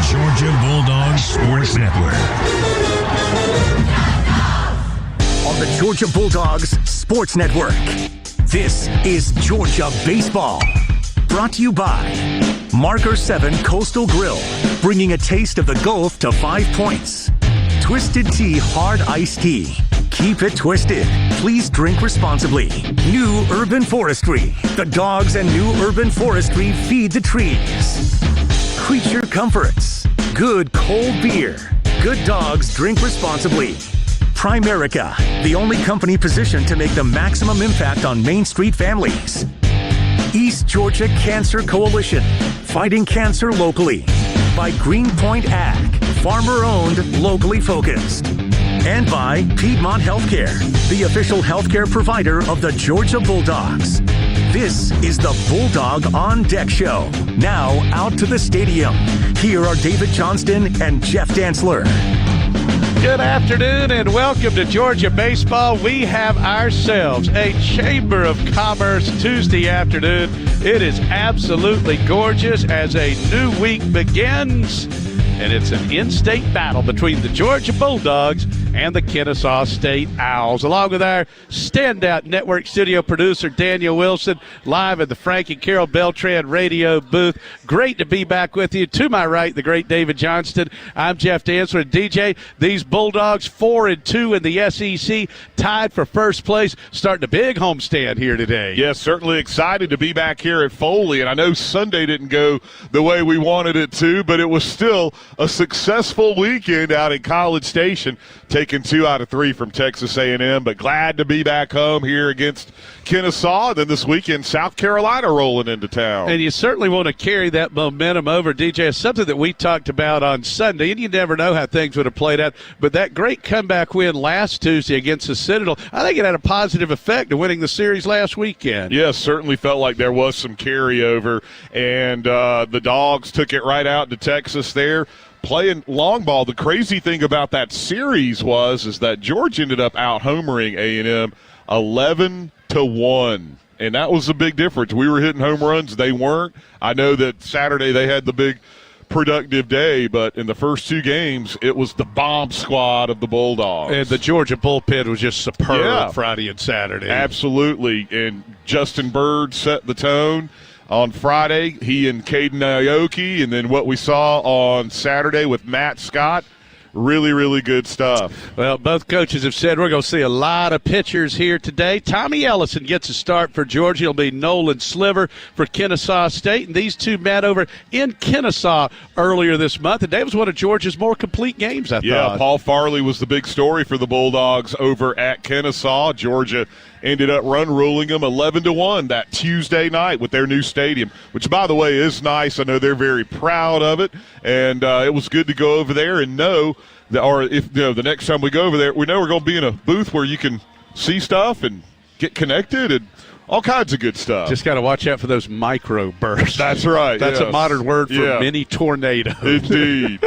Georgia Bulldogs Sports Network. On the Georgia Bulldogs Sports Network, this is Georgia Baseball. Brought to you by Marker 7 Coastal Grill, bringing a taste of the Gulf to 5 Points. Twisted Tea Hard Iced Tea. Keep it twisted. Please drink responsibly. New Urban Forestry. The dogs and New Urban Forestry feed the trees. Creature Comforts. Good cold beer. Good dogs drink responsibly. Primerica, the only company positioned to make the maximum impact on Main Street families. East Georgia Cancer Coalition, fighting cancer locally. By Greenpoint Ag, farmer-owned, locally focused. And by Piedmont Healthcare, the official healthcare provider of the Georgia Bulldogs. This is the Bulldog on Deck Show. Now out to the stadium. Here are David Johnston and Jeff Dantzler. Good afternoon and welcome to Georgia Baseball. We have ourselves a Chamber of Commerce Tuesday afternoon. It is absolutely gorgeous as a new week begins, and it's an in-state battle between the Georgia Bulldogs and the Kennesaw State Owls, along with our standout network studio producer, Daniel Wilson, live at the Frank and Carol Beltran radio booth. Great to be back with you. To my right, the great David Johnston. I'm Jeff Dantzler. DJ, these Bulldogs 4-2 in the SEC, tied for first place, starting a big homestand here today. Yes, certainly excited to be back here at Foley, and I know Sunday didn't go the way we wanted it to, but it was still a successful weekend out in College Station, taking 2 out of 3 from Texas A&M, but glad to be back home here against Kennesaw. Then this weekend, South Carolina rolling into town. And you certainly want to carry that momentum over, DJ. It's something that we talked about on Sunday, and you never know how things would have played out. But that great comeback win last Tuesday against the Citadel, I think it had a positive effect to winning the series last weekend. Yes, certainly felt like there was some carryover, and the Dogs took it right out to Texas there, playing long ball. The crazy thing about that series is that Georgia ended up out-homering A&M 11-1, and that was a big difference. We were hitting home runs. They weren't. I know that Saturday they had the big productive day, but in the first 2 games, it was the bomb squad of the Bulldogs. And the Georgia bullpen was just superb Friday and Saturday. Absolutely, and Justin Bird set the tone. On Friday, he and Caden Aoki, and then what we saw on Saturday with Matt Scott, really, really good stuff. Well, both coaches have said we're going to see a lot of pitchers here today. Tommy Ellison gets a start for Georgia. It'll be Nolan Sliver for Kennesaw State, and these two met over in Kennesaw earlier this month, and that was one of Georgia's more complete games, I thought. Yeah, Paul Farley was the big story for the Bulldogs over at Kennesaw. Georgia ended up run-ruling them 11-1 that Tuesday night with their new stadium, which, by the way, is nice. I know they're very proud of it, and it was good to go over there and know that, or if the next time we go over there, we know we're going to be in a booth where you can see stuff and get connected and all kinds of good stuff. Just got to watch out for those micro bursts. That's right. That's a modern word for mini tornadoes. Indeed.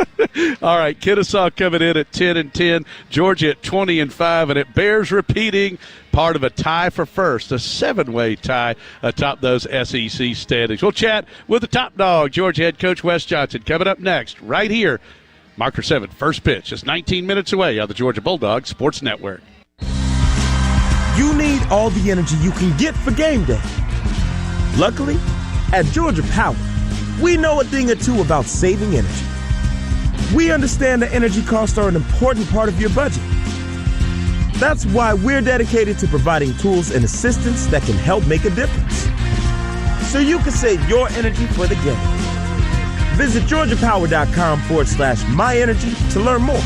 All right, Kennesaw coming in at 10-10, Georgia at 20-5, and it bears repeating, part of a tie for first, a 7-way tie atop those SEC standings. We'll chat with the top dog, Georgia head coach Wes Johnson, coming up next right here. Marker 7, first pitch, just 19 minutes away on the Georgia Bulldogs Sports Network. You need all the energy you can get for game day. Luckily, at Georgia Power, we know a thing or two about saving energy. We understand that energy costs are an important part of your budget. That's why we're dedicated to providing tools and assistance that can help make a difference, so you can save your energy for the game. Visit georgiapower.com/myenergy to learn more.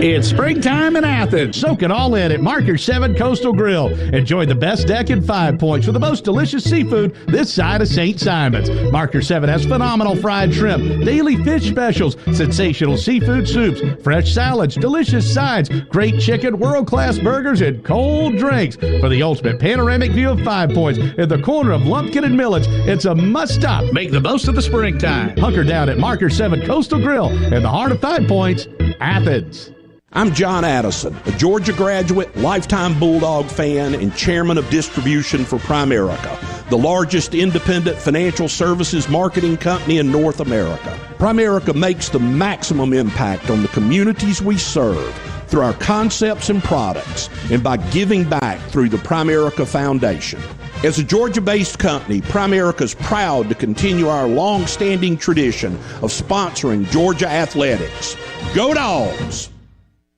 It's springtime in Athens. Soak it all in at Marker 7 Coastal Grill. Enjoy the best deck in 5 Points with the most delicious seafood this side of St. Simon's. Marker 7 has phenomenal fried shrimp, daily fish specials, sensational seafood soups, fresh salads, delicious sides, great chicken, world-class burgers, and cold drinks. For the ultimate panoramic view of 5 Points at the corner of Lumpkin and Milledge, it's a must-stop. Make the most of the springtime. Hunker down at Marker 7 Coastal Grill in the heart of 5 Points, Athens. I'm John Addison, a Georgia graduate, lifetime Bulldog fan, and chairman of distribution for Primerica. the largest independent financial services marketing company in North America. Primerica makes the maximum impact on the communities we serve through our concepts and products and by giving back through the Primerica Foundation. As a Georgia-based company, Primerica is proud to continue our long-standing tradition of sponsoring Georgia athletics. Go Dogs!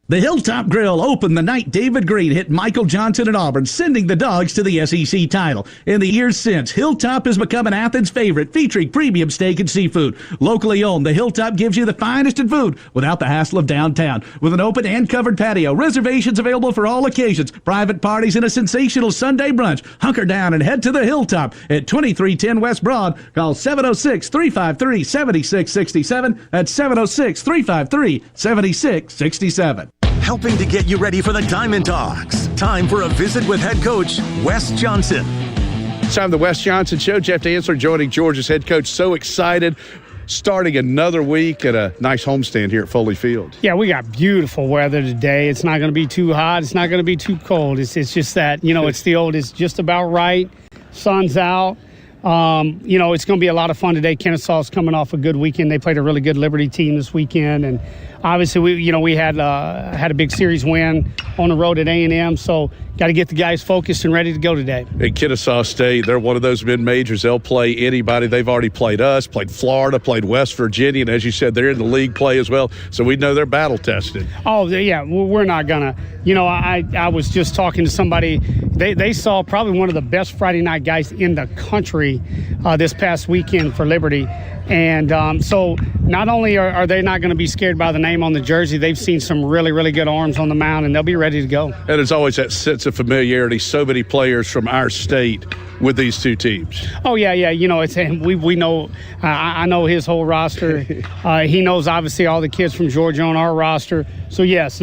The Hilltop Grill opened the night David Green hit Michael Johnson at Auburn, sending the Dogs to the SEC title. In the years since, Hilltop has become an Athens favorite, featuring premium steak and seafood. Locally owned, the Hilltop gives you the finest in food without the hassle of downtown. With an open and covered patio, reservations available for all occasions, private parties, and a sensational Sunday brunch. Hunker down and head to the Hilltop at 2310 West Broad. Call 706-353-7667. That's 706-353-7667. Helping to get you ready for the Diamond Dogs. Time for a visit with head coach Wes Johnson. It's time the Wes Johnson Show. Jeff Dantzler joining Georgia's head coach. So excited. Starting another week at a nice homestand here at Foley Field. Yeah, we got beautiful weather today. It's not going to be too hot. It's not going to be too cold. It's just that, it's the old, it's just about right. Sun's out. It's going to be a lot of fun today. Kennesaw's coming off a good weekend. They played a really good Liberty team this weekend, and obviously we had a big series win on the road at A&M. So got to get the guys focused and ready to go today. At Kennesaw State, they're one of those mid-majors. They'll play anybody. They've already played us, played Florida, played West Virginia, and as you said, they're in the league play as well. So we know they're battle tested. Oh yeah, we're not gonna. I was just talking to somebody. They saw probably one of the best Friday night guys in the country this past weekend for Liberty. And so not only are they not going to be scared by the name on the jersey, they've seen some really, really good arms on the mound, and they'll be ready to go. And there's always that sense of familiarity. So many players from our state with these two teams. Oh, yeah. It's we know. I know his whole roster. He knows, obviously, all the kids from Georgia on our roster. So, yes,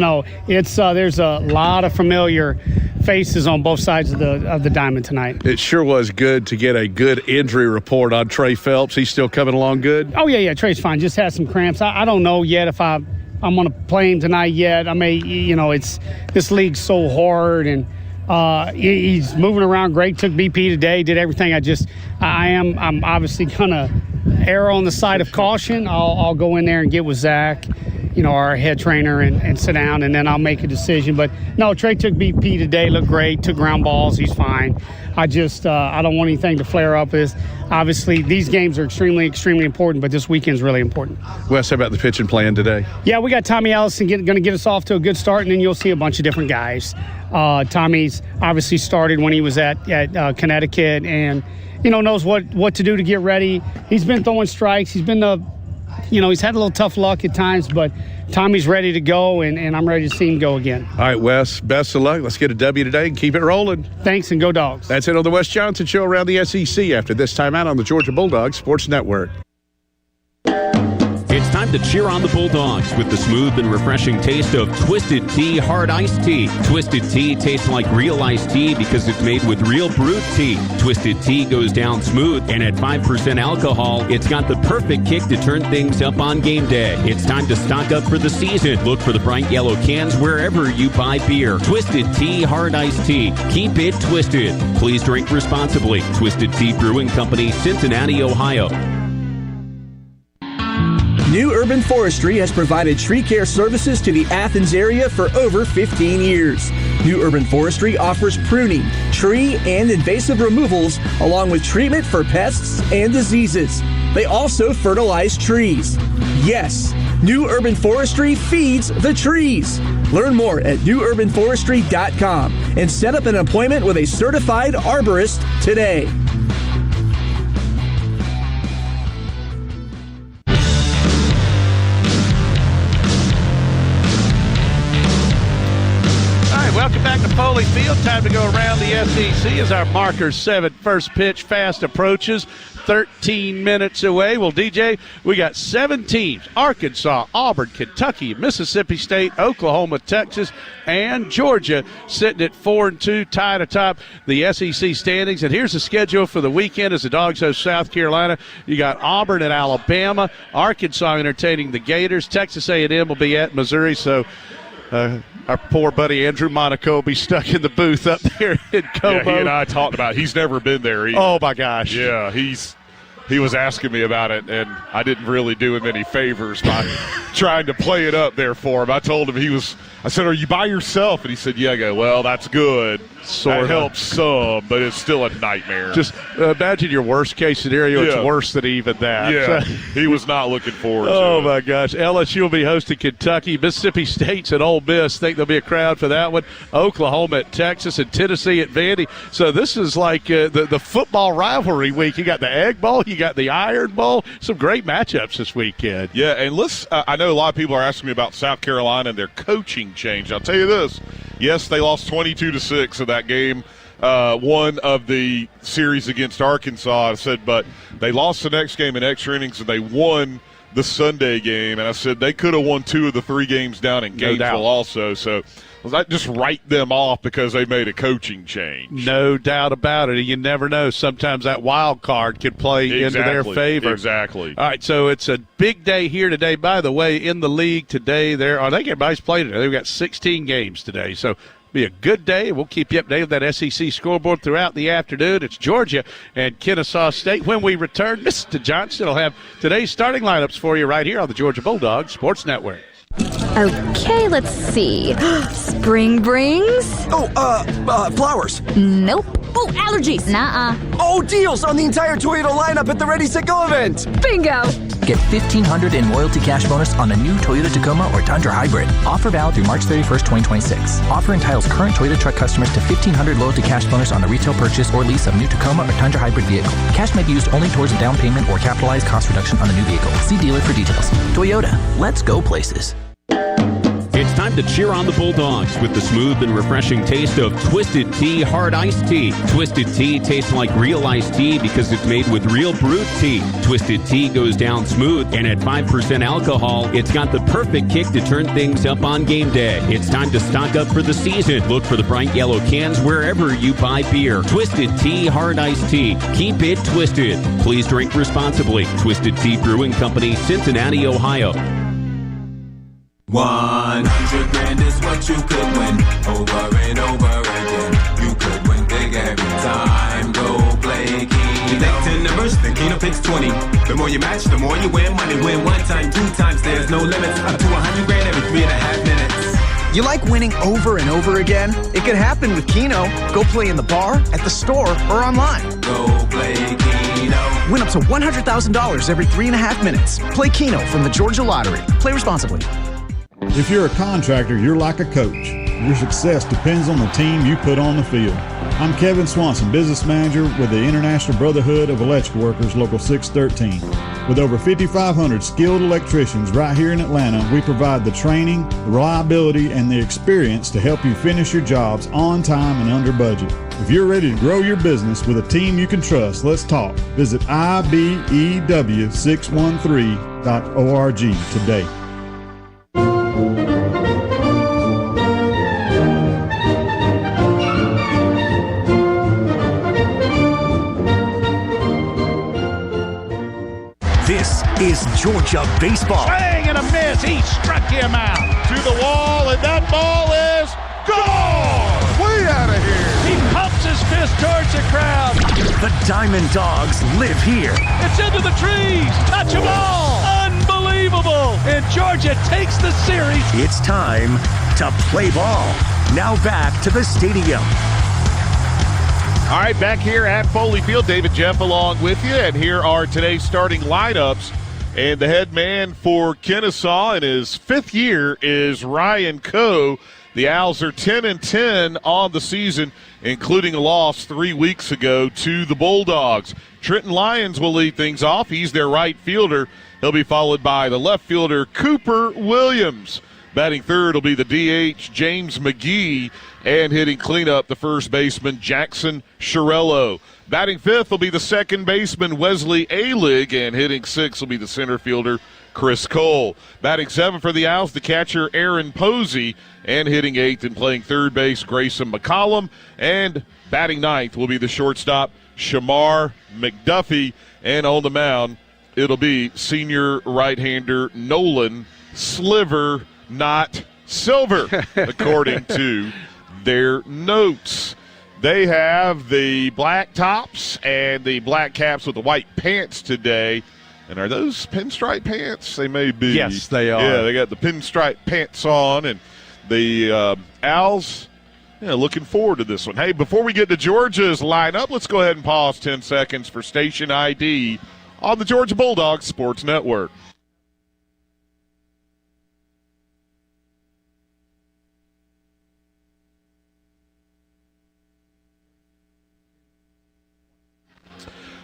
it's there's a lot of familiar faces on both sides of the diamond tonight. It sure was good to get a good injury report on Trey Phelps. He's still coming along good? Oh, yeah, Trey's fine. Just has some cramps. I don't know yet if I'm going to play him tonight yet. I may, this league's so hard, and he's moving around great. Took BP today, did everything. I'm obviously going to err on the side of caution. I'll go in there and get with Zach, our head trainer, and sit down, and then I'll make a decision. But no, Trey took BP today, looked great, took ground balls, he's fine. I don't want anything to flare up. Obviously, these games are extremely, extremely important, but this weekend's really important. Wes, how about the pitching plan today? Yeah, we got Tommy Ellison going to get us off to a good start, and then you'll see a bunch of different guys. Tommy's obviously started when he was at Connecticut, and knows what to do to get ready. He's been throwing strikes. He's been he's had a little tough luck at times, but Tommy's ready to go, and I'm ready to see him go again. All right, Wes, best of luck. Let's get a W today and keep it rolling. Thanks, and go Dogs. That's it on the Wes Johnson Show around the SEC after this timeout on the Georgia Bulldogs Sports Network. It's time to cheer on the Bulldogs with the smooth and refreshing taste of Twisted Tea Hard Iced Tea. Twisted Tea tastes like real iced tea because it's made with real brewed tea. Twisted Tea goes down smooth, and at 5% alcohol, it's got the perfect kick to turn things up on game day. It's time to stock up for the season. Look for the bright yellow cans wherever you buy beer. Twisted Tea Hard Iced Tea. Keep it twisted. Please drink responsibly. Twisted Tea Brewing Company, Cincinnati, Ohio. New Urban Forestry has provided tree care services to the Athens area for over 15 years. New Urban Forestry offers pruning, tree, and invasive removals, along with treatment for pests and diseases. They also fertilize trees. Yes, New Urban Forestry feeds the trees. Learn more at newurbanforestry.com and set up an appointment with a certified arborist today. Welcome back to Foley Field. Time to go around the SEC as our Marker 7 first pitch fast approaches. 13 minutes away. Well, DJ, we got 7 teams: Arkansas, Auburn, Kentucky, Mississippi State, Oklahoma, Texas, and Georgia sitting at 4-2, tied atop the SEC standings. And here's the schedule for the weekend as the Dogs host South Carolina. You got Auburn at Alabama, Arkansas entertaining the Gators, Texas A&M will be at Missouri. So Our poor buddy Andrew Monaco will be stuck in the booth up there in Como. Yeah, he and I talked about it. He's never been there either. Oh, my gosh. Yeah, he was asking me about it, and I didn't really do him any favors by trying to play it up there for him. I told him I said, are you by yourself? And he said, yeah. I go, well, that's good. That helps some, but it's still a nightmare. Just imagine your worst-case scenario. Yeah. It's worse than even that. Yeah, he was not looking forward to it. Oh, my gosh. LSU will be hosting Kentucky. Mississippi State's at Ole Miss. Think there'll be a crowd for that one. Oklahoma at Texas and Tennessee at Vandy. So this is like the football rivalry week. You got the Egg Bowl. You got the Iron Bowl. Some great matchups this weekend. Yeah, and I know a lot of people are asking me about South Carolina and their coaching change. I'll tell you this. Yes, they lost 22-6 in that game, one of the series against Arkansas. I said, but they lost the next game in extra innings, and they won the Sunday game. And I said they could have won 2 of the 3 games down in Gainesville also. So I just write them off because they made a coaching change. No doubt about it. And you never know. Sometimes that wild card could play into their favor. Exactly. All right, so it's a big day here today. By the way, in the league today, I think everybody's played today. They've got 16 games today. So be a good day. We'll keep you updated with that SEC scoreboard throughout the afternoon. It's Georgia and Kennesaw State. When we return, Mr. Johnson will have today's starting lineups for you right here on the Georgia Bulldogs Sports Network. Okay, let's see. Spring brings? Flowers. Nope. Oh, allergies. Nuh-uh. Oh, deals on the entire Toyota lineup at the Ready, Set, Go event. Bingo. Get $1,500 in loyalty cash bonus on a new Toyota Tacoma or Tundra Hybrid. Offer valid through March 31st, 2026. Offer entitles current Toyota truck customers to $1,500 loyalty cash bonus on the retail purchase or lease of new Tacoma or Tundra Hybrid vehicle. Cash may be used only towards a down payment or capitalized cost reduction on the new vehicle. See dealer for details. Toyota, let's go places. It's time to cheer on the Bulldogs with the smooth and refreshing taste of Twisted Tea Hard Iced Tea. Twisted Tea tastes like real iced tea because it's made with real brewed tea. Twisted Tea goes down smooth, and at 5% alcohol, it's got the perfect kick to turn things up on game day. It's time to stock up for the season. Look for the bright yellow cans wherever you buy beer. Twisted Tea Hard Iced Tea. Keep it twisted. Please drink responsibly. Twisted Tea Brewing Company, Cincinnati, Ohio. 100 grand is what you could win over and over again. You could win big every time. Go play Keno. You take 10 numbers, then Keno picks 20. The more you match, the more you win. Money win 1 time, 2 times, there's no limits. Up to 100 grand every 3.5 minutes. You like winning over and over again? It could happen with Keno. Go play in the bar, at the store, or online. Go play Keno. Win up to $100,000 every 3.5 minutes. Play Keno from the Georgia Lottery. Play responsibly. If you're a contractor, you're like a coach. Your success depends on the team you put on the field. I'm Kevin Swanson, business manager with the International Brotherhood of Electrical Workers, Local 613. With over 5,500 skilled electricians right here in Atlanta, we provide the training, the reliability, and the experience to help you finish your jobs on time and under budget. If you're ready to grow your business with a team you can trust, let's talk. Visit IBEW613.org today. This is Georgia baseball. Swing and a miss. He struck him out. To the wall, and that ball is gone! Way out of here. He pumps his fist towards the crowd. The Diamond Dogs live here. It's into the trees. Touch them all. Unbelievable. And Georgia takes the series. It's time to play ball. Now back to the stadium. All right, back here at Foley Field, David Jeff along with you, and here are today's starting lineups. And the head man for Kennesaw in his 5th year is Ryan Coe. The Owls are 10-10 on the season, including a loss 3 weeks ago to the Bulldogs. Trenton Lyons will lead things off. He's their right fielder. He'll be followed by the left fielder, Cooper Williams. Batting third will be the DH, James McGee, and hitting cleanup, the first baseman, Jackson Chiarello. Batting fifth will be the second baseman, Wesley Alig, and hitting sixth will be the center fielder, Chris Cole. Batting seventh for the Owls, the catcher, Aaron Posey, and hitting eighth and playing third base, Grayson McCollum, and batting ninth will be the shortstop, Shamar McDuffie, and on the mound, it'll be senior right-hander Nolan Sliver, not silver, according to their notes. They have the black tops and the black caps with the white pants today. And are those pinstripe pants? They may be. Yes, they are. Yeah, they got the pinstripe pants on, and the Owls, looking forward to this one. Hey, before we get to Georgia's lineup, let's go ahead and pause 10 seconds for station ID on the Georgia Bulldogs Sports Network.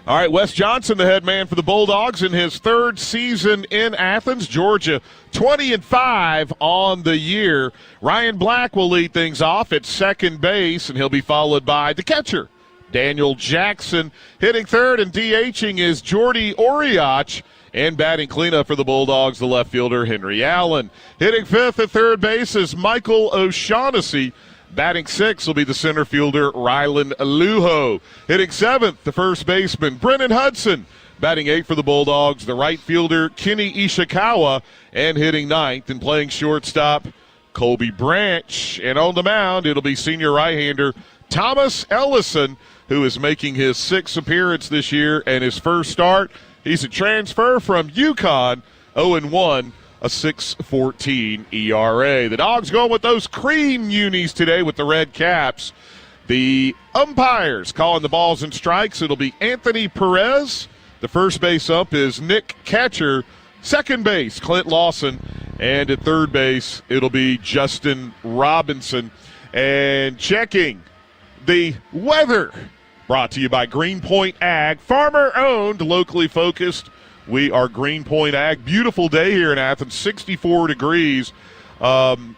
All right, Wes Johnson, the head man for the Bulldogs in his third season in Athens. Georgia 20-5 on the year. Ryan Black will lead things off at second base, and he'll be followed by the catcher, Daniel Jackson. Hitting third and DHing is Jordy Oriach. And batting cleanup for the Bulldogs, the left fielder, Henry Allen. Hitting fifth at third base is Michael O'Shaughnessy. Batting sixth will be the center fielder, Rylan Lujo. Hitting seventh, the first baseman, Brennan Hudson. Batting eighth for the Bulldogs, the right fielder, Kenny Ishikawa. And hitting ninth and playing shortstop, Colby Branch. And on the mound, it'll be senior right-hander Thomas Ellison, who is making his sixth appearance this year and his first start. He's a transfer from UConn, 0-1. A 6.14 ERA. The Dogs going with those cream unis today with the red caps. The umpires calling the balls and strikes. It'll be Anthony Perez. The first base ump is Nick Catcher. Second base, Clint Lawson. And at third base, it'll be Justin Robinson. And checking the weather, brought to you by Greenpoint Ag. Farmer-owned, locally focused. We are Greenpoint Ag. Beautiful day here in Athens, 64 degrees and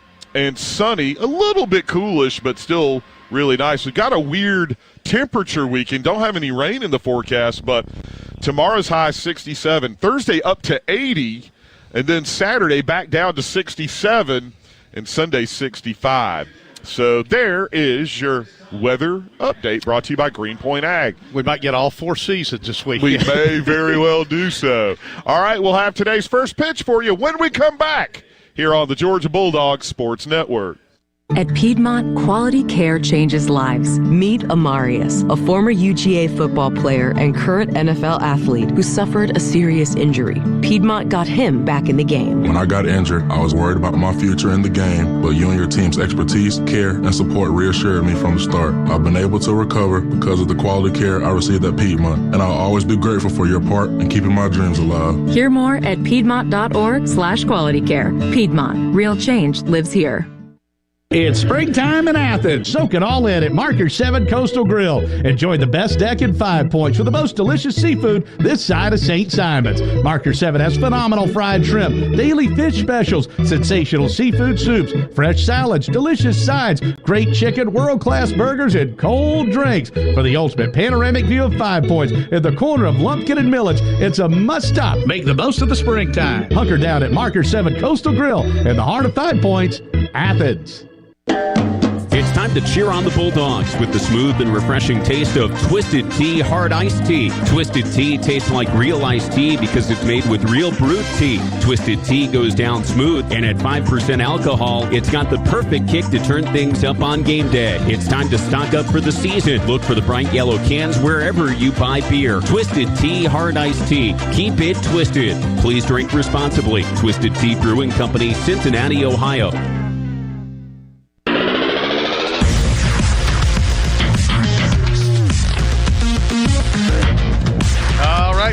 sunny. A little bit coolish, but still really nice. We've got a weird temperature weekend. Don't have any rain in the forecast, but tomorrow's high 67. Thursday up to 80, and then Saturday back down to 67, and Sunday 65. So there is your weather update brought to you by Greenpoint Ag. We might get all four seasons this week. We may very well do so. All right, we'll have today's first pitch for you when we come back here on the Georgia Bulldogs Sports Network. At Piedmont, quality care changes lives. Meet Amarius, a former UGA football player and current NFL athlete who suffered a serious injury. Piedmont got him back in the game. When I got injured, I was worried about my future in the game, but you and your team's expertise, care, and support reassured me from the start. I've been able to recover because of the quality care I received at Piedmont, and I'll always be grateful for your part in keeping my dreams alive. Hear more at piedmont.org/qualitycare. Piedmont, real change lives here. It's springtime in Athens. Soak it all in at Marker 7 Coastal Grill. Enjoy the best deck and 5 Points for the most delicious seafood this side of St. Simon's. Marker 7 has phenomenal fried shrimp, daily fish specials, sensational seafood soups, fresh salads, delicious sides, great chicken, world-class burgers, and cold drinks. For the ultimate panoramic view of 5 Points in the corner of Lumpkin and Milledge, it's a must-stop. Make the most of the springtime. Hunker down at Marker 7 Coastal Grill in the heart of 5 Points, Athens. It's time to cheer on the Bulldogs with the smooth and refreshing taste of Twisted Tea Hard Iced Tea. Twisted Tea tastes like real iced tea because it's made with real brewed tea. Twisted Tea goes down smooth, and at 5% alcohol, it's got the perfect kick to turn things up on game day. It's time to stock up for the season. Look for the bright yellow cans wherever you buy beer. Twisted Tea Hard Iced Tea. Keep it twisted. Please drink responsibly. Twisted Tea Brewing Company, Cincinnati, Ohio.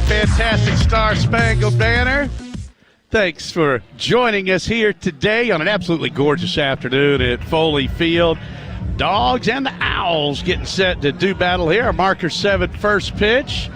Fantastic Star Spangled Banner. Thanks for joining us here today on an absolutely gorgeous afternoon at Foley Field. Dogs and the Owls getting set to do battle here. Our Marker 7 first pitch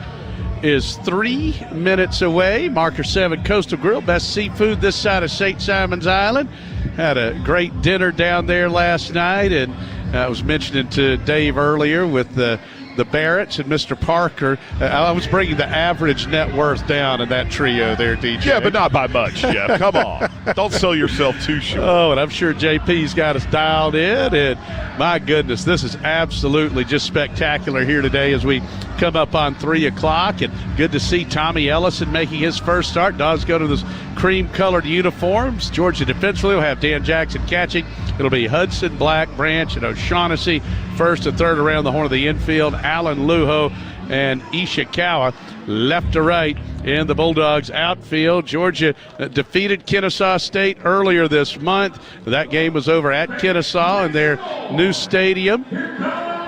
is 3 minutes away. Marker 7 Coastal Grill, best seafood this side of St. Simon's Island. Had a great dinner down there last night, and I was mentioning to Dave earlier with the the Barretts and Mr. Parker. I was bringing the average net worth down in that trio there, DJ. Yeah, but not by much, Jeff. Come on. Don't sell yourself too short. Oh, and I'm sure JP's got us dialed in. And my goodness, this is absolutely just spectacular here today as we come up on 3 o'clock. And good to see Tommy Ellison making his first start. Dogs go to those cream-colored uniforms. Georgia defensively will have Dan Jackson catching. It'll be Hudson, Black, Branch, and O'Shaughnessy first and third around the horn of the infield. Allen Lujo and Ishikawa left to right in the Bulldogs outfield. Georgia defeated Kennesaw State earlier this month. That game was over at Kennesaw in their new stadium.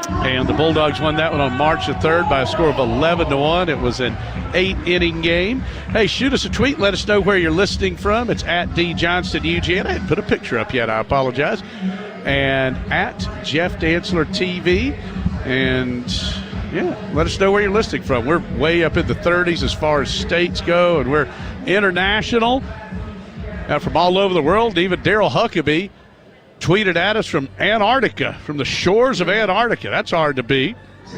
And the Bulldogs won that one on March the 3rd by a score of 11-1. It was an 8-inning game. Hey, shoot us a tweet. Let us know where you're listening from. It's at D. Johnston UGA. I didn't put a picture up yet. I apologize. And at Jeff Dantzler TV. And, yeah, let us know where you're listening from. We're way up in the 30s as far as states go, and we're international. From all over the world. Even Daryl Huckabee tweeted at us from Antarctica, from the shores of Antarctica. That's hard to beat. All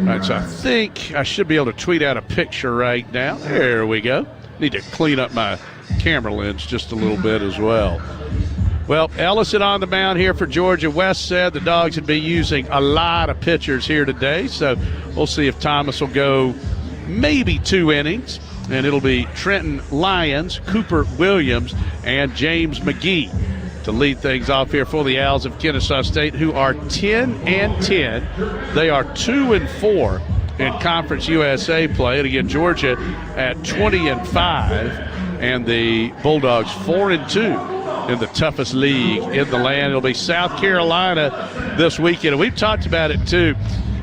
right, so I think I should be able to tweet out a picture right now. There we go. Need to clean up my camera lens just a little bit as well. Well, Ellison on the mound here for Georgia. West said the Dogs would be using a lot of pitchers here today, so we'll see if Thomas will go maybe 2 innings. And it'll be Trenton Lyons, Cooper Williams, and James McGee to lead things off here for the Owls of Kennesaw State, who are 10-10. They are 2-4 in Conference USA play. And again, Georgia at 20-5, and the Bulldogs 4-2 in the toughest league in the land. It'll be South Carolina this weekend. And we've talked about it too.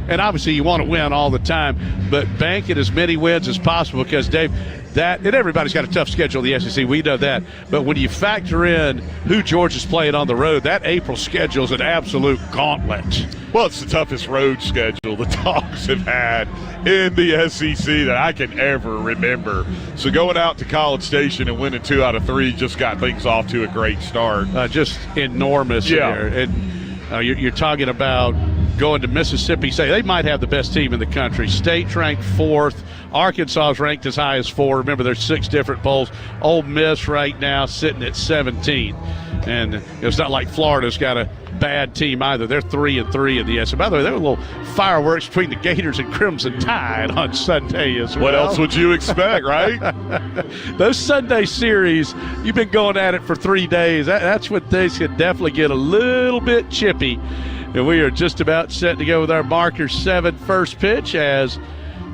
And obviously you want to win all the time, but banking as many wins as possible because, Dave, and everybody's got a tough schedule in the SEC. We know that. But when you factor in who Georgia's playing on the road, that April schedule is an absolute gauntlet. Well, it's the toughest road schedule the Dogs have had in the SEC that I can ever remember. So going out to College Station and winning 2 out of 3 just got things off to a great start. Just enormous here. And you're talking about going to Mississippi State. They might have the best team in the country. State's ranked 4th. Arkansas is ranked as high as 4. Remember, there's 6 different polls. Ole Miss right now sitting at 17. And it's not like Florida's got a bad team either. They're 3-3 in the SEC. By the way, there were little fireworks between the Gators and Crimson Tide on Sunday as well. What else would you expect, right? Those Sunday series, you've been going at it for 3 days. That's when things could definitely get a little bit chippy. And we are just about set to go with our marker 7 first pitch as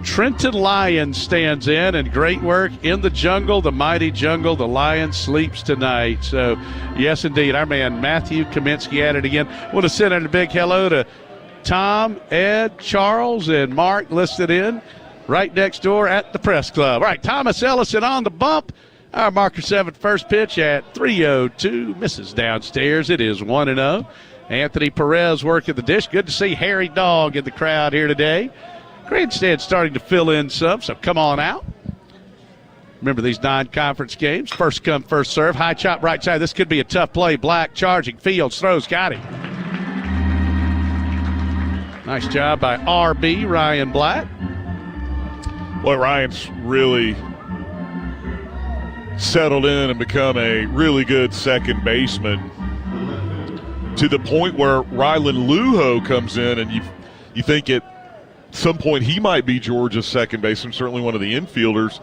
Trenton Lyons stands in, and great work in the jungle, the mighty jungle. The Lion sleeps tonight. So, yes, indeed, our man Matthew Kaminsky at it again. I want to send out a big hello to Tom, Ed, Charles, and Mark listed in right next door at the press club. All right, Thomas Ellison on the bump. Our marker 7 first pitch at 3:02. Misses downstairs. It is 1-0. Anthony Perez working the dish. Good to see Harry Dog in the crowd here today. Grandstand's starting to fill in some, so come on out. Remember these non-conference games. First come, first serve. High chop right side. This could be a tough play. Black charging. Fields throws. Got him. Nice job by RB, Ryan Black. Well, Ryan's really settled in and become a really good second baseman, to the point where Rylan Lujo comes in, and you think at some point he might be Georgia's second baseman, certainly one of the infielders,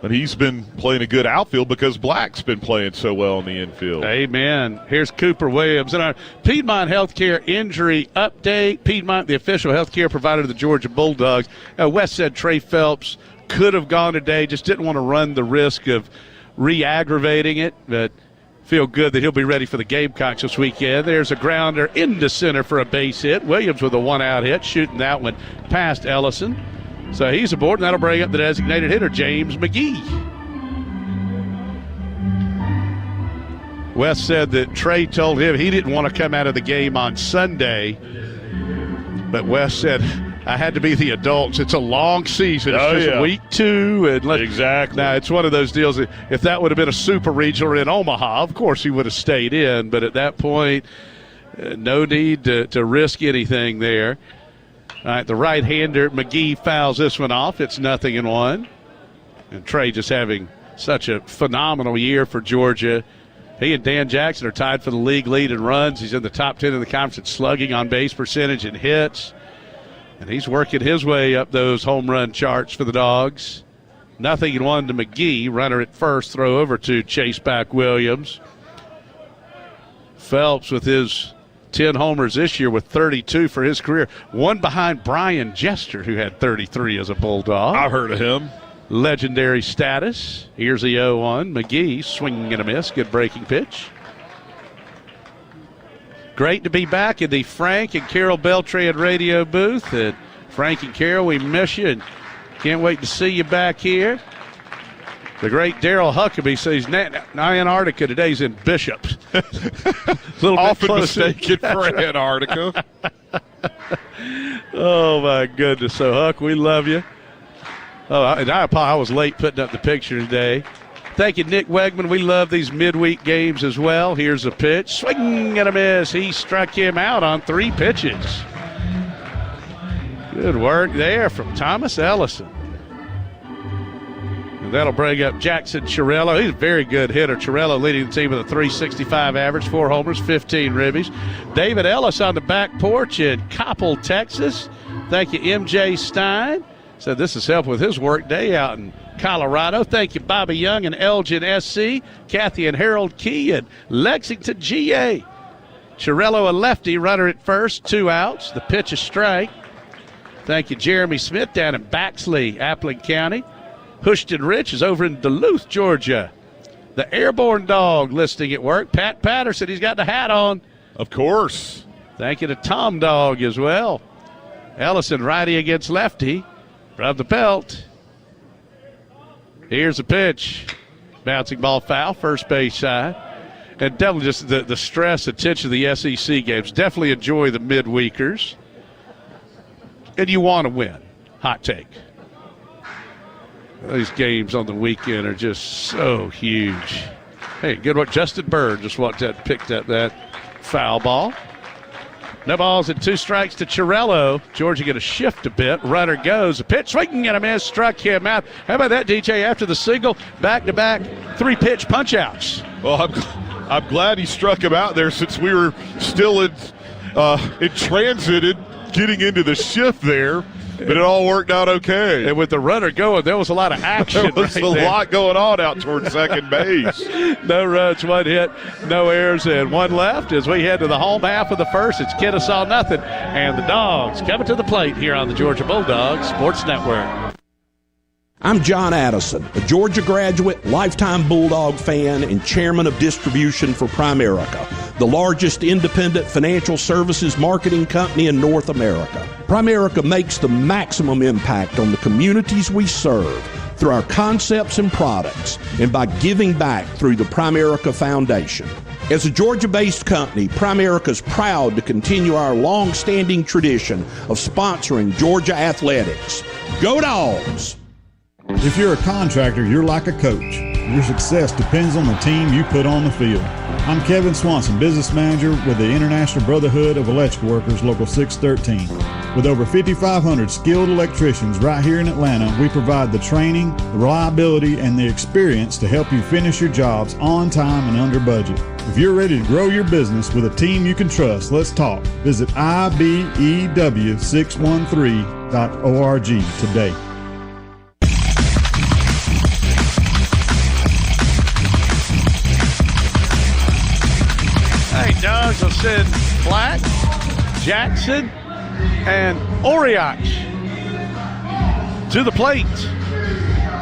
but he's been playing a good outfield because Black's been playing so well in the infield. Amen. Here's Cooper Williams. And our Piedmont Healthcare injury update. Piedmont, the official healthcare provider of the Georgia Bulldogs. West said Trey Phelps could have gone today, just didn't want to run the risk of re-aggravating it, but feel good that he'll be ready for the Gamecocks this weekend. There's a grounder into center for a base hit. Williams with a 1-out hit, shooting that one past Ellison. So he's aboard, and that'll bring up the designated hitter, James McGee. West said that Trey told him he didn't want to come out of the game on Sunday, but West said, I had to be the adults. It's a long season. It's just week 2. Exactly. Now, it's one of those deals that if that would have been a super regional in Omaha, of course he would have stayed in. But at that point, no need to risk anything there. All right, the right-hander, McGee, fouls this one off. It's 0-1. And Trey just having such a phenomenal year for Georgia. He and Dan Jackson are tied for the league lead in runs. He's in the top 10 in the conference in slugging, on base percentage, and hits. And he's working his way up those home run charts for the Dogs. 0-1 to McGee. Runner at first, throw over to Chase Back Williams. Phelps with his 10 homers this year with 32 for his career. One behind Brian Jester, who had 33 as a Bulldog. I heard of him. Legendary status. Here's the 0-1. McGee swinging and a miss. Good breaking pitch. Great to be back in the Frank and Carol Beltran radio booth. And Frank and Carol, we miss you and can't wait to see you back here. The great Daryl Huckabee says now Antarctica. Today he's in Bishop. Often mistaken for Antarctica. Oh, my goodness. So, Huck, we love you. Oh, and I was late putting up the picture today. Thank you, Nick Wegman. We love these midweek games as well. Here's a pitch. Swing and a miss. He struck him out on 3 pitches. Good work there from Thomas Ellison. And that'll bring up Jackson Chiarello. He's a very good hitter. Chiarello leading the team with a .365 average, 4 homers, 15 ribbies. David Ellis on the back porch in Coppell, Texas. Thank you, MJ Stein. Said this has helped with his work day out in Colorado. Thank you, Bobby Young and Elgin SC, Kathy and Harold Key and Lexington GA. Chiarello a lefty, runner at first, 2 outs. The pitch a strike. Thank you, Jeremy Smith down in Baxley, Appling County. Hushton Rich is over in Duluth, Georgia. The Airborne Dog listing at work. Pat Patterson, he's got the hat on. Of course. Thank you to Tom Dog as well. Ellison righty against lefty. From the belt. Here's a pitch. Bouncing ball foul, first base side. And definitely just the stress and tension of the SEC games. Definitely enjoy the midweekers. And you want to win. Hot take. These games on the weekend are just so huge. Hey, good one. Justin Bird just picked up that foul ball. No balls and 2 strikes to Chiarello. Georgia going to shift a bit. Runner goes. A pitch, swinging and a miss, struck him out. How about that, DJ? After the single, back-to-back 3-pitch punch-outs. Well, I'm glad he struck him out there since we were still in transit, getting into the shift there. But it all worked out okay. And with the runner going, there was a lot of action. There was a lot going on out towards second base. No runs, 1 hit, no errors, and 1 left as we head to the home half of the first. It's Kennesaw nothing, and the Dogs coming to the plate here on the Georgia Bulldogs Sports Network. I'm John Addison, a Georgia graduate, lifetime Bulldog fan, and chairman of distribution for Primerica, the largest independent financial services marketing company in North America. Primerica makes the maximum impact on the communities we serve through our concepts and products and by giving back through the Primerica Foundation. As a Georgia-based company, Primerica is proud to continue our long-standing tradition of sponsoring Georgia athletics. Go Dogs! If you're a contractor, you're like a coach. Your success depends on the team you put on the field. I'm Kevin Swanson, business manager with the International Brotherhood of Electrical Workers, Local 613. With over 5,500 skilled electricians right here in Atlanta, we provide the training, the reliability, and the experience to help you finish your jobs on time and under budget. If you're ready to grow your business with a team you can trust, let's talk. Visit IBEW613.org today. Dogs will send Black, Jackson, and Oriach to the plate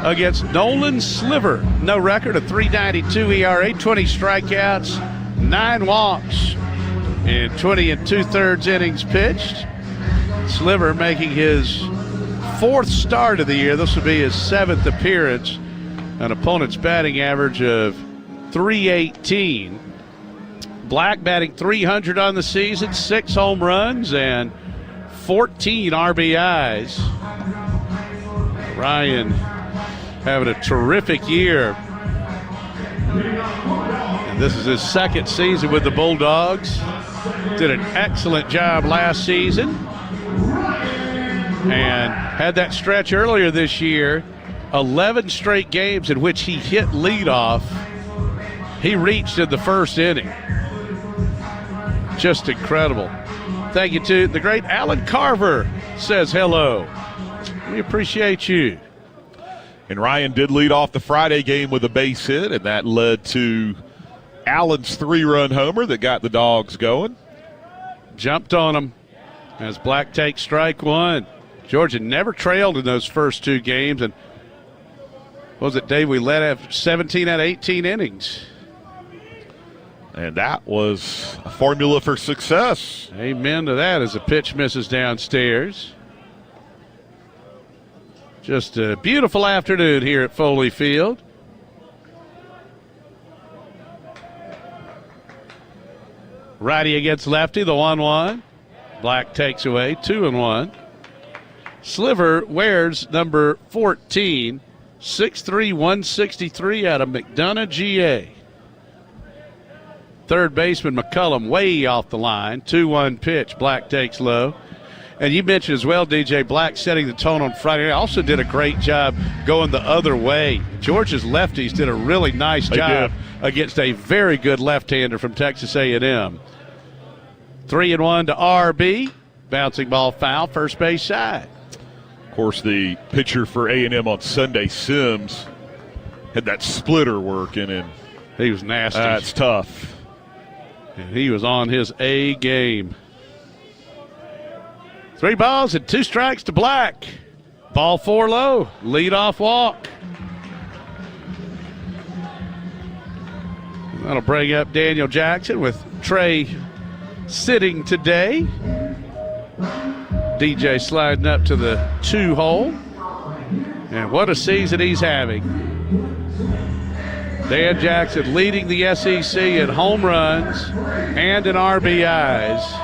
against Nolan Sliver. No record, a .392 ERA, 20 strikeouts, 9 walks in 20 2/3 innings pitched. Sliver making his 4th start of the year. This will be his 7th appearance. An opponent's batting average of .318. Black batting .300 on the season, 6 home runs and 14 RBIs. Ryan having a terrific year. And this is his 2nd season with the Bulldogs. Did an excellent job last season. and had that stretch earlier this year, 11 straight games in which he hit leadoff. He reached in the first inning. Just incredible. Thank you to the great Alan Carver says hello. We appreciate you. And Ryan did lead off the Friday game with a base hit, and that led to Allen's 3-run homer that got the Dogs going. Jumped on him as Black takes strike one. Georgia never trailed in those first two games, and what was it, Dave? We led after 17 out of 18 innings. And that was a formula for success. Amen to that as the pitch misses downstairs. Just a beautiful afternoon here at Foley Field. Righty against lefty, the 1-1. Black takes away, 2-1. Sliver wears number 14, 6'3", 163 out of McDonough, GA. Third baseman McCullum way off the line, 2-1 pitch. Black takes low. And you mentioned as well, DJ, Black setting the tone on Friday night. Also did a great job going the other way. Georgia's lefties did a really nice job against a very good left-hander from Texas A&M. 3-1 to RB. Bouncing ball foul, first base side. Of course, the pitcher for A&M on Sunday, Sims, had that splitter working, and he was nasty. That's tough. And he was on his A game. 3 balls and 2 strikes to Black. Ball 4 low. Leadoff walk. That'll bring up Daniel Jackson with Trey sitting today. DJ sliding up to the 2-hole. And what a season he's having. Dan Jackson leading the SEC in home runs and in RBIs.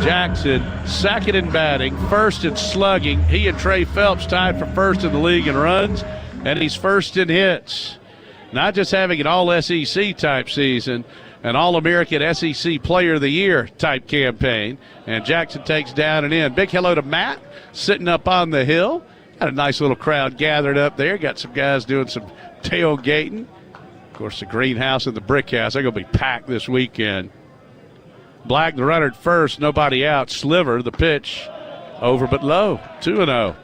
Jackson second in batting, first in slugging. He and Trey Phelps tied for first in the league in runs, and he's first in hits. Not just having an all-SEC type season, an All-American SEC Player of the Year type campaign. And Jackson takes down and in. Big hello to Matt sitting up on the hill. Got a nice little crowd gathered up there. Got some guys doing some tailgating. Of course, the greenhouse and the brick house, they're going to be packed this weekend. Black, the runner at first, nobody out. Sliver, the pitch, over but low, 2-0.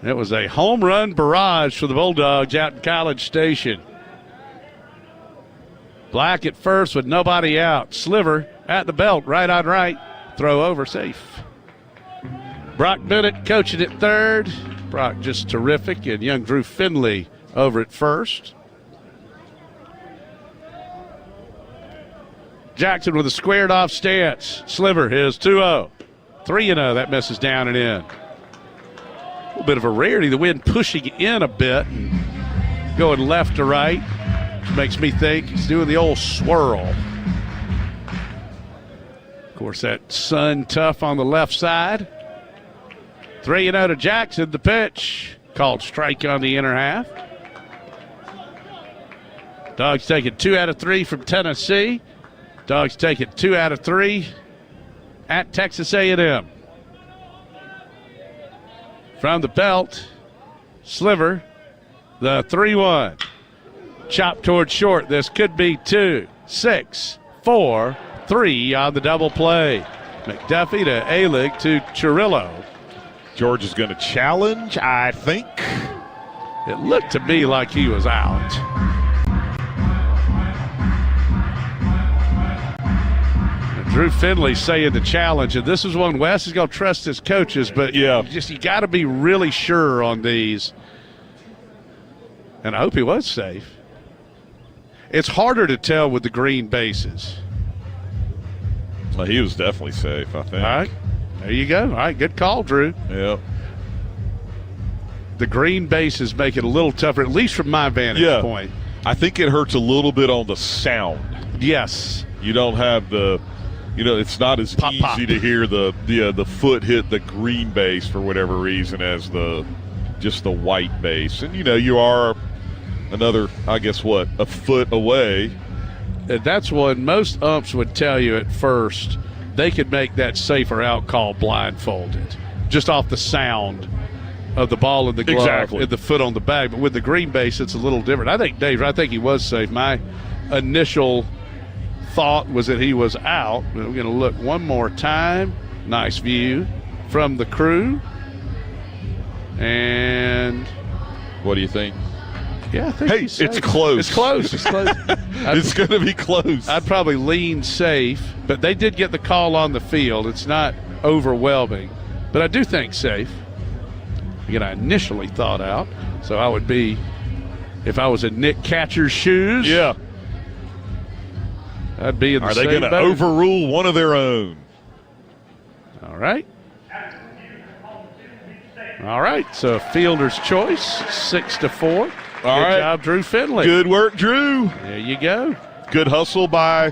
It was a home run barrage for the Bulldogs out in College Station. Black at first with nobody out. Sliver at the belt, right on right. Throw over, safe. Brock Bennett coaching at third. Brock just terrific, and young Drew Finley over at first. Jackson with a squared off stance. Sliver his 2-0. 3-0, that misses down and in. A little bit of a rarity, the wind pushing in a bit and going left to right, which makes me think he's doing the old swirl. Of course, that sun tough on the left side. 3-0 to Jackson, the pitch. Called strike on the inner half. Dogs taking 2 out of 3 from Tennessee. Dogs taking 2 out of 3 at Texas A&M. From the belt, Sliver, the 3-1. Chop towards short. This could be 2, 6, 4, 3 on the double play. McDuffie to Alick to Chirillo. Georgia's going to challenge, I think. It looked to me like he was out. Drew Finley saying the challenge, and this is one Wes is going to trust his coaches, but you got to be really sure on these. And I hope he was safe. It's harder to tell with the green bases. Well, he was definitely safe, I think. All right, there you go. All right, good call, Drew. Yep. The green bases make it a little tougher, at least from my vantage point. I think it hurts a little bit on the sound. Yes. You don't have the – it's not as easy to hear the foot hit the green base for whatever reason as the white base. And, you are another, I guess, a foot away. And that's what most umps would tell you at first. they could make that safer out call blindfolded, just off the sound of the ball in the glove and the foot on the bag. But with the green base, it's a little different. I think, Dave, he was safe. My initial thought was that he was out. We're going to look one more time. Nice view from the crew. And what do you think? Yeah, I think he's safe. It's close. It's close. It's close. It's going to be close. I'd probably lean safe, but they did get the call on the field. It's not overwhelming, but I do think safe. Again, I initially thought out, so I would be, if I was in Nick Catcher's shoes, I'd be in the same boat. Are they going to overrule one of their own? All right. All right, so fielder's choice, 6-4. Good job, Drew Finley. Good work, Drew. There you go. Good hustle by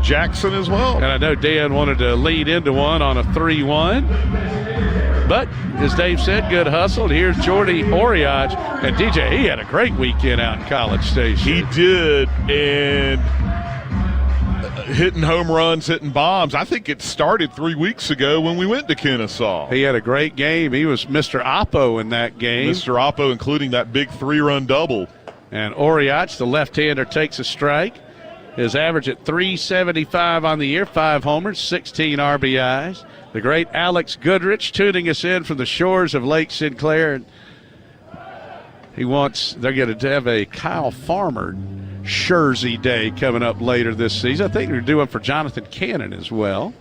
Jackson as well. And I know Dan wanted to lead into one on a 3-1. But, as Dave said, good hustle. Here's Jordy Oriach. And DJ, he had a great weekend out in College Station. He did, and hitting home runs, hitting bombs. I think it started 3 weeks ago when we went to Kennesaw. He had a great game. He was Mr. Oppo in that game. Mr. Oppo, including that big 3-run double. And Oriach, the left-hander, takes a strike. His average at .375 on the year, 5 homers, 16 RBIs. The great Alex Goodrich tuning us in from the shores of Lake Sinclair. They're going to have a Kyle Farmer Jersey Day coming up later this season. I think they're doing for Jonathan Cannon as well.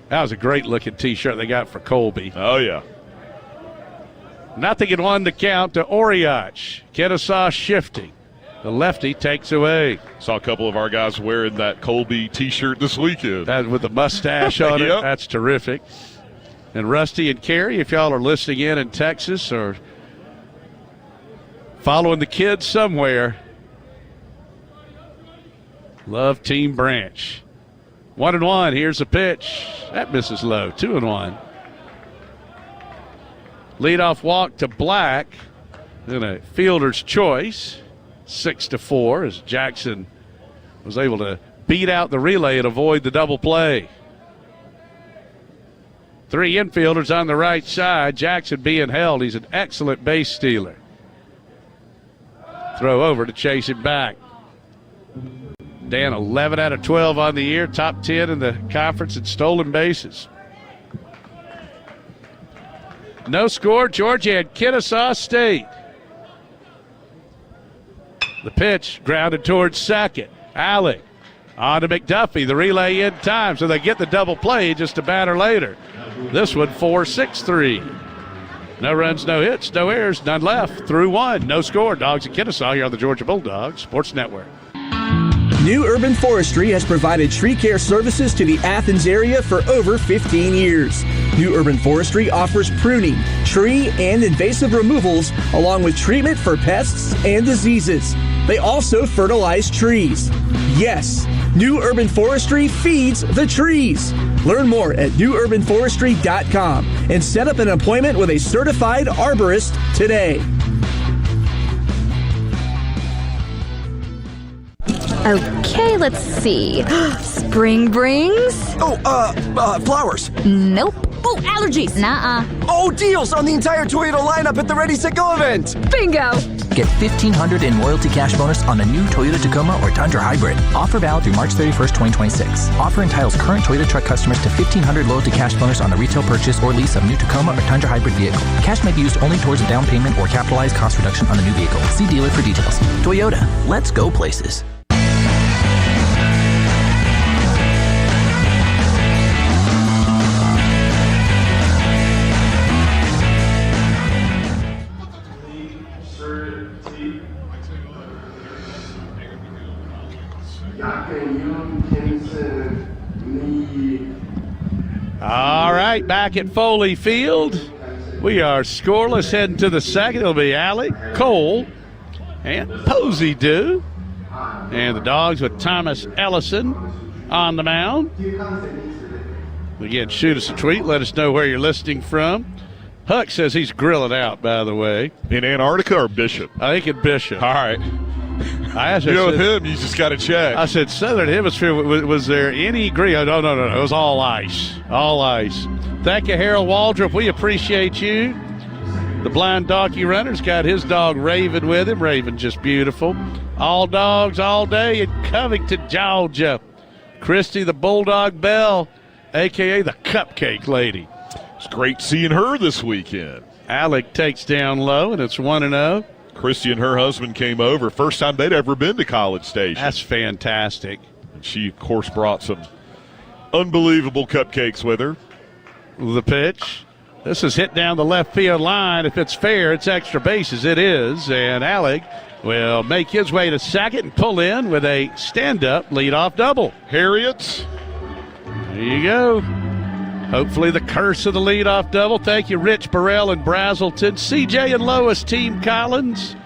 That was a great-looking T-shirt they got for Colby. Oh, yeah. 0-1 to count to Oriach. Kennesaw shifting. The lefty takes away. Saw a couple of our guys wearing that Colby T-shirt this weekend. That with the mustache on it. That's terrific. And Rusty and Carrie, if y'all are listening in Texas or following the kids somewhere, love Team Branch. 1-1. Here's a pitch. That misses low. 2-1. Leadoff walk to Black. Then a fielder's choice. 6-4 as Jackson was able to beat out the relay and avoid the double play. 3 infielders on the right side. Jackson being held. He's an excellent base stealer. Throw over to chase him back. Dan, 11 out of 12 on the year, top 10 in the conference in stolen bases. No score, Georgia and Kennesaw State. The pitch grounded towards second. Alec on to McDuffie. The relay in time, so they get the double play just a batter later. This one 4-6-3. No runs, no hits, no errors, none left. Through 1. No score. Dogs at Kennesaw here on the Georgia Bulldogs Sports Network. New Urban Forestry has provided tree care services to the Athens area for over 15 years. New Urban Forestry offers pruning, tree, and invasive removals, along with treatment for pests and diseases. They also fertilize trees. Yes, New Urban Forestry feeds the trees. Learn more at newurbanforestry.com and set up an appointment with a certified arborist today. Okay, let's see. Spring brings? Flowers. Nope. Oh, allergies. Nuh-uh. Oh, deals on the entire Toyota lineup at the Ready, Set, Go event. Bingo. Get $1,500 in loyalty cash bonus on a new Toyota Tacoma or Tundra Hybrid. Offer valid through March 31st, 2026. Offer entitles current Toyota truck customers to $1,500 loyalty cash bonus on the retail purchase or lease of new Tacoma or Tundra Hybrid vehicle. Cash may be used only towards a down payment or capitalized cost reduction on the new vehicle. See dealer for details. Toyota, let's go places. All right, back at Foley Field. We are scoreless heading to the second. It'll be Alec, Cole, and Posey do. And the Dogs with Thomas Ellison on the mound. Again, shoot us a tweet. Let us know where you're listening from. Huck says he's grilling out, by the way. In Antarctica or Bishop? I think in Bishop. All right. I asked with him, you just got to check. I said, Southern Hemisphere, was there any green? Oh, no. It was all ice. All ice. Thank you, Harold Waldrop. We appreciate you. The blind donkey runner's got his dog Raven with him. Raven just beautiful. All dogs all day in Covington, Georgia. Christy the Bulldog Bell, a.k.a. the Cupcake Lady. It's great seeing her this weekend. Alec takes down low, and it's 1-0. Christy and her husband came over. First time they'd ever been to College Station. That's fantastic. And she, of course, brought some unbelievable cupcakes with her. The pitch. This is hit down the left field line. If it's fair, it's extra bases. It is. And Alec will make his way to second and pull in with a stand-up leadoff double. Harriet. There you go. Hopefully the curse of the leadoff double. Thank you, Rich Burrell and Brazelton. CJ and Lois, Team Collins.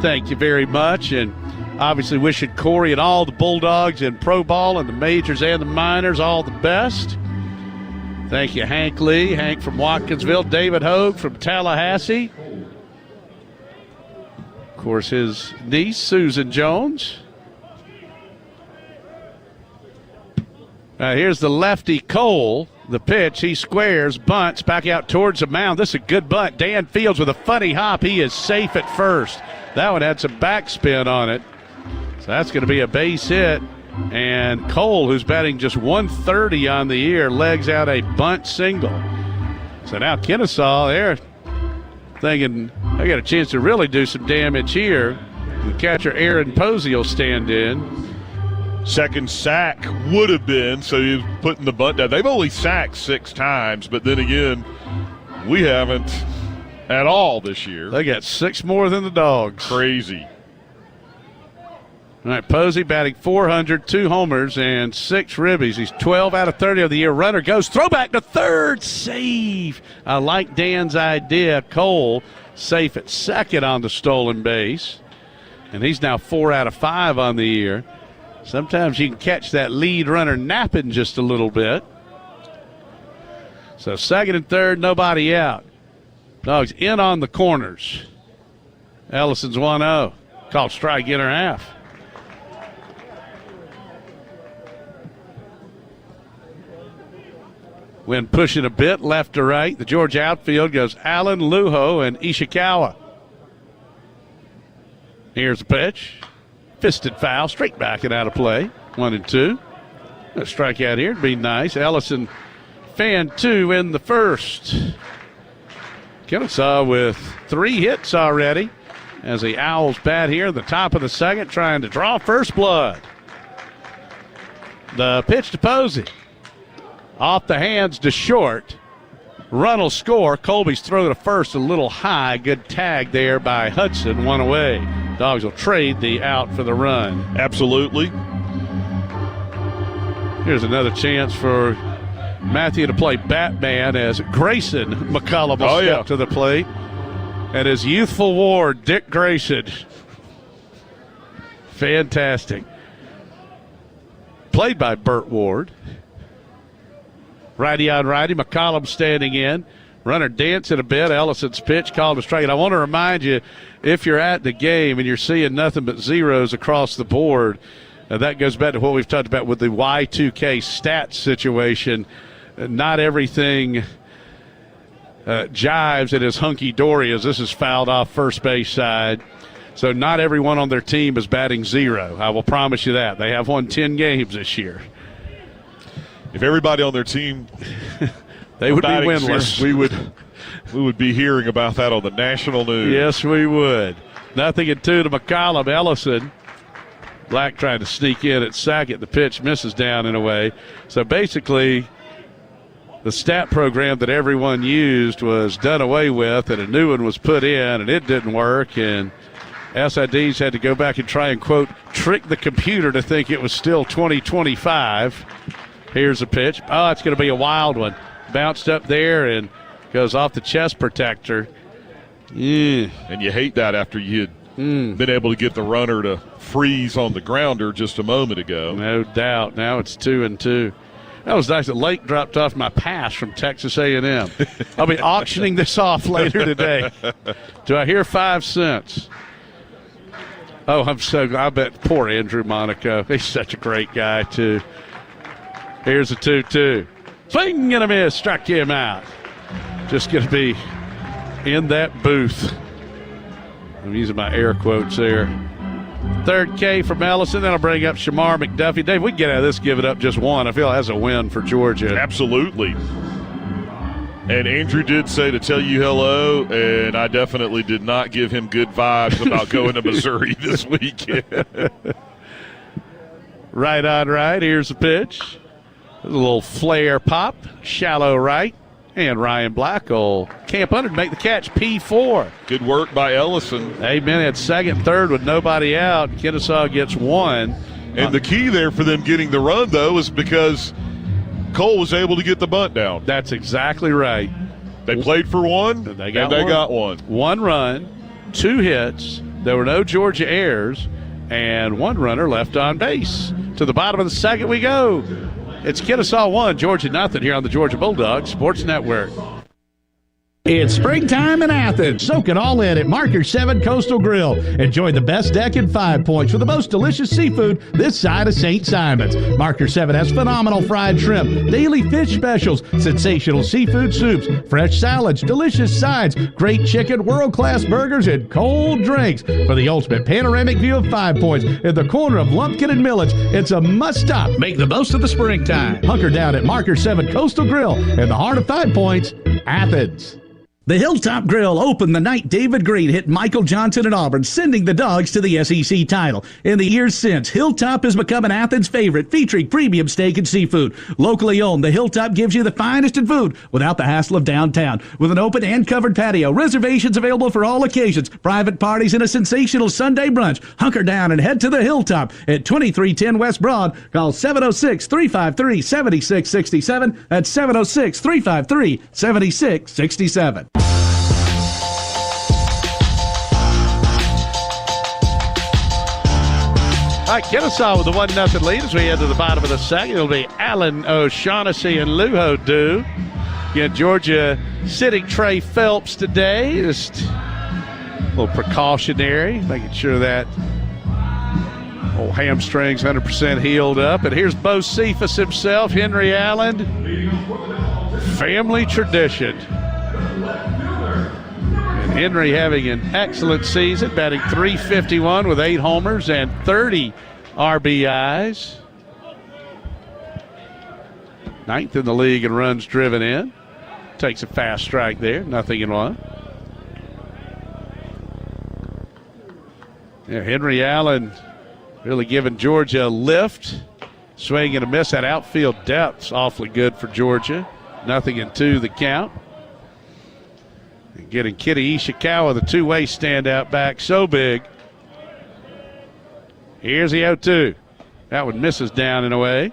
Thank you very much. And obviously wishing Corey and all the Bulldogs in pro ball and the majors and the minors all the best. Thank you, Hank Lee, Hank from Watkinsville, David Hogue from Tallahassee. Of course, his niece, Susan Jones. Here's the lefty, Cole. The pitch, he squares, bunts back out towards the mound. This is a good bunt. Dan Fields with a funny hop. He is safe at first. That one had some backspin on it. So that's going to be a base hit. And Cole, who's batting just 130 on the year, legs out a bunt single. So now Kennesaw, they're thinking they got a chance to really do some damage here. The catcher Aaron Posey will stand in. Second sack would have been, so he was putting the bunt down. They've only sacked 6 times, but then again, we haven't at all this year. They got 6 more than the Dogs. Crazy. All right, Posey batting 400, 2 homers, and 6 ribbies. He's 12 out of 30 of the year. Runner goes, throwback to third, save. I like Dan's idea. Cole safe at second on the stolen base, and he's now 4 out of 5 on the year. Sometimes you can catch that lead runner napping just a little bit. So second and third, nobody out. Dogs in on the corners. Ellison's 1-0. Called strike, inner half. When pushing a bit left to right, the Georgia outfield goes Allen, Lujo, and Ishikawa. Here's the pitch. Fisted foul, straight back and out of play. 1-2. A strikeout here would be nice. Ellison fan 2 in the first. Kennesaw with 3 hits already as the Owls bat here at the top of the second, trying to draw first blood. The pitch to Posey. Off the hands to short. Run will score. Colby's throw to first a little high. Good tag there by Hudson. 1 away. Dogs will trade the out for the run. Absolutely. Here's another chance for Matthew to play Batman as Grayson McCullum will step to the plate. And his youthful ward, Dick Grayson. Fantastic. Played by Burt Ward. Righty on righty, McCollum standing in. Runner dancing a bit. Ellison's pitch called a strike. And I want to remind you, if you're at the game and you're seeing nothing but zeros across the board, that goes back to what we've talked about with the Y2K stats situation. Not everything jives and is hunky-dory as this is fouled off first base side. So not everyone on their team is batting 0. I will promise you that. They have won 10 games this year. If everybody on their team they would be winless. We would be hearing about that on the national news. Yes, we would. 0-2 to McCollum. Ellison. Black trying to sneak in at second. The pitch misses down and away. So basically, the stat program that everyone used was done away with, and a new one was put in, and it didn't work. And SIDs had to go back and try and, quote, trick the computer to think it was still 2025. Here's a pitch. Oh, it's going to be a wild one. Bounced up there and goes off the chest protector. And you hate that after you had been able to get the runner to freeze on the grounder just a moment ago. No doubt. Now it's 2-2. That was nice that Lake dropped off my pass from Texas A&M. I'll be auctioning this off later today. Do I hear 5 cents? Oh, I bet poor Andrew Monaco. He's such a great guy, too. Here's a 2-2. Swing and a miss. Struck him out. Just going to be in that booth. I'm using my air quotes there. Third K from Ellison. Then I'll bring up Shamar McDuffie. Dave, we can get out of this, give it up just one. I feel that's a win for Georgia. Absolutely. And Andrew did say to tell you hello, and I definitely did not give him good vibes about going to Missouri this weekend. Right on right. Here's the pitch. There's a little flare pop. Shallow right. And Ryan Black will camp under to make the catch. P4. Good work by Ellison. Amen. At second, third with nobody out. Kennesaw gets one. And the key there for them getting the run, though, is because Cole was able to get the bunt down. That's exactly right. They played for one, and they got one. One run, 2 hits. There were no Georgia errors, and one runner left on base. To the bottom of the second we go. It's Kennesaw 1, Georgia nothing here on the Georgia Bulldogs Sports Network. It's springtime in Athens. Soak it all in at Marker 7 Coastal Grill. Enjoy the best deck in 5 Points with the most delicious seafood this side of St. Simon's. Marker 7 has phenomenal fried shrimp, daily fish specials, sensational seafood soups, fresh salads, delicious sides, great chicken, world-class burgers, and cold drinks. For the ultimate panoramic view of 5 Points in the corner of Lumpkin and Milledge, it's a must-stop. Make the most of the springtime. Hunker down at Marker 7 Coastal Grill in the heart of 5 Points, Athens. The Hilltop Grill opened the night David Green hit Michael Johnson at Auburn, sending the Dogs to the SEC title. In the years since, Hilltop has become an Athens favorite, featuring premium steak and seafood. Locally owned, the Hilltop gives you the finest in food without the hassle of downtown. With an open and covered patio, reservations available for all occasions, private parties, and a sensational Sunday brunch. Hunker down and head to the Hilltop at 2310 West Broad. Call 706-353-7667. That's 706-353-7667. All right, Kennesaw with the 1-0 lead as we head to the bottom of the second. It'll be Allen O'Shaughnessy and Luho Do. Again, Georgia sitting Trey Phelps today. Just a little precautionary, making sure that old hamstring's 100% healed up. And here's Bo Cephas himself, Henry Allen. Family tradition. And Henry having an excellent season, batting .351 with 8 homers and 30 RBIs. 9th in the league in runs driven in. Takes a fast strike there, 0-1. Yeah, Henry Allen really giving Georgia a lift. Swing and a miss. That outfield depth's awfully good for Georgia. 0-2 the count. And getting Kitty Ishikawa, the two-way standout, back so big. Here's the 0-2. That one misses down and away.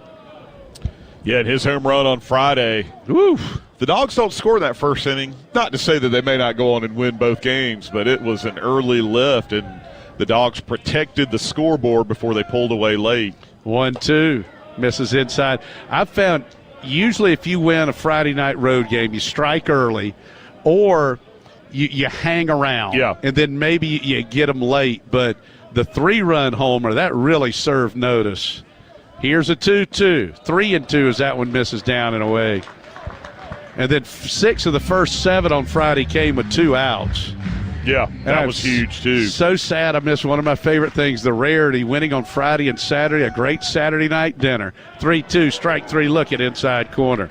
Yeah, and his home run on Friday. Oof. The Dogs don't score that first inning. Not to say that they may not go on and win both games, but it was an early lift, and the Dogs protected the scoreboard before they pulled away late. 1-2. Misses inside. I've found usually if you win a Friday night road game, you strike early or you hang around. Yeah. And then maybe you get them late. But the 3-run homer, that really served notice. Here's a 2-2. 3-2 as that one misses down and away. And then 6 of the first 7 on Friday came with 2 outs. Yeah, that was huge, too. So sad I missed one of my favorite things, the rarity, winning on Friday and Saturday, a great Saturday night dinner. 3-2, strike 3, look at inside corner.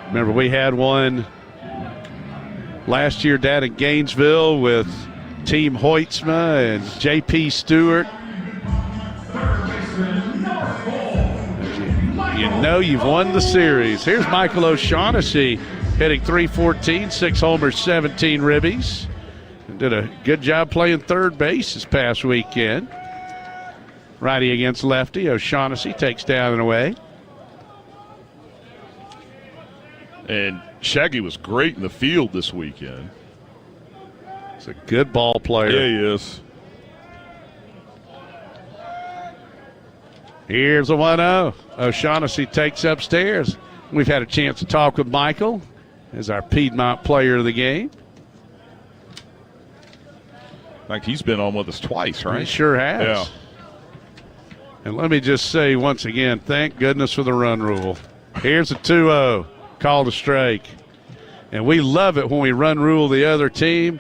Remember, we had one last year down in Gainesville with Team Hoytsma and J.P. Stewart. You know you've won the series. Here's Michael O'Shaughnessy hitting .314, 6 homers, 17 ribbies. Did a good job playing third base this past weekend. Righty against lefty. O'Shaughnessy takes down and away. And Shaggy was great in the field this weekend. He's a good ball player. Yeah, he is. Here's a 1-0. O'Shaughnessy takes upstairs. We've had a chance to talk with Michael as our Piedmont player of the game. In fact, he's been on with us twice, right? He sure has. Yeah. And let me just say once again, thank goodness for the run rule. Here's a 2-0, called a strike. And we love it when we run rule the other team.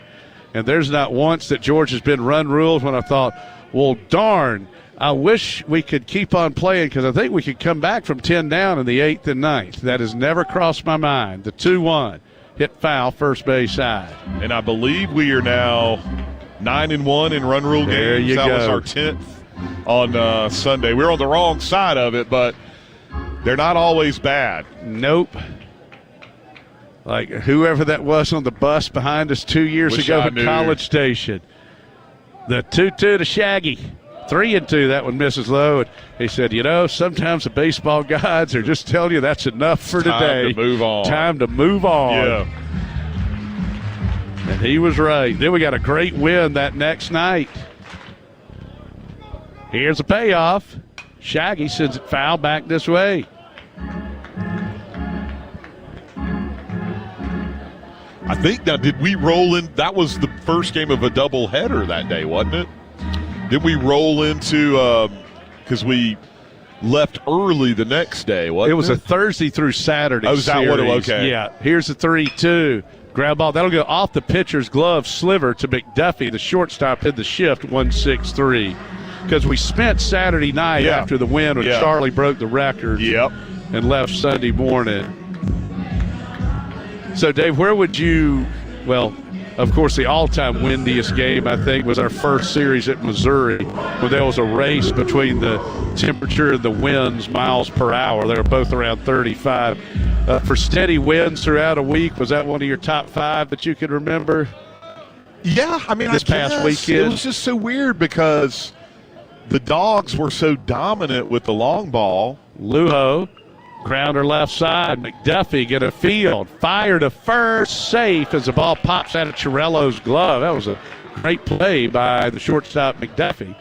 And there's not once that George has been run ruled when I thought, well, darn, I wish we could keep on playing because I think we could come back from 10 down in the 8th and 9th. That has never crossed my mind. The 2-1, hit foul, first base side. And I believe we are now 9-1 in run rule there games. You that go. was our 10th on Sunday. We're on the wrong side of it, but they're not always bad. Nope. Like whoever that was on the bus behind us 2 years ago at College Station. The 2-2 to Shaggy. 3-2, that one misses low. And he said, sometimes the baseball gods are just telling you that's enough for today. Time to move on. Time to move on. Yeah. And he was right. Then we got a great win that next night. Here's a payoff. Shaggy sends it foul back this way. I think now, did we roll in? That was the first game of a doubleheader that day, wasn't it? Did we roll into because we left early the next day? Wasn't it? It was a Thursday through Saturday. Oh, is that what it was? Okay. Yeah. Here's the 3-2. Grab ball. That'll go off the pitcher's glove sliver to McDuffie. The shortstop hit the shift 1-6-3. Because we spent Saturday night after the win when Charlie broke the record. Yep. And left Sunday morning. So, Dave, where would you – well, of course, the all-time windiest game, I think, was our first series at Missouri where there was a race between the temperature and the winds miles per hour. They were both around 35. For steady winds throughout a week, was that one of your top 5 that you can remember? Yeah, I mean, this past weekend? It was just so weird because the Dogs were so dominant with the long ball. Lujo. Grounder left side. McDuffie get a field. Fire to first. Safe as the ball pops out of Chiarello's glove. That was a great play by the shortstop McDuffie.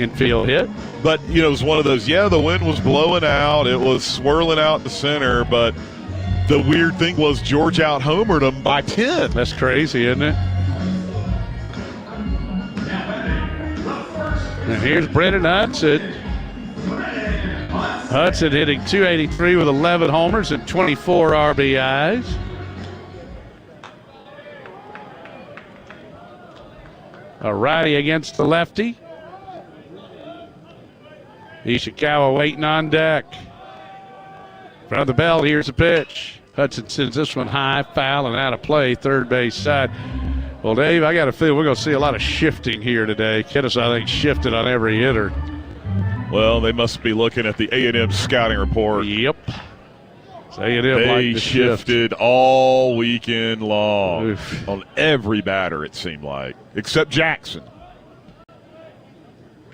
Infield hit. But, it was one of those, the wind was blowing out. It was swirling out the center. But the weird thing was George out-homered them by 10. That's crazy, isn't it? And here's Brennan Hudson. Hudson hitting .283 with 11 homers and 24 RBIs. A righty against the lefty. Ishikawa waiting on deck. From the belt, here's a pitch. Hudson sends this one high, foul, and out of play, third base side. Well, Dave, I got a feeling we're going to see a lot of shifting here today. Kennesaw, I think, shifted on every hitter. Well, they must be looking at the A&M scouting report. Yep. A&M they shifted all weekend long on every batter, it seemed like, except Jackson.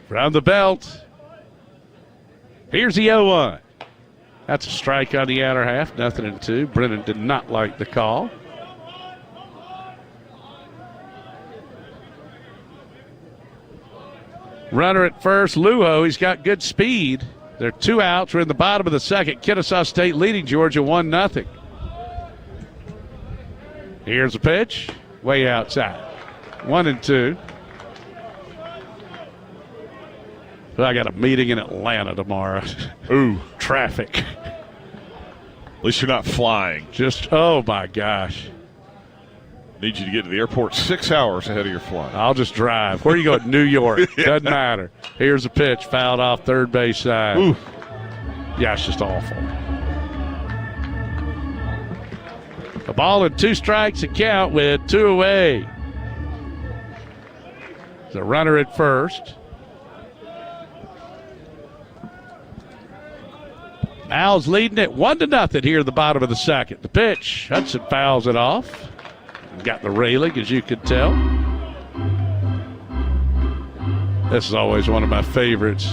From the belt. Here's the 0-1. That's a strike on the outer half, 0-2. Brennan did not like the call. Runner at first, Lujo. He's got good speed. There are 2 outs. We're in the bottom of the second. Kennesaw State leading Georgia 1-0. Here's a pitch. Way outside. 1-2. Well, I got a meeting in Atlanta tomorrow. Ooh. Traffic. At least you're not flying. Oh, my gosh. Need you to get to the airport 6 hours ahead of your flight. I'll just drive. Where are you going? New York. Doesn't matter. Here's a pitch. Fouled off third base side. Ooh. Yeah, it's just awful. A ball and 2 strikes to count with 2 away. The runner at first. Al's leading it 1-0 here at the bottom of the second. The pitch. Hudson fouls it off. Got the railing, as you can tell. This is always one of my favorites,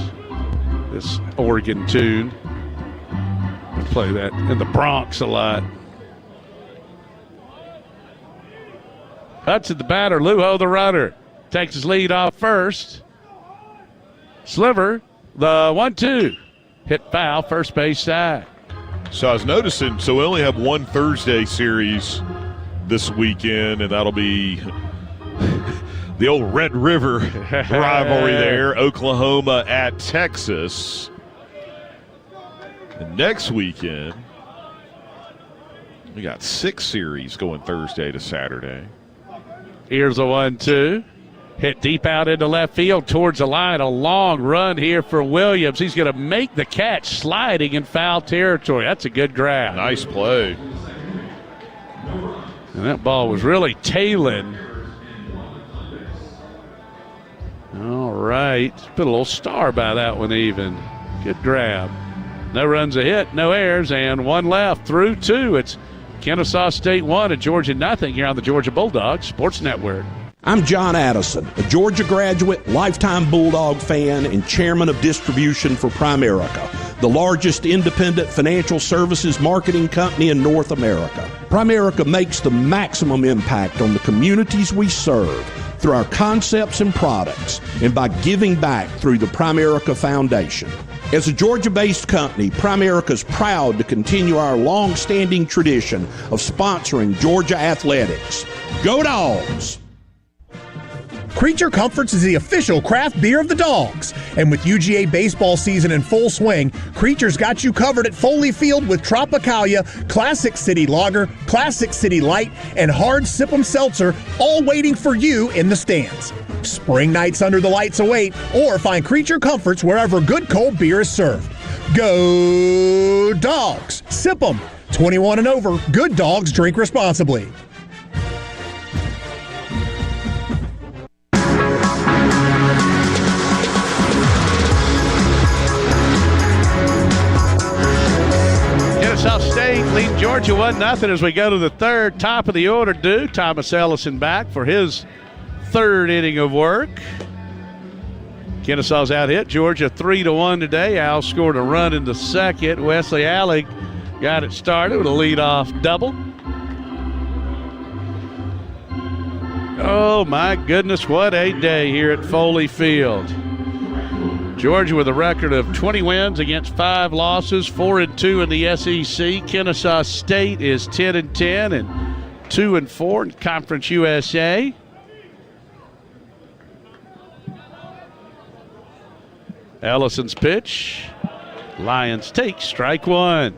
this Oregon tune. I play that in the Bronx a lot. Hudson the batter, Lujo the runner. Takes his lead off first. Sliver, the 1-2. Hit foul, first base side. So I was noticing, we only have one Thursday series this weekend, and that'll be The old Red River rivalry there, Oklahoma at Texas. And next weekend, we got 6 series going Thursday to Saturday. Here's a 1-2. Hit deep out into left field towards the line. A long run here for Williams. He's going to make the catch sliding in foul territory. That's a good grab. Nice play. And that ball was really tailing. All right. Put a little star by that one even. Good grab. No runs a hit, no errors, and 1 left through 2. It's Kennesaw State 1 and Georgia nothing here on the Georgia Bulldogs Sports Network. I'm John Addison, a Georgia graduate, lifetime Bulldog fan, and chairman of distribution for Primerica, the largest independent financial services marketing company in North America. Primerica makes the maximum impact on the communities we serve through our concepts and products and by giving back through the Primerica Foundation. As a Georgia-based company, Primerica is proud to continue our long-standing tradition of sponsoring Georgia athletics. Go Dogs! Creature Comforts is the official craft beer of the Dogs. And with UGA baseball season in full swing, Creature's got you covered at Foley Field with Tropicalia, Classic City Lager, Classic City Light, and Hard Sip'em Seltzer, all waiting for you in the stands. Spring nights under the lights await, or find Creature Comforts wherever good cold beer is served. Go Dogs! Sip 'em! 21 and over. Good dogs drink responsibly. Kennesaw State leading Georgia 1-0 as we go to the third. Top of the order due. Thomas Ellison back for his third inning of work. Kennesaw's out hit Georgia 3-1 today. Al scored a run in the second. Wesley Alec got it started with a leadoff double. Oh my goodness, what a day here at Foley Field. Georgia with a record of 20 wins against 5 losses, 4-2 in the SEC. Kennesaw State is 10-10 and 2-4 in Conference USA. Ellison's pitch. Lions take strike 1.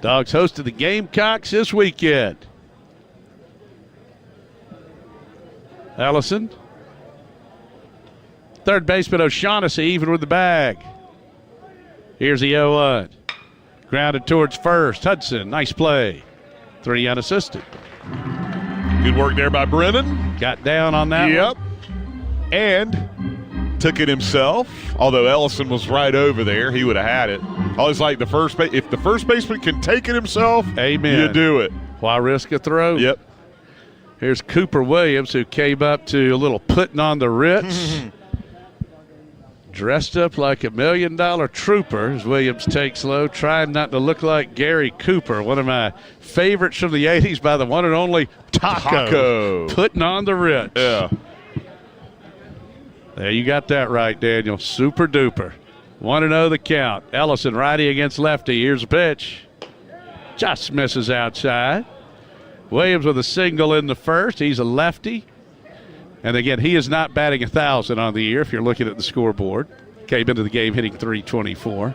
Dogs hosted the Gamecocks this weekend. Ellison. Third baseman O'Shaughnessy even with the bag. Here's the 0-1. Grounded towards first. Hudson, nice play. 3 unassisted. Good work there by Brennan. Got down on that one. And took it himself. Although Ellison was right over there, he would have had it. Always like the first base. If the first baseman can take it himself, amen, you do it. Why risk a throw? Yep. Here's Cooper Williams, who came up to a little putting on the Ritz. Dressed up like $1 million trooper as Williams takes low, trying not to look like Gary Cooper, one of my favorites from the 80s by the one and only Taco. Putting on the Ritz. Yeah. There, you got that right, Daniel. Super duper. 1-0 the count. Ellison, righty against lefty. Here's a pitch. Just misses outside. Williams with a single in the first. He's a lefty. And again, he is not batting 1,000 on the year if you're looking at the scoreboard. Came into the game hitting .324.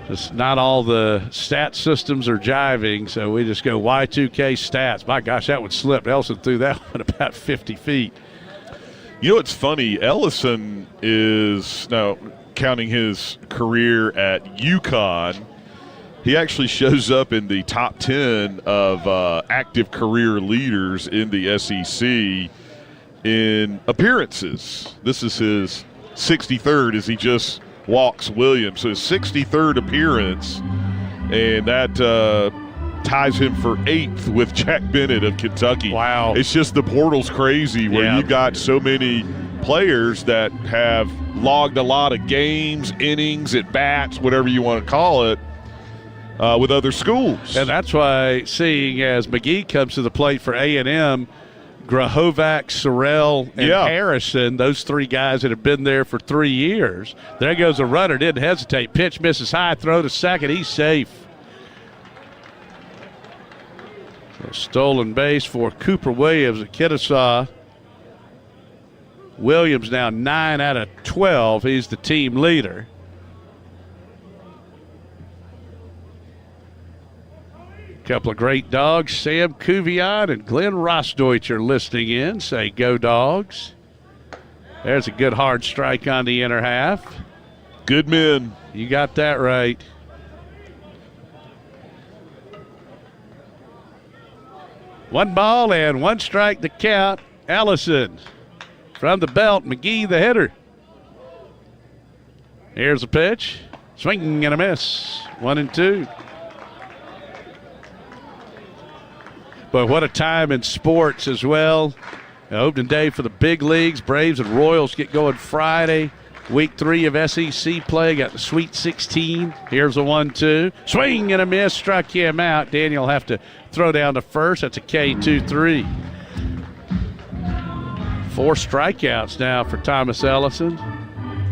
Just not all the stat systems are jiving, so we just go Y2K stats. My gosh, that would slip. Ellison threw that one about 50 feet. You know what's funny? Ellison is, now counting his career at UConn, he actually shows up in the top 10 of active career leaders in the SEC in appearances. This is his 63rd as he just walks Williams. So his 63rd appearance, and that ties him for 8th with Jack Bennett of Kentucky. Wow. It's just the portal's crazy where you've got so many players that have logged a lot of games, innings, at bats, whatever you want to call it, with other schools. And that's why, seeing as McGee comes to the plate for A&M, Grahovac, Sorrell, and Harrison, those 3 guys that have been there for 3 years. There goes a runner, didn't hesitate. Pitch misses high, throw to second. He's safe. So stolen base for Cooper Williams at Kennesaw. Williams now 9 out of 12. He's the team leader. Couple of great dogs. Sam Cuvion and Glenn Rosdeutsch are listening in. Say, go dogs. There's a good hard strike on the inner half. Good men. You got that right. One ball and one strike to count. Allison from the belt. McGee the hitter. Here's a pitch. Swing and a miss. 1-2. But what a time in sports as well. Opening day for the big leagues. Braves and Royals get going Friday. Week 3 of SEC play. Got the Sweet 16. Here's a 1-2. Swing and a miss. Struck him out. Daniel will have to throw down to first. That's a K2-3. 4 strikeouts now for Thomas Ellison.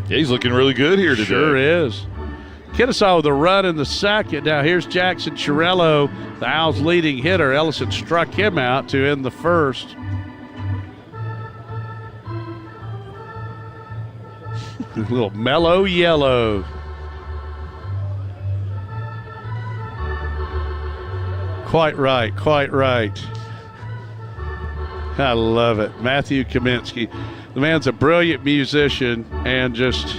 Yeah, he's looking really good here today. Sure is. Kennesaw with a run in the second. Now here's Jackson Chiarello, the Owls' leading hitter. Ellison struck him out to end the first. A little mellow yellow. Quite right, quite right. I love it. Matthew Kaminsky. The man's a brilliant musician and just...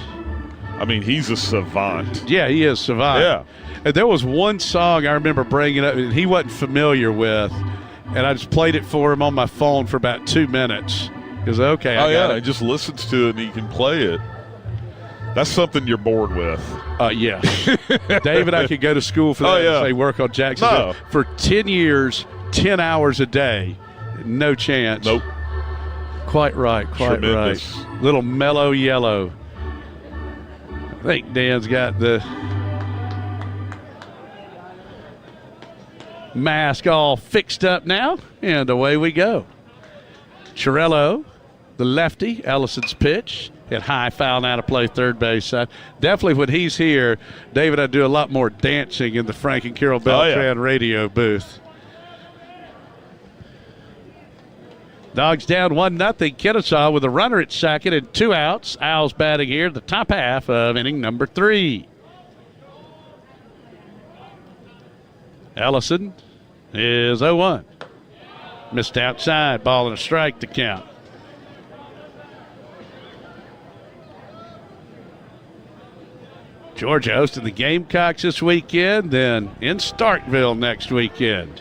I mean, he's a savant. Yeah, he is savant. Yeah. And there was one song I remember bringing up and he wasn't familiar with, and I just played it for him on my phone for about 2 minutes. Because, okay, I got it. He just listens to it and he can play it. That's something you're bored with. Yeah. David, I could go to school for that and say work on Jackson. No. For 10 years, 10 hours a day. No chance. Nope. Quite right, quite Tremendous. right. Little mellow yellow. I think Dan's got the mask all fixed up now, and away we go. Chiarello, the lefty, Ellison's pitch. Hit high, foul out of play, third base side. Definitely when he's here, David, I do a lot more dancing in the Frank and Carol Beltran radio booth. Dogs down 1-0. Kennesaw with a runner at second and 2 outs. Owls batting here the top half of inning number 3. Ellison is 0-1. Missed outside. Ball and a strike to count. Georgia hosting the Gamecocks this weekend, then in Starkville next weekend.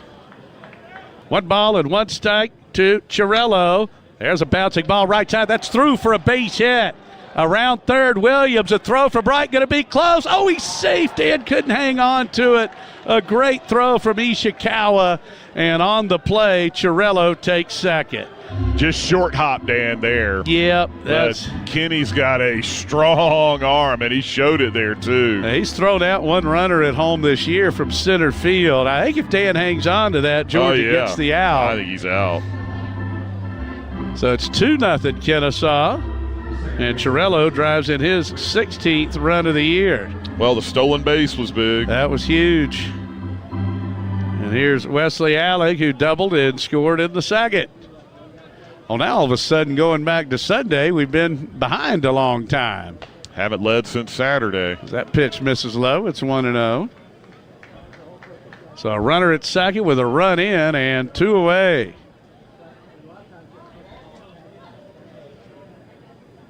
1 ball and 1 strike to Chiarello. There's a bouncing ball right side. That's through for a base hit. Around third, Williams, a throw from right, going to be close. Oh, he's safe. Dan couldn't hang on to it. A great throw from Ishikawa. And on the play, Chiarello takes second. Just short hop, Dan, there. Yep. But Kenny's got a strong arm, and he showed it there, too. He's thrown out 1 runner at home this year from center field. I think if Dan hangs on to that, Georgia gets the out. I think he's out. So it's 2-0 Kennesaw, and Chiarello drives in his 16th run of the year. Well, the stolen base was big. That was huge. And here's Wesley Alec, who doubled and scored in the second. Well, now all of a sudden, going back to Sunday, we've been behind a long time. Haven't led since Saturday. That pitch misses low. It's 1-0. So a runner at second with a run in and 2 away.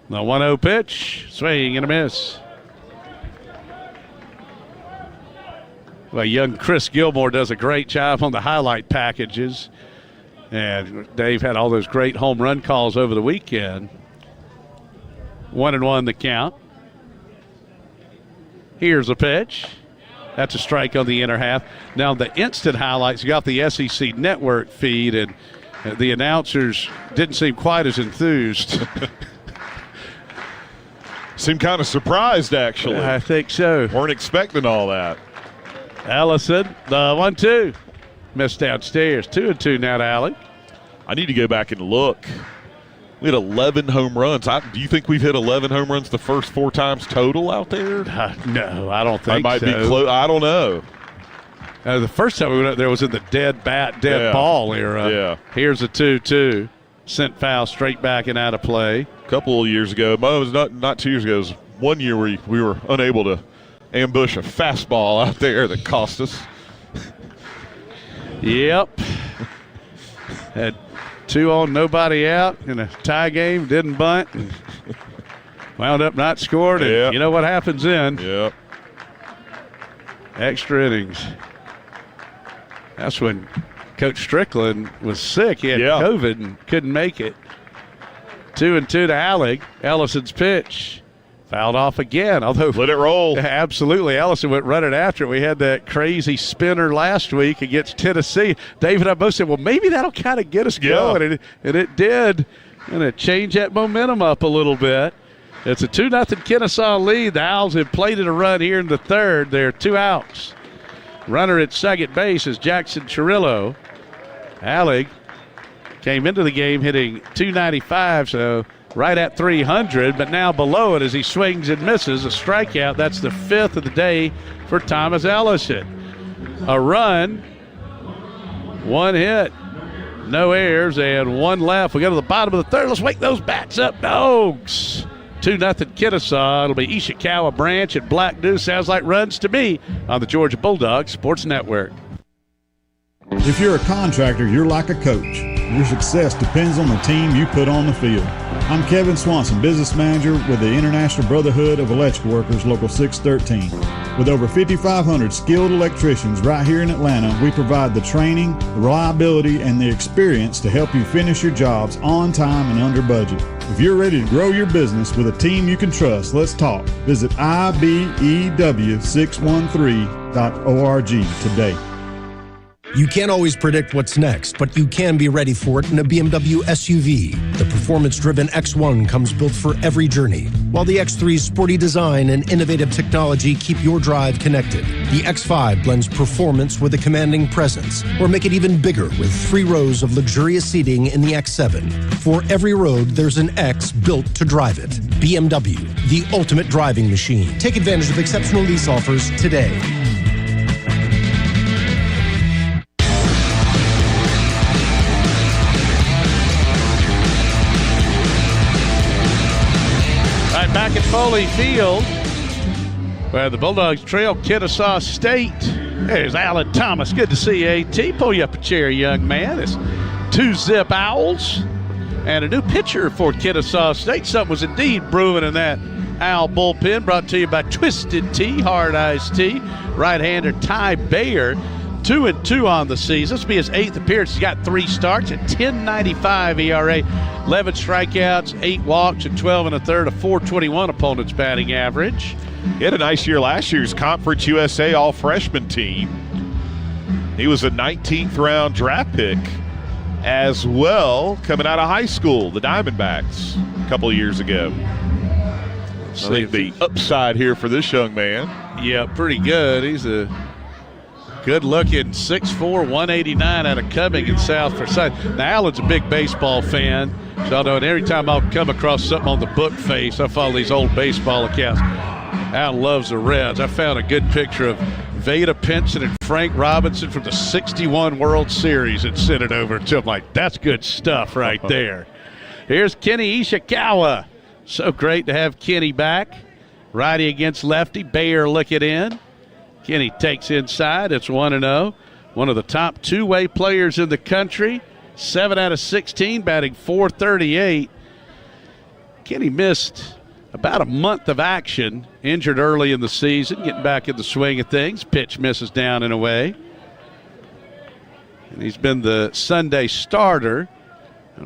The 1-0 pitch, swing and a miss. Well, young Chris Gilmore does a great job on the highlight packages. And Dave had all those great home run calls over the weekend. 1-1 the count. Here's a pitch. That's a strike on the inner half. Now the instant highlights, you got the SEC network feed, and the announcers didn't seem quite as enthused. Seemed kind of surprised, actually. I think so. Weren't expecting all that. Allison, the 1-2. Missed downstairs. 2-2 now to Alec. I need to go back and look. We had 11 home runs. Do you think we've hit 11 home runs the first 4 times total out there? No, I don't think so. I might be close. I don't know. The first time we went up there was in the dead ball era. Yeah. Here's a 2-2. Sent foul straight back and out of play. A couple of years ago, it was not 2 years ago, it was 1 year where we were unable to ambush a fastball out there that cost us. Yep. Had 2 on, nobody out in a tie game, didn't bunt, and wound up not scored, and you know what happens then. Yep. Extra innings. That's when Coach Strickland was sick. He had COVID and couldn't make it. 2-2 to Allig. Ellison's pitch. Fouled off again, although let it roll. Absolutely. Ellison went running after it. We had that crazy spinner last week against Tennessee. David, I both said, well, maybe that'll kind of get us going, and it did. And it changed that momentum up a little bit. It's a 2-0 Kennesaw lead. The Owls have plated a run here in the third. They're 2 outs. Runner at second base is Jackson Chirillo. Allig came into the game hitting .295, so right at 300, but now below it as he swings and misses. A strikeout. That's the 5th of the day for Thomas Ellison. A run, 1 hit, no errors, and 1 left. We go to the bottom of the third. Let's wake those bats up, dogs. 2-0 Kennesaw. It'll be Ishikawa, Branch, and Black Deuce. Sounds like runs to me on the Georgia Bulldogs Sports Network. If you're a contractor, you're like a coach. Your success depends on the team you put on the field. I'm Kevin Swanson, business manager with the International Brotherhood of Electrical Workers, Local 613. With over 5,500 skilled electricians right here in Atlanta, we provide the training, the reliability, and the experience to help you finish your jobs on time and under budget. If you're ready to grow your business with a team you can trust, let's talk. Visit IBEW613.org today. You can't always predict what's next, but you can be ready for it in a BMW SUV. The performance-driven X1 comes built for every journey, while the X3's sporty design and innovative technology keep your drive connected. The X5 blends performance with a commanding presence, or make it even bigger with 3 rows of luxurious seating in the X7. For every road, there's an X built to drive it. BMW, the ultimate driving machine. Take advantage of exceptional lease offers today. Back at Foley Field, where the Bulldogs trail Kennesaw State. There's Alan Thomas. Good to see you, AT. Pull you up a chair, young man. It's 2-zip Owls and a new pitcher for Kennesaw State. Something was indeed brewing in that Owl bullpen. Brought to you by Twisted Tea, Hard Iced Tea. Right-hander Ty Bayer, 2-2 on the season. This will be his 8th appearance. He's got 3 starts at 10.95 ERA. 11 strikeouts, 8 walks, and 12 1/3, a .421 opponent's batting average. He had a nice year last year's Conference USA All-Freshman team. He was a 19th round draft pick as well coming out of high school, the Diamondbacks, a couple of years ago. I think the upside here for this young man. Yeah, pretty good. He's a good-looking 6'4", 189 out of Cumming in South Forsyth. Now, Alan's a big baseball fan, so I know every time I'll come across something on the book face, I follow these old baseball accounts. Alan loves the Reds. I found a good picture of Vada Pinson and Frank Robinson from the '61 World Series and sent it over to him. Like, that's good stuff right there. Here's Kenny Ishikawa. So great to have Kenny back. Righty against lefty. Bayer looking in. Kenny takes inside. It's 1-0. One of the top two-way players in the country. 7 out of 16, batting .438. Kenny missed about a month of action, injured early in the season, getting back in the swing of things. Pitch misses down and away. And he's been the Sunday starter.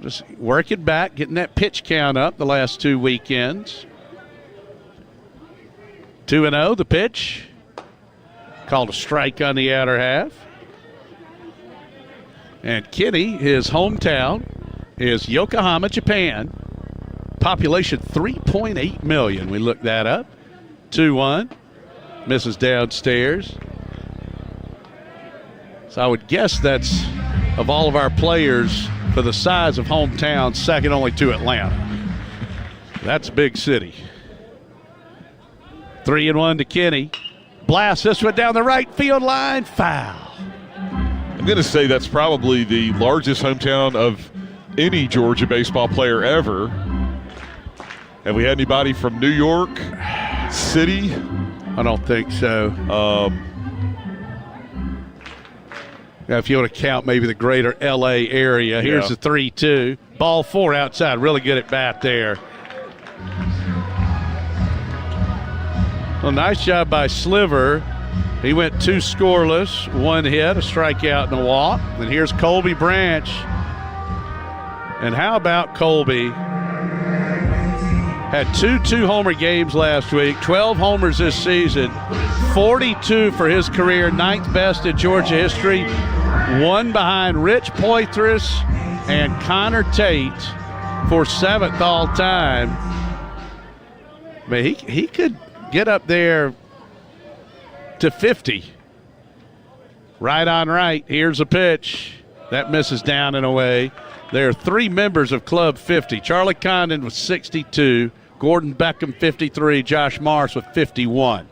Just working back, getting that pitch count up the last 2 weekends. 2-0, the pitch. Called a strike on the outer half. And Kenny, his hometown is Yokohama, Japan. Population 3.8 million. We looked that up. 2-1. Misses downstairs. So I would guess that's, of all of our players for the size of hometown, second only to Atlanta. That's a big city. 3-1 to Kenny. Blast this one down the right field line. Foul. going to say that's probably the largest hometown of any Georgia baseball player ever. Have we had anybody from New York City? I don't think so. Now, if you want to count maybe the greater L.A. area, here's the 3-2. Ball 4 outside. Really good at bat there. Well, nice job by Sliver. He went 2 scoreless, 1 hit, a strikeout, and a walk. And here's Colby Branch. And how about Colby? Had 2 two-homer games last week, 12 homers this season, 42 for his career, 9th best in Georgia history, 1 behind Rich Poitras and Connor Tate for 7th all-time. I mean, he could get up there to 50. Right on right. Here's a pitch. That misses down and away. There are 3 members of Club 50. Charlie Condon with 62, Gordon Beckham 53, Josh Morris with 51.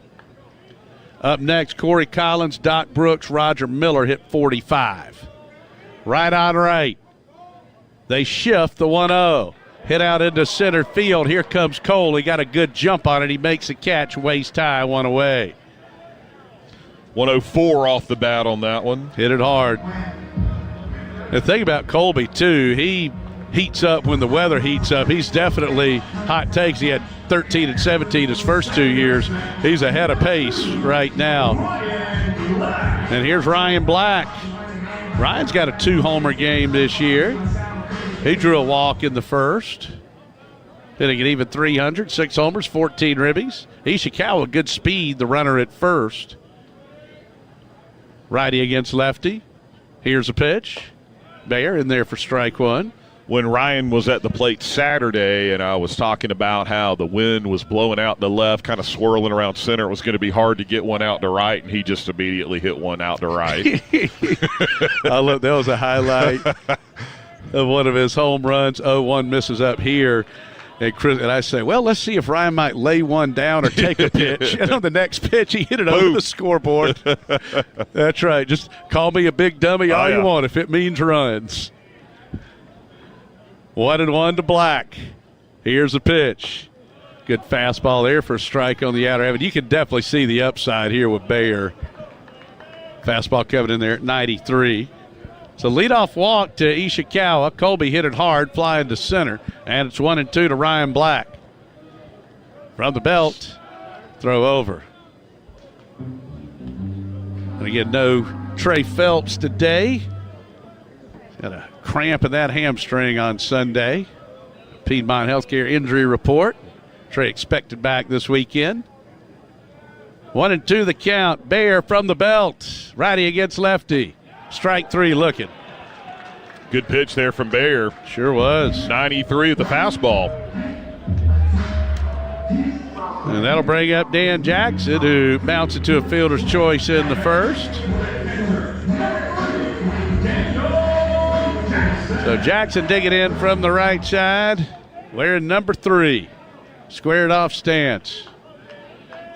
Up next, Corey Collins, Doc Brooks, Roger Miller hit 45. Right on right. They shift the 1-0. Hit out into center field. Here comes Cole. He got a good jump on it. He makes a catch, waist high, 1 away. 104 off the bat on that one. Hit it hard. The thing about Colby, too, he heats up when the weather heats up. He's definitely hot takes. He had 13 and 17 his first 2 years. He's ahead of pace right now. And here's Ryan Black. Ryan's got a 2-homer game this year. He drew a walk in the first. Hitting an even 300, 6 homers, 14 ribbies. Ishikawa, good speed, the runner at first. Righty against lefty. Here's a pitch. Bayer in there for strike 1. When Ryan was at the plate Saturday and I was talking about how the wind was blowing out to left, kind of swirling around center, it was going to be hard to get one out to right, and he just immediately hit one out to right. That was a highlight of one of his home runs. 0-1 misses up here. And I say, well, let's see if Ryan might lay one down or take a pitch. And on the next pitch, he hit it over the scoreboard. That's right. Just call me a big dummy all you want if it means runs. 1-1 to Black. Here's a pitch. Good fastball there for a strike on the outer half. And you can definitely see the upside here with Bayer. Fastball coming in there at 93. So leadoff walk to Ishikawa. Colby hit it hard, flying to center. And it's 1-2 to Ryan Black. From the belt, throw over. And again, no Trey Phelps today. Got a cramp in that hamstring on Sunday. Piedmont Healthcare injury report. Trey expected back this weekend. 1-2 the count. Bayer from the belt. Righty against lefty. Strike 3 looking. Good pitch there from Bayer. Sure was. 93 at the fastball. And that'll bring up Dan Jackson, who bounced into a fielder's choice in the first. So Jackson digging in from the right side, wearing number 3. Squared off stance.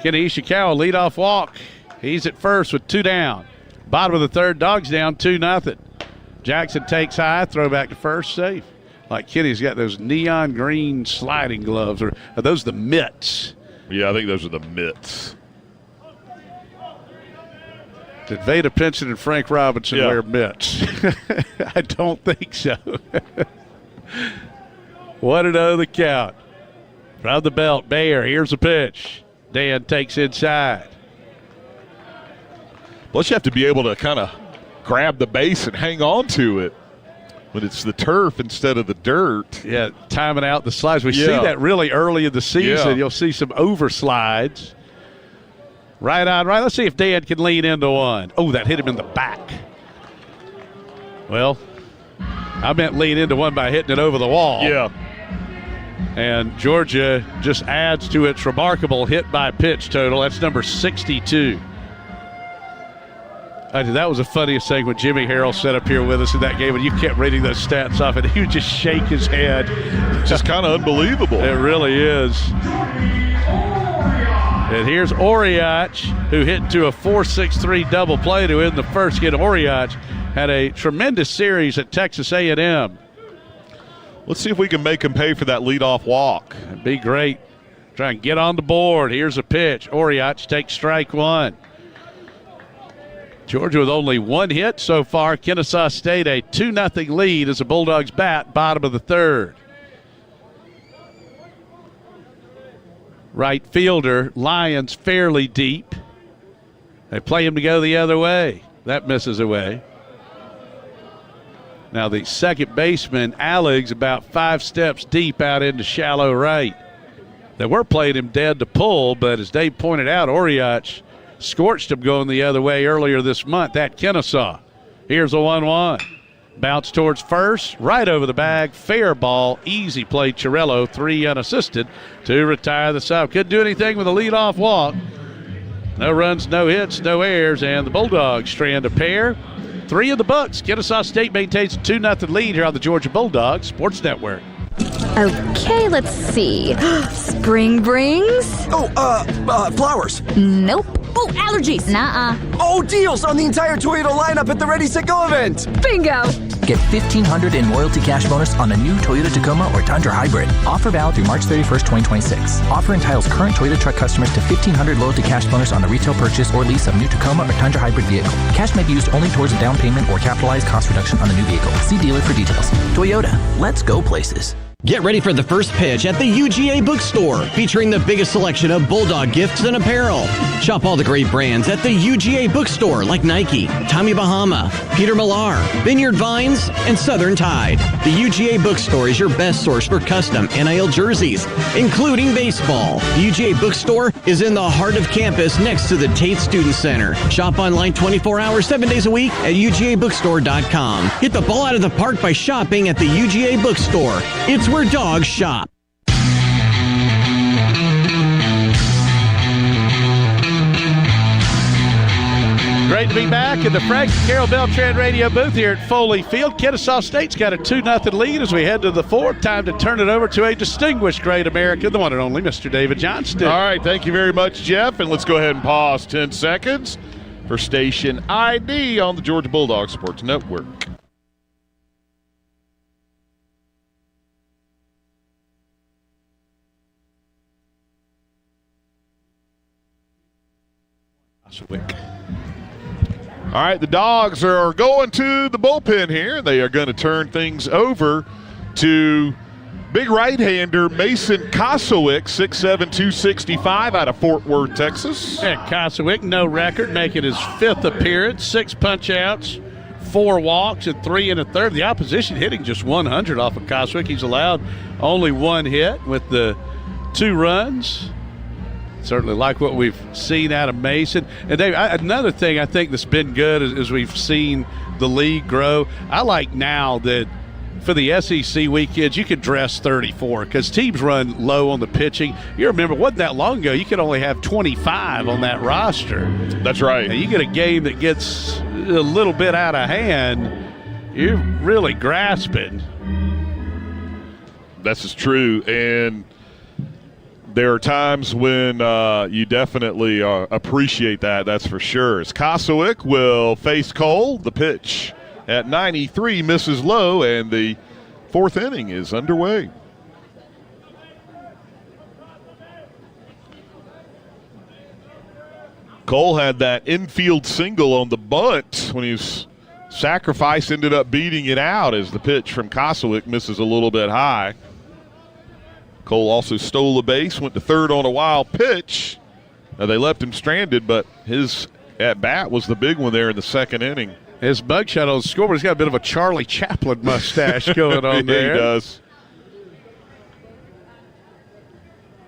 Kenny Ishikawa, leadoff walk. He's at first with 2 down. Bottom of the third, Dogs down 2-0. Jackson takes high, throw back to first, safe. Like Kenny's got those neon green sliding gloves. Or are those the mitts? Yeah, I think those are the mitts. Did Veda Pinson and Frank Robinson wear mitts? I don't think so. 1-0 the count. From the belt, Bayer, here's a pitch. Dan takes inside. Plus, you have to be able to kind of grab the base and hang on to it when it's the turf instead of the dirt. Yeah, timing out the slides. We see that really early in the season. You'll see some overslides. Right on right. Let's see if Dan can lean into one. Oh, that hit him in the back. Well, I meant lean into one by hitting it over the wall. Yeah. And Georgia just adds to its remarkable hit by pitch total. That's number 62. That was the funniest thing when Jimmy Harrell sat up here with us in that game, and you kept reading those stats off, and he would just shake his head. Just kind of unbelievable. It really is. And here's Oriach, who hit into a 4-6-3 double play to end the first. Get Oriach had a tremendous series at Texas A&M. Let's see if we can make him pay for that leadoff walk. That'd be great. Try and get on the board. Here's a pitch. Oriach takes strike one. Georgia with only one hit so far. Kennesaw State a 2-0 lead as the Bulldogs bat bottom of the third. Right fielder, Lyons fairly deep. They play him to go the other way. That misses away. Now the second baseman, Alex, about 5 steps deep out into shallow right. They were playing him dead to pull, but as Dave pointed out, Oriach scorched him going the other way earlier this month at Kennesaw. Here's a 1-1. Bounce towards first, right over the bag, fair ball, easy play. Chiarello, 3 unassisted to retire the side. Couldn't do anything with a leadoff walk. No runs, no hits, no errors, and the Bulldogs strand a pair. 3 in the books. Kennesaw State maintains a 2-0 lead here on the Georgia Bulldogs Sports Network. Okay, let's see. Spring brings? Flowers. Nope. Oh, allergies. Nuh-uh. Oh, deals on the entire Toyota lineup at the Ready, Set, Go event. Bingo. Get $1,500 in loyalty cash bonus on a new Toyota Tacoma or Tundra Hybrid. Offer valid through March 31st, 2026. Offer entitles current Toyota truck customers to $1,500 loyalty cash bonus on the retail purchase or lease of new Tacoma or Tundra Hybrid vehicle. Cash may be used only towards a down payment or capitalized cost reduction on the new vehicle. See dealer for details. Toyota, let's go places. Get ready for the first pitch at the UGA Bookstore, featuring the biggest selection of Bulldog gifts and apparel. Shop all the great brands at the UGA Bookstore like Nike, Tommy Bahama, Peter Millar, Vineyard Vines, and Southern Tide. The UGA Bookstore is your best source for custom NIL jerseys, including baseball. The UGA Bookstore is in the heart of campus next to the Tate Student Center. Shop online 24 hours, 7 days a week at UGABookstore.com. Hit the ball out of the park by shopping at the UGA Bookstore. It's where dogs shop. Great to be back in the Frank and Carol Beltran radio booth here at Foley Field. Kennesaw State's got a 2-0 lead as we head to the fourth. Time to turn it over to a distinguished great American, the one and only Mr. David Johnston. All right, thank you very much, Jeff. And let's go ahead and pause 10 seconds for station ID on the Georgia Bulldogs Sports Network. All right, the Dogs are going to the bullpen here. They are going to turn things over to big right-hander Mason Kosowick, 6'7", 265 out of Fort Worth, Texas. And Kosowick, no record, making his 5th appearance, 6 punch-outs, 4 walks, and 3 in a third. The opposition hitting just 100 off of Kosowick. He's allowed only 1 hit with the 2 runs. Certainly like what we've seen out of Mason. And Dave, another thing I think that's been good is we've seen the league grow. I like now that for the SEC weekends, you could dress 34 because teams run low on the pitching. You remember, wasn't that long ago, you could only have 25 on that roster. That's right. And you get a game that gets a little bit out of hand, you're really grasping. This is true. And there are times when you definitely appreciate that, that's for sure. As Kosowick will face Cole, the pitch at 93 misses low, and the 4th inning is underway. Cole had that infield single on the bunt when he was sacrificed, ended up beating it out as the pitch from Kosowick misses a little bit high. Cole also stole a base, went to third on a wild pitch. Now they left him stranded, but his at-bat was the big one there in the 2nd inning. His mugshot on the scoreboard, he's got a bit of a Charlie Chaplin mustache going on there. He does.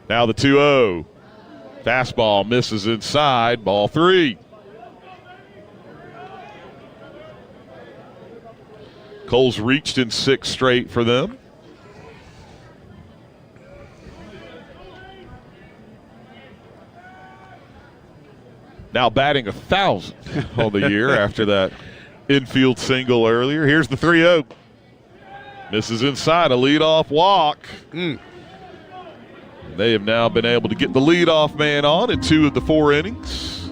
Now the 2-0. Fastball misses inside, ball 3. Cole's reached in 6 straight for them. Now batting 1,000 on the year after that infield single earlier. Here's the 3-0. Misses inside, a leadoff walk. They have now been able to get the leadoff man on in 2 of the 4 innings.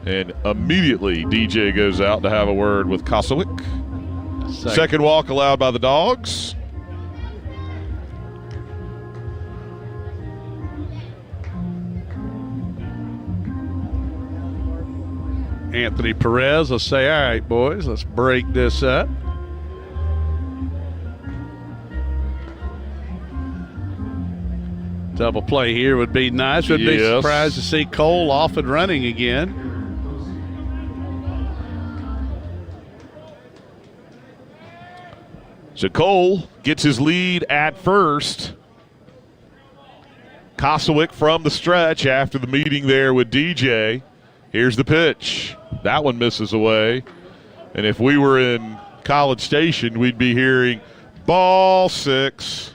And immediately DJ goes out to have a word with Kosovic. Second walk allowed by the Dogs. Anthony Perez will say, all right, boys, let's break this up. Double play here would be nice. Would be surprised to see Cole off and running again. So Cole gets his lead at first. Kosovic from the stretch after the meeting there with DJ. Here's the pitch. That one misses away. And if we were in College Station, we'd be hearing ball 6.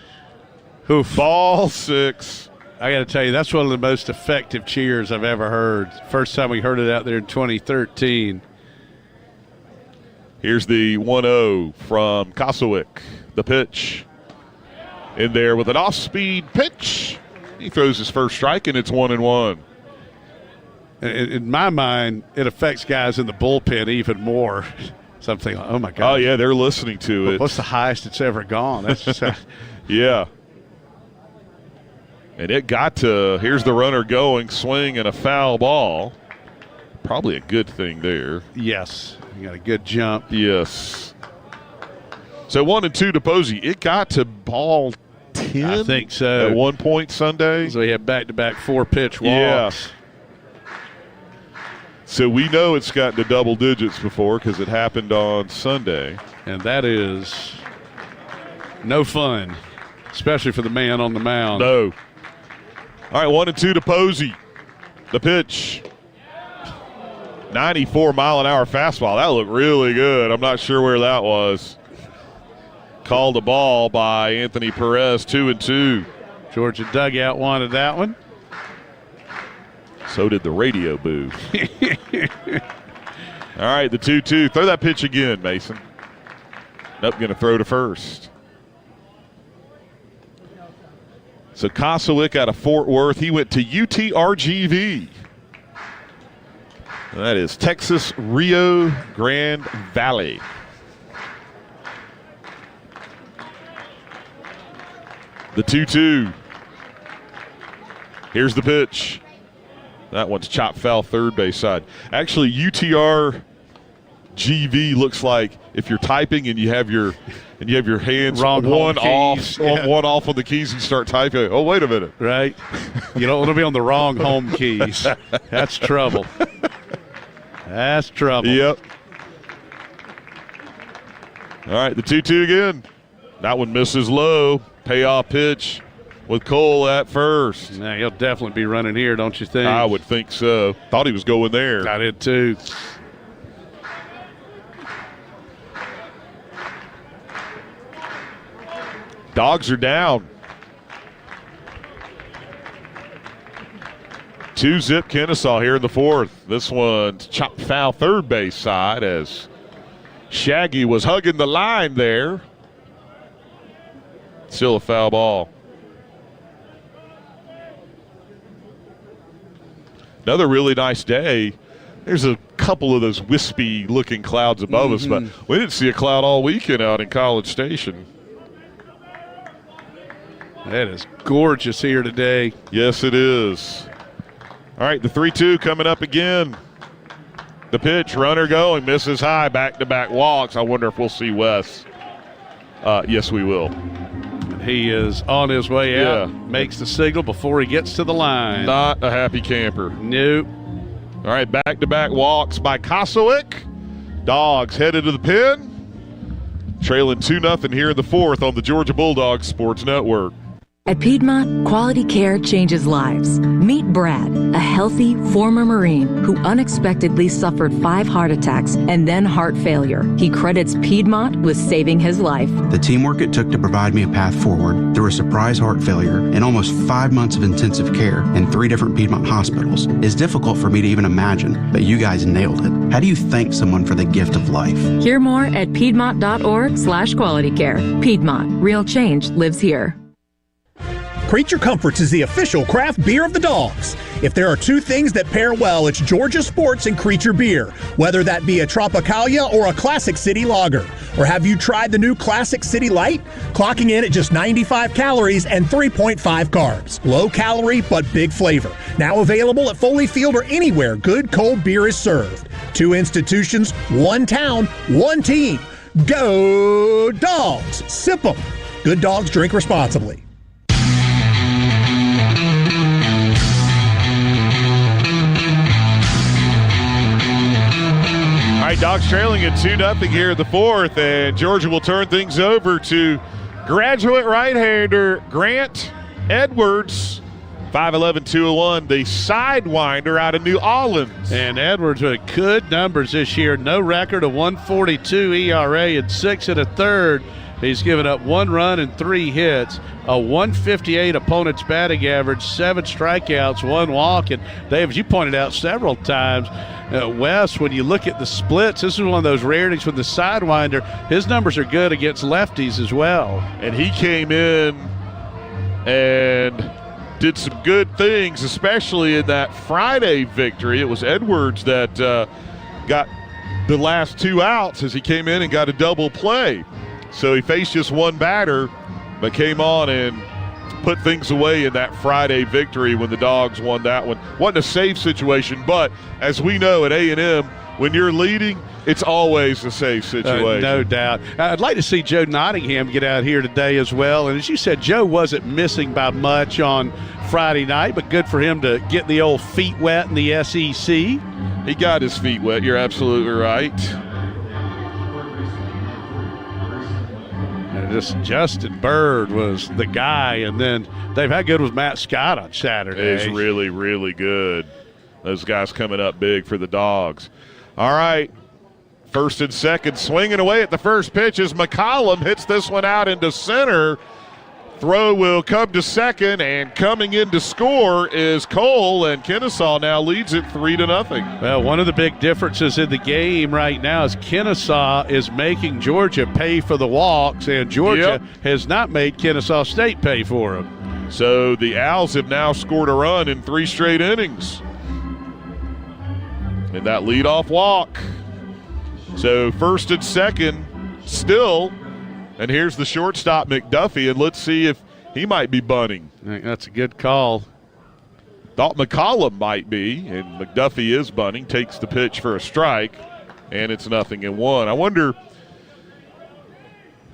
Ball 6. I got to tell you, that's one of the most effective cheers I've ever heard. First time we heard it out there in 2013. Here's the 1-0 from Kosovic. The pitch. In there with an off-speed pitch. He throws his first strike, and it's 1-1. In my mind, it affects guys in the bullpen even more. Something like, oh, my God. Oh, yeah, they're listening to it. What's the highest it's ever gone? That's just yeah. And it got to, here's the runner going, swing and a foul ball. Probably a good thing there. Yes. You got a good jump. Yes. So 1-2 to Posey. It got to ball 10? I think so. At one point Sunday. So he had back-to-back 4-pitch walks. Yeah. So we know it's gotten to double digits before because it happened on Sunday. And that is no fun, especially for the man on the mound. No. All right, 1-2 to Posey. The pitch. 94-mile-an-hour fastball. That looked really good. I'm not sure where that was. Called the ball by Anthony Perez, 2-2. Georgia dugout wanted that one. So did the radio booth. All right, the 2-2. Throw that pitch again, Mason. Nope, going to throw to first. So Kosovic out of Fort Worth. He went to UTRGV. That is Texas Rio Grande Valley. The 2-2. Here's the pitch. That one's chopped foul third base side. Actually, UTRGV looks like if you're typing and you have your hands wrong one off, one off on the keys and start typing. Oh, wait a minute. Right. You don't want to be on the wrong home keys. That's trouble. That's trouble. Yep. All right, the 2-2 again. That one misses low. Payoff pitch with Cole at first. Now he'll definitely be running here, don't you think? I would think so. Thought he was going there. I did too. Dogs are down. 2-zip Kennesaw here in the fourth. This one's chopped foul third base side as Shaggy was hugging the line there. Still a foul ball. Another really nice day. There's a couple of those wispy-looking clouds above us, but we didn't see a cloud all weekend out in College Station. That is gorgeous here today. Yes, it is. All right, the 3-2 coming up again. The pitch, runner going, misses high, back-to-back walks. I wonder if we'll see Wes. Yes, we will. He is on his way out. Makes the signal before he gets to the line. Not a happy camper. Nope. All right, back-to-back walks by Kosovic. Dogs headed to the pen. Trailing 2-0 here in the fourth on the Georgia Bulldogs Sports Network. At Piedmont, quality care changes lives. Meet Brad, a healthy former Marine who unexpectedly suffered 5 heart attacks and then heart failure. He credits Piedmont with saving his life. The teamwork it took to provide me a path forward through a surprise heart failure and almost 5 months of intensive care in 3 different Piedmont hospitals is difficult for me to even imagine, but you guys nailed it. How do you thank someone for the gift of life? Hear more at Piedmont.org/qualitycare. Piedmont, real change lives here. Creature Comforts is the official craft beer of the Dogs. If there are two things that pair well, it's Georgia Sports and Creature Beer, whether that be a Tropicalia or a Classic City Lager. Or have you tried the new Classic City Light? Clocking in at just 95 calories and 3.5 carbs. Low calorie, but big flavor. Now available at Foley Field or anywhere good cold beer is served. 2 institutions, 1 town, 1 team. Go Dogs! Sip 'em. Good dogs drink responsibly. All right, Dogs trailing at 2-0 here in the fourth, and Georgia will turn things over to graduate right-hander Grant Edwards. 5'11", 201, the sidewinder out of New Orleans. And Edwards with good numbers this year. No record, a 1.42 ERA and 6 1/3. He's given up 1 run and 3 hits, a 158 opponent's batting average, 7 strikeouts, 1 walk. And Dave, as you pointed out several times, Wes, when you look at the splits, this is one of those rarities with the sidewinder. His numbers are good against lefties as well. And he came in and did some good things, especially in that Friday victory. It was Edwards that got the last 2 outs as he came in and got a double play. So he faced just 1 batter, but came on and put things away in that Friday victory when the Dogs won that one. Wasn't a safe situation, but as we know at A&M, when you're leading, it's always a safe situation. No doubt. I'd like to see Joe Nottingham get out here today as well. And as you said, Joe wasn't missing by much on Friday night, but good for him to get the old feet wet in the SEC. He got his feet wet. You're absolutely right. This Justin Bird was the guy, and then Dave, how good was Matt Scott on Saturday? He's really, really good. Those guys coming up big for the Dogs. All right, first and second, swinging away at the first pitch as McCollum hits this one out into center. Throw will come to second, and coming in to score is Cole, and Kennesaw now leads it 3-0. Well, one of the big differences in the game right now is Kennesaw is making Georgia pay for the walks, and Georgia has not made Kennesaw State pay for them. So the Owls have now scored a run in 3 straight innings. And that leadoff walk. So first and second still. And here's the shortstop, McDuffie, and let's see if he might be bunting. I think that's a good call. Thought McCollum might be, and McDuffie is bunting, takes the pitch for a strike, and it's 0-1. I wonder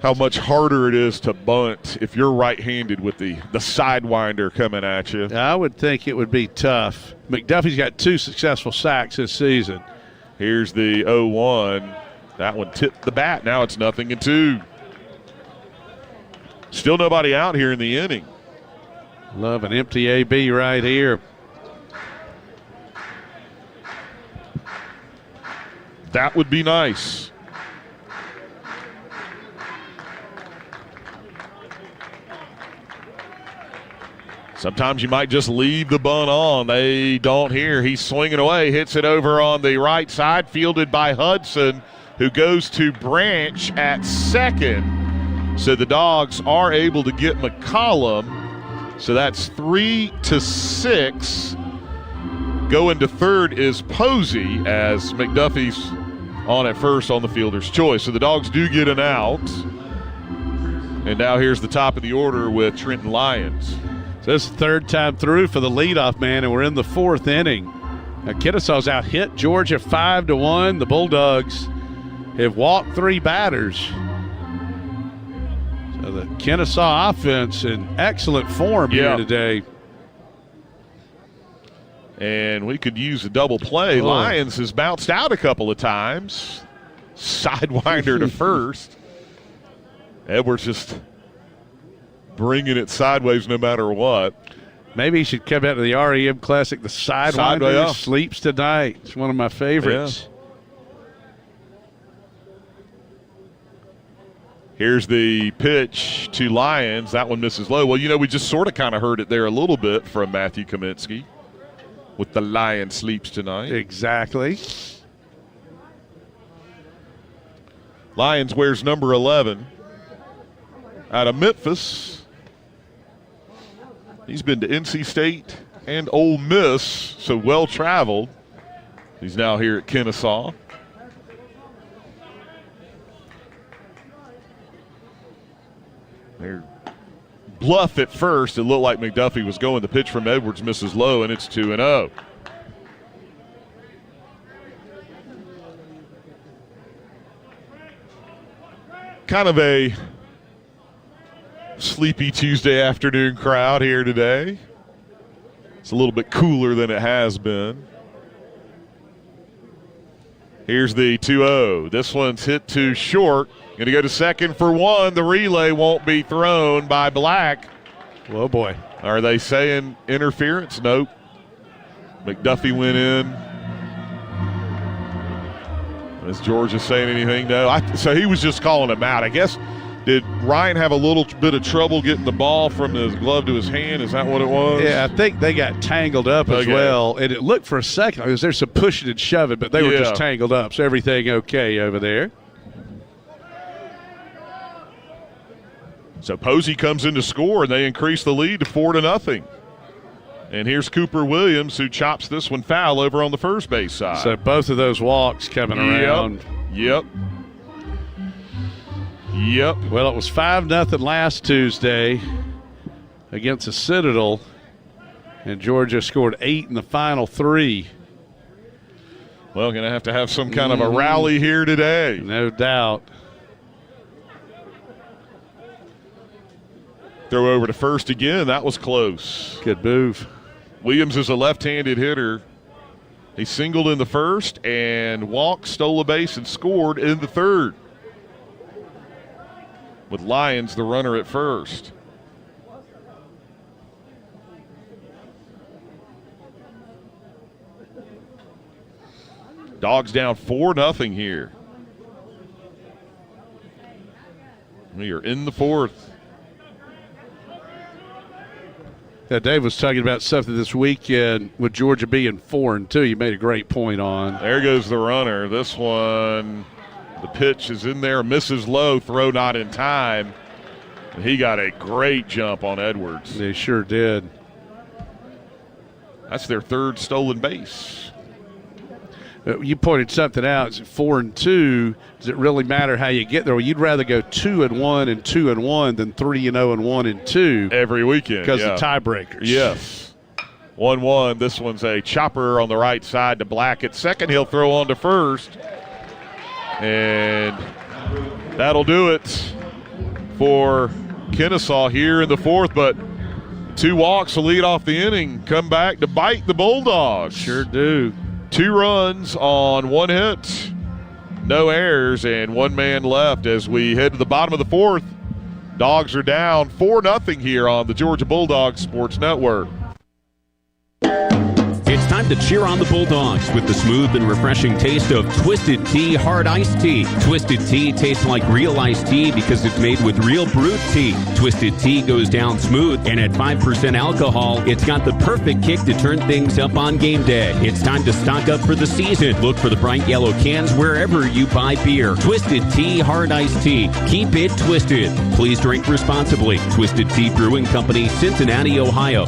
how much harder it is to bunt if you're right-handed with the sidewinder coming at you. I would think it would be tough. McDuffie's got 2 successful sacks this season. Here's the 0-1. That one tipped the bat. Now it's 0-2. Still nobody out here in the inning. Love an empty AB right here. That would be nice. Sometimes you might just leave the bunt on. They don't here. He's swinging away, hits it over on the right side, fielded by Hudson, who goes to Branch at second. So the Dogs are able to get McCollum. So that's 3-6. Going to third is Posey as McDuffie's on at first on the fielder's choice. So the Dogs do get an out. And now here's the top of the order with Trenton Lyons. So this is the 3rd time through for the leadoff man, and we're in the 4th inning. Now Kennesaw's out hit Georgia 5-1. The Bulldogs have walked 3 batters. So the Kennesaw offense in excellent form here today. And we could use a double play. Lyons has bounced out a couple of times. Sidewinder to first. Edwards just bringing it sideways no matter what. Maybe he should come out to the REM Classic. The Sidewinder sleeps tonight. It's one of my favorites. Yeah. Here's the pitch to Lyons. That one misses low. Well, you know, we just sort of kind of heard it there a little bit from Matthew Kaminsky with the Lion sleeps tonight. Exactly. Lyons wears number 11 out of Memphis. He's been to NC State and Ole Miss, so well-traveled. He's now here at Kennesaw. They're bluff at first. It looked like McDuffie was going. The pitch from Edwards misses low, and it's 2-0. Kind of a sleepy Tuesday afternoon crowd here today. It's a little bit cooler than it has been. Here's the 2-0. This one's hit too short. Going to go to second for one. The relay won't be thrown by Black. Oh, boy. Are they saying interference? Nope. McDuffie went in. Is Georgia saying anything? No. So he was just calling him out. I guess, did Ryan have a little bit of trouble getting the ball from his glove to his hand? Is that what it was? Yeah, I think they got tangled up as well. And it looked for a second, because there's some pushing and shoving, but they were just tangled up. So everything okay over there. So Posey comes in to score, and they increase the lead to 4-0. And here's Cooper Williams, who chops this one foul over on the first base side. So both of those walks coming around. Yep. Well, it was 5-0 last Tuesday against the Citadel, and Georgia scored 8 in the final 3. Well, going to have some kind of a rally here today. No doubt. Throw over to first again. That was close. Good move. Williams is a left-handed hitter. He singled in the first and walked, stole a base, and scored in the third. With Lyons, the runner at first. Dogs down 4-0 here. We are in the fourth. Yeah, Dave was talking about something this weekend with Georgia being 4-2. You made a great point on. There goes the runner. This one, the pitch is in there, misses low, throw not in time. And he got a great jump on Edwards. They sure did. That's their third stolen base. You pointed something out. It's 4-2. Does it really matter how you get there? Well, you'd rather go 2-1 and 2-1 than 3-0 and 1-2 every weekend because of tiebreakers. Yes. 1-1. This one's a chopper on the right side to Black at second. He'll throw on to first, and that'll do it for Kennesaw here in the fourth. But 2 walks to lead off the inning come back to bite the Bulldogs. Sure do. 2 runs on 1 hit, no errors, and 1 man left as we head to the bottom of the fourth. Dogs are down 4-0 here on the Georgia Bulldogs Sports Network. It's time to cheer on the Bulldogs with the smooth and refreshing taste of Twisted Tea Hard Iced Tea. Twisted Tea tastes like real iced tea because it's made with real brewed tea. Twisted Tea goes down smooth, and at 5% alcohol, it's got the perfect kick to turn things up on game day. It's time to stock up for the season. Look for the bright yellow cans wherever you buy beer. Twisted Tea Hard Iced Tea. Keep it twisted. Please drink responsibly. Twisted Tea Brewing Company, Cincinnati, Ohio.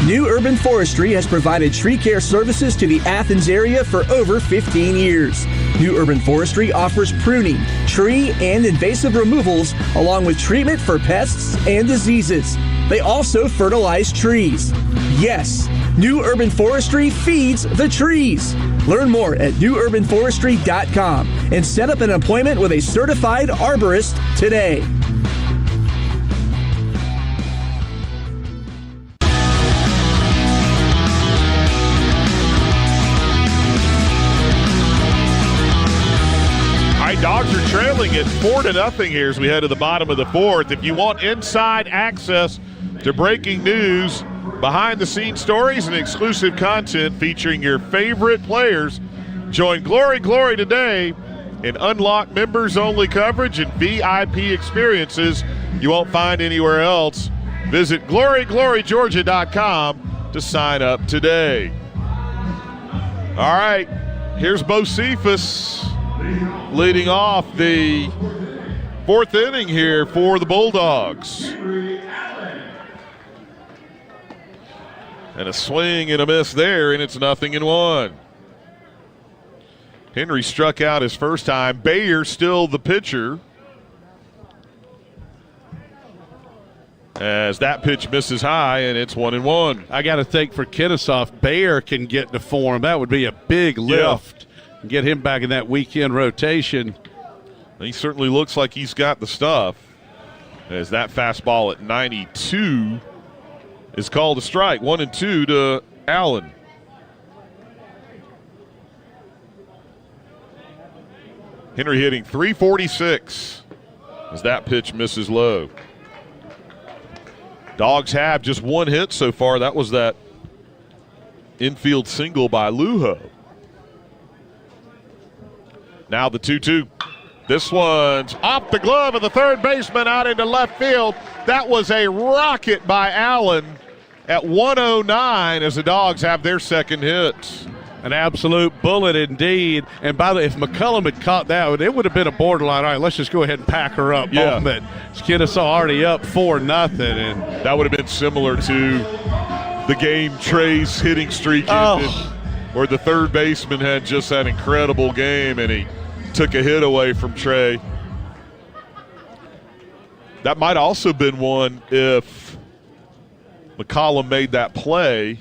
New Urban Forestry has provided tree care services to the Athens area for over 15 years. New Urban Forestry offers pruning, tree, and invasive removals, along with treatment for pests and diseases. They also fertilize trees. Yes, New Urban Forestry feeds the trees. Learn more at newurbanforestry.com and set up an appointment with a certified arborist today. Dogs are trailing at 4-0 here as we head to the bottom of the fourth. If you want inside access to breaking news, behind-the-scenes stories, and exclusive content featuring your favorite players, join Glory Glory today and unlock members-only coverage and VIP experiences you won't find anywhere else. Visit GloryGloryGeorgia.com to sign up today. All right, here's Bo Cephas leading off the fourth inning here for the Bulldogs. And a swing and a miss there, and it's 0-1. Henry struck out his first time. Bayer still the pitcher. As that pitch misses high, and it's 1-1. I got to think for Kennesaw, if Bayer can get to form, that would be a big lift. Yeah. Get him back in that weekend rotation. He certainly looks like he's got the stuff. As that fastball at 92 is called a strike. 1-2 to Allen. Henry hitting .346 as that pitch misses low. Dogs have just one hit so far. That was that infield single by Lujo. Now the 2-2. This one's off the glove of the third baseman out into left field. That was a rocket by Allen at 109 as the Dogs have their second hit. An absolute bullet indeed. And by the way, if McCullum had caught that, it would have been a borderline. All right, let's just go ahead and pack her up. Yeah. But Kennesaw already up 4-0. And that would have been similar to the game Trey's hitting streak ended, where the third baseman had just that incredible game and he took a hit away from Trey. That might also been one if McCollum made that play.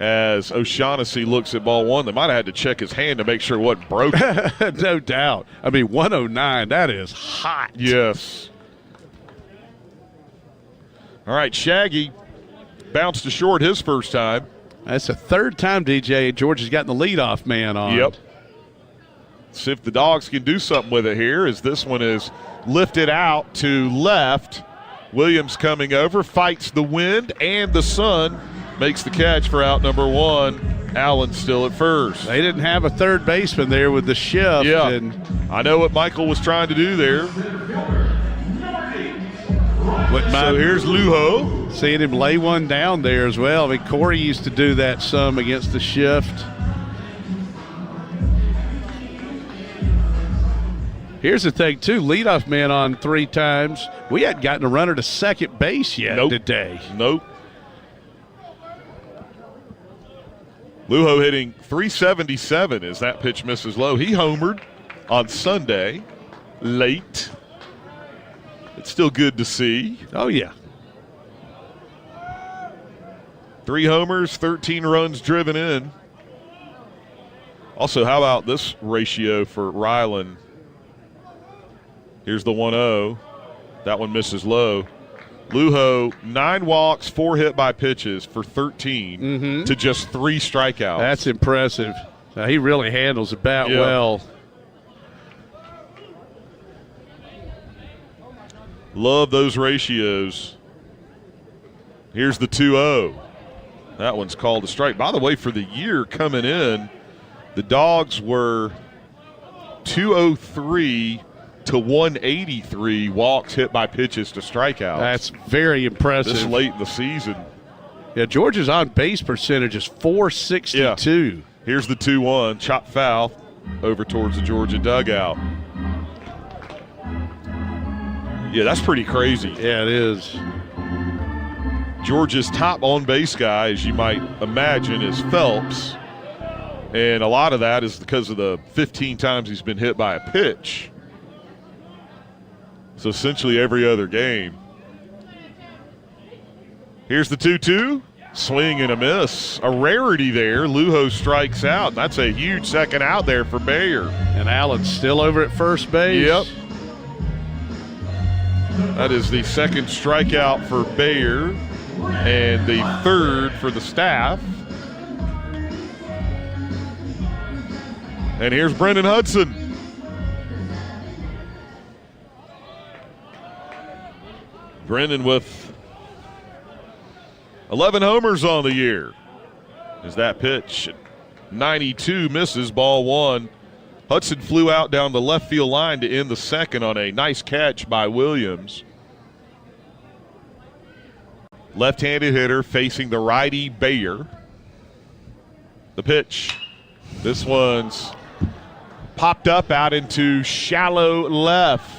As O'Shaughnessy looks at ball one, they might have had to check his hand to make sure it wasn't broken. No doubt. I mean, 109, that is hot. Yes. All right, Shaggy bounced to short his first time. That's the third time, DJ. Georgia's gotten the leadoff man on. Yep. See if the Dogs can do something with it here as this one is lifted out to left. Williams coming over, fights the wind and the sun. Makes the catch for out number one. Allen still at first. They didn't have a third baseman there with the shift. Yeah, and I know what Michael was trying to do there. So here's Lujo. Seeing him lay one down there as well. I mean, Corey used to do that some against the shift. Here's the thing, too. Leadoff man on 3 times. We hadn't gotten a runner to second base yet today. Nope. Lujo hitting .377 as that pitch misses low. He homered on Sunday late. It's still good to see. Oh, yeah. 3 homers, 13 runs driven in. Also, how about this ratio for Ryland? Here's the 1-0. That one misses low. Lujo, 9 walks, 4 hit by pitches for 13 to just 3 strikeouts. That's impressive. Now, he really handles the bat well. Love those ratios. Here's the 2-0. That one's called a strike. By the way, for the year coming in, the Dogs were 203 to 183 walks hit by pitches to strikeouts. That's very impressive. This late in the season. Yeah, Georgia's on-base percentage is .462. Yeah. Here's the 2-1, chop foul over towards the Georgia dugout. Yeah, that's pretty crazy. Yeah, it is. Georgia's top on-base guy, as you might imagine, is Phelps. And a lot of that is because of the 15 times he's been hit by a pitch. So essentially every other game. Here's the 2-2. Swing and a miss. A rarity there. Lujo strikes out. That's a huge second out there for Bayer. And Allen's still over at first base. Yep. That is the second strikeout for Bayer and the third for the staff. And here's Brendan Hudson. Brendan with 11 homers on the year. As that pitch, 92 misses, ball 1. Hudson flew out down the left field line to end the second on a nice catch by Williams. Left-handed hitter facing the righty Bayer. The pitch. This one's popped up out into shallow left.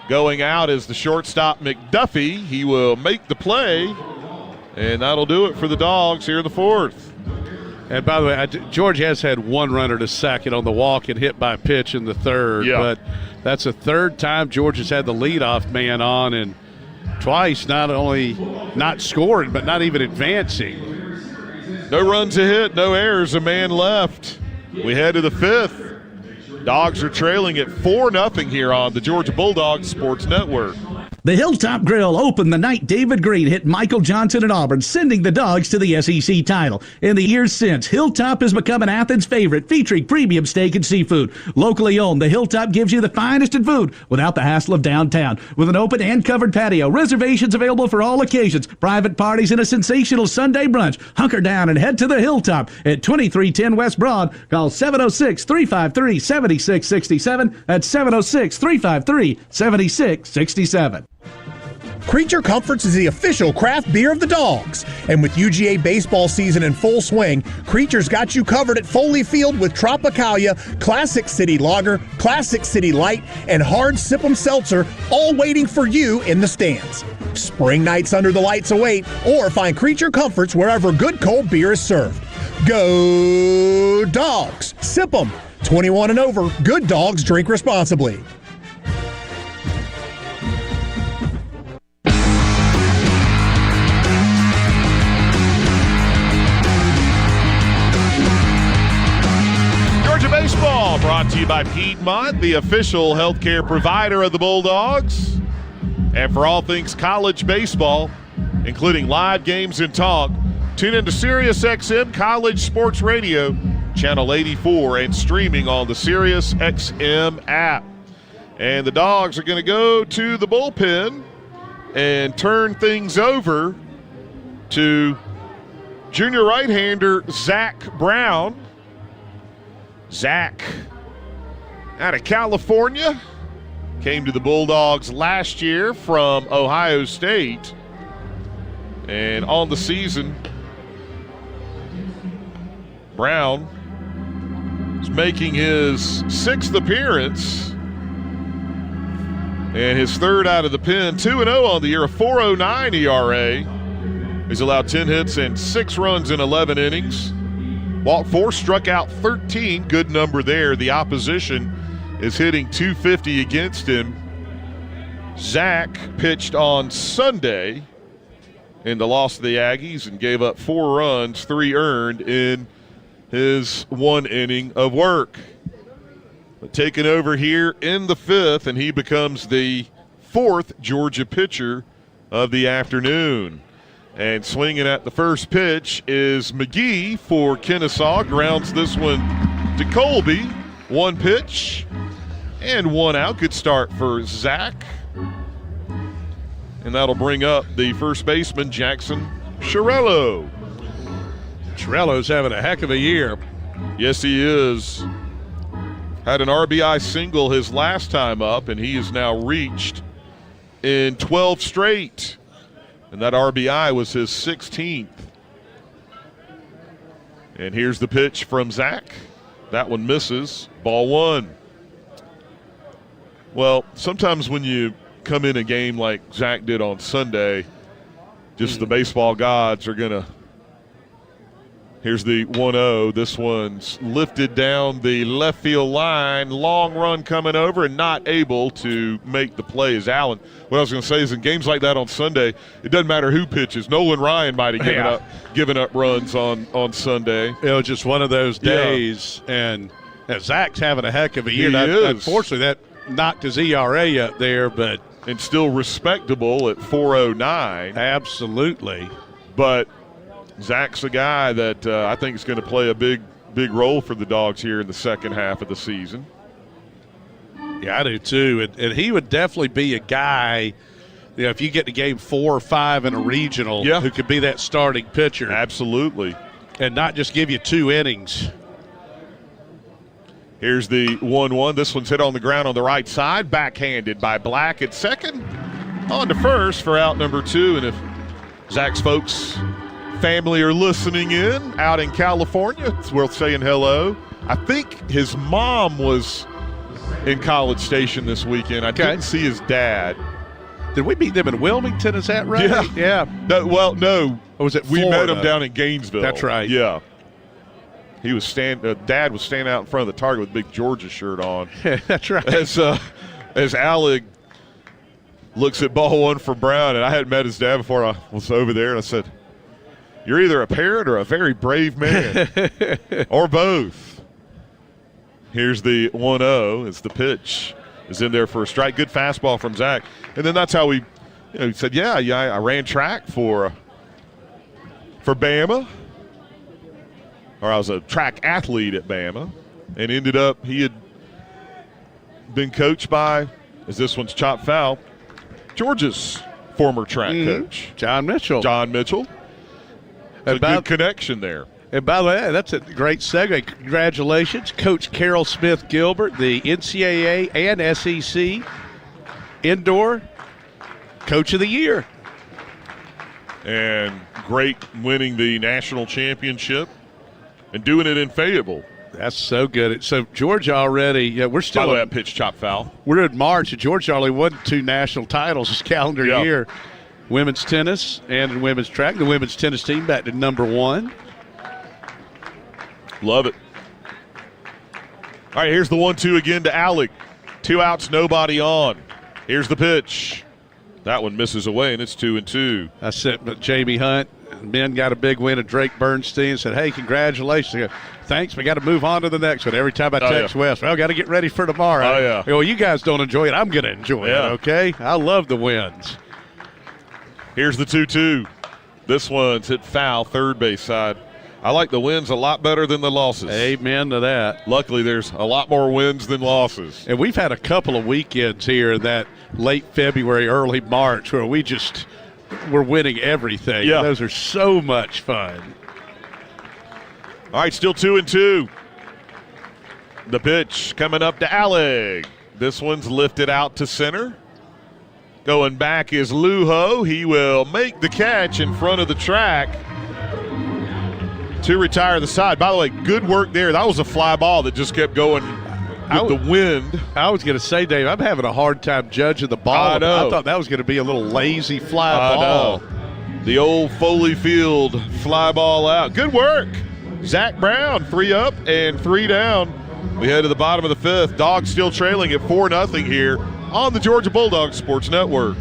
Going out is the shortstop McDuffie. He will make the play And that'll do it for the Dogs here in the fourth. And by the way, George has had one runner to sack it on the walk and hit by pitch in the third. Yeah. But that's the third time George has had the leadoff man on, and twice not only not scoring but not even advancing. No runs a hit, no errors, a man left. We head to the fifth. Dogs are trailing at 4-0 here on the Georgia Bulldogs Sports Network. The Hilltop Grill opened the night David Green hit Michael Johnson at Auburn, sending the Dogs to the SEC title. In the years since, Hilltop has become an Athens favorite, featuring premium steak and seafood. Locally owned, the Hilltop gives you the finest in food without the hassle of downtown. With an open and covered patio, reservations available for all occasions, private parties, and a sensational Sunday brunch. Hunker down and head to the Hilltop at 2310 West Broad. Call 706-353-7667. That's 706-353-7667. Creature Comforts is the official craft beer of the Dogs. And with UGA baseball season in full swing, Creature's got you covered at Foley Field with Tropicalia, Classic City Lager, Classic City Light, and Hard Sip'em Seltzer, all waiting for you in the stands. Spring nights under the lights await, or find Creature Comforts wherever good cold beer is served. Go Dogs! Sip 'em! 21 and over. Good dogs drink responsibly. Baseball brought to you by Piedmont, the official healthcare provider of the Bulldogs. And for all things college baseball, including live games and talk, tune into SiriusXM College Sports Radio, Channel 84, and streaming on the SiriusXM app. And the Dogs are going to go to the bullpen and turn things over to junior right-hander Zach Brown. Zach, out of California, came to the Bulldogs last year from Ohio State. And on the season, Brown is making his sixth appearance and his third out of the pen. 2-0 on the year, a 4.09 ERA. He's allowed 10 hits and 6 runs in 11 innings. Walked 4, struck out 13. Good number there. The opposition is hitting .250 against him. Zach pitched on Sunday in the loss to the Aggies and gave up 4 runs, 3 earned in his 1 inning of work. But taking over here in the 5th, and he becomes the 4th Georgia pitcher of the afternoon. And swinging at the first pitch is McGee for Kennesaw. Grounds this one to Colby. 1 pitch and 1 out. Good start for Zach. And that'll bring up the first baseman, Jackson Chiarello. Chiarello's having a heck of a year. Yes, he is. Had an RBI single his last time up, and he has now reached in 12 straight. And that RBI was his 16th. And here's the pitch from Zach. That one misses. Ball 1. Well, sometimes when you come in a game like Zach did on Sunday, just the baseball gods are going to. Here's the 1-0. This one's lifted down the left field line. Long run coming over and not able to make the play as Allen. What I was going to say is in games like that on Sunday, it doesn't matter who pitches. Nolan Ryan might have given up runs on Sunday. It was just one of those days, and Zach's having a heck of a year. He is. Unfortunately, that knocked his ERA up there, but and still respectable at 4.09. Absolutely. But Zach's a guy that I think is going to play a big role for the Dogs here in the second half of the season. Yeah, I do too. And he would definitely be a guy, you know, if you get to game 4 or 5 in a regional, who could be that starting pitcher. Absolutely. And not just give you 2 innings. Here's the 1-1. This one's hit on the ground on the right side. Backhanded by Black at second. On to first for out number 2. And if Zach's folks family are listening in out in California, it's worth saying hello. I think his mom was in College Station this weekend. I didn't see his dad, Did we beat them in Wilmington? Is that right? Yeah. No, well, no. Or was it We Florida? met him down in Gainesville. That's right. Yeah. He was Dad was standing out in front of the target with a big Georgia shirt on. That's right. As Alec looks at ball one for Brown, and I hadn't met his dad before I was over there, and I said, "You're either a parent or a very brave man, or both." Here's the 1-0. It's the pitch. Is in there for a strike. Good fastball from Zach. And then that's how he said, yeah, I ran track for Bama. Or I was a track athlete at Bama. And ended up, he had been coached by, as this one's chopped foul, Georgia's former track coach. John Mitchell. A good connection there. And by the way, that's a great segue. Congratulations, Coach Carol Smith Gilbert, the NCAA and SEC Indoor Coach of the Year. And great winning the national championship and doing it in Fayetteville. That's so good. So Georgia already, we're still. By the way, that pitch chop foul. We're in March, and Georgia already won 2 national titles this calendar year. Women's tennis and women's track. The women's tennis team back to number 1. Love it. All right, here's the 1-2 again to Alec. 2 outs, nobody on. Here's the pitch. That one misses away, and it's 2-2. I sent Jamie Hunt. Men got a big win at Drake Bernstein. Said, hey, congratulations. I go, thanks. We got to move on to the next one. Every time I text Wes, well, got to get ready for tomorrow. Oh, yeah. I go, well, you guys don't enjoy it. I'm going to enjoy it, okay? I love the wins. Here's the 2-2. This one's hit foul, third base side. I like the wins a lot better than the losses. Amen to that. Luckily, there's a lot more wins than losses. And we've had a couple of weekends here in that late February, early March where we're winning everything. Yeah. Those are so much fun. All right, still 2-2. The pitch coming up to Alec. This one's lifted out to center. Going back is Lujo. He will make the catch in front of the track to retire the side. By the way, good work there. That was a fly ball that just kept going with the wind. I was going to say, Dave, I'm having a hard time judging the ball. I know. I thought that was going to be a little lazy fly ball. Know. The old Foley Field fly ball out. Good work. Zach Brown, 3 up and 3 down. We head to the bottom of the 5th. Dogs still trailing at 4-0 here on the Georgia Bulldogs Sports Network.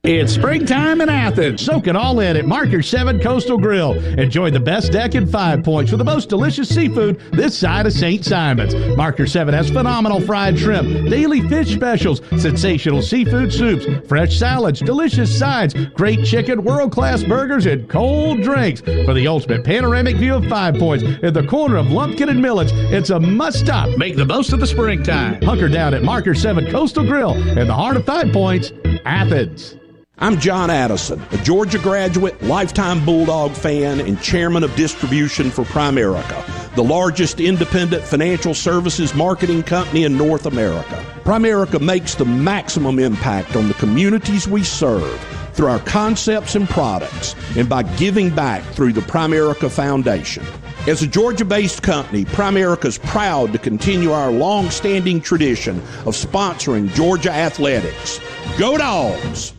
It's springtime in Athens. Soak it all in at Marker 7 Coastal Grill. Enjoy the best deck in 5 Points with the most delicious seafood this side of St. Simon's. Marker 7 has phenomenal fried shrimp, daily fish specials, sensational seafood soups, fresh salads, delicious sides, great chicken, world-class burgers, and cold drinks. For the ultimate panoramic view of 5 Points at the corner of Lumpkin and Millage, it's a must-stop. Make the most of the springtime. Hunker down at Marker 7 Coastal Grill in the heart of 5 Points, Athens. I'm John Addison, a Georgia graduate, lifetime Bulldog fan, and chairman of distribution for Primerica, the largest independent financial services marketing company in North America. Primerica makes the maximum impact on the communities we serve through our concepts and products and by giving back through the Primerica Foundation. As a Georgia-based company, Primerica is proud to continue our long-standing tradition of sponsoring Georgia athletics. Go Dogs!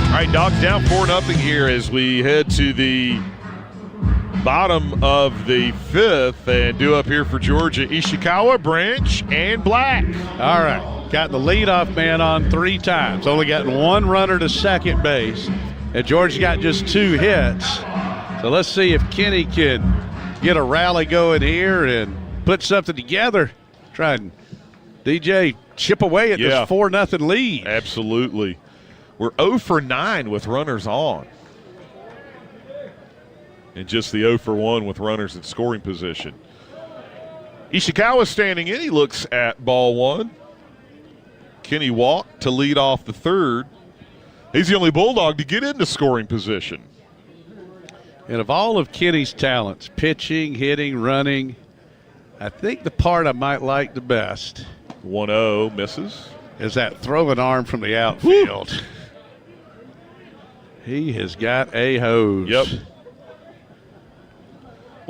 All right, Dogs down 4-0 here as we head to the bottom of the 5th and due up here for Georgia, Ishikawa, Branch, and Black. All right, got the leadoff man on 3 times. Only gotten 1 runner to second base, and Georgia got just 2 hits. So let's see if Kenny can get a rally going here and put something together. Try and DJ chip away at this 4-0 lead. Absolutely. We're 0 for 9 with runners on. And just the 0 for 1 with runners in scoring position. Ishikawa standing in. He looks at ball 1. Kenny walked to lead off the 3rd. He's the only Bulldog to get into scoring position. And of all of Kenny's talents, pitching, hitting, running, I think the part I might like the best 1-0 misses. Is that throwing arm from the outfield. Woo! He has got a hose. Yep.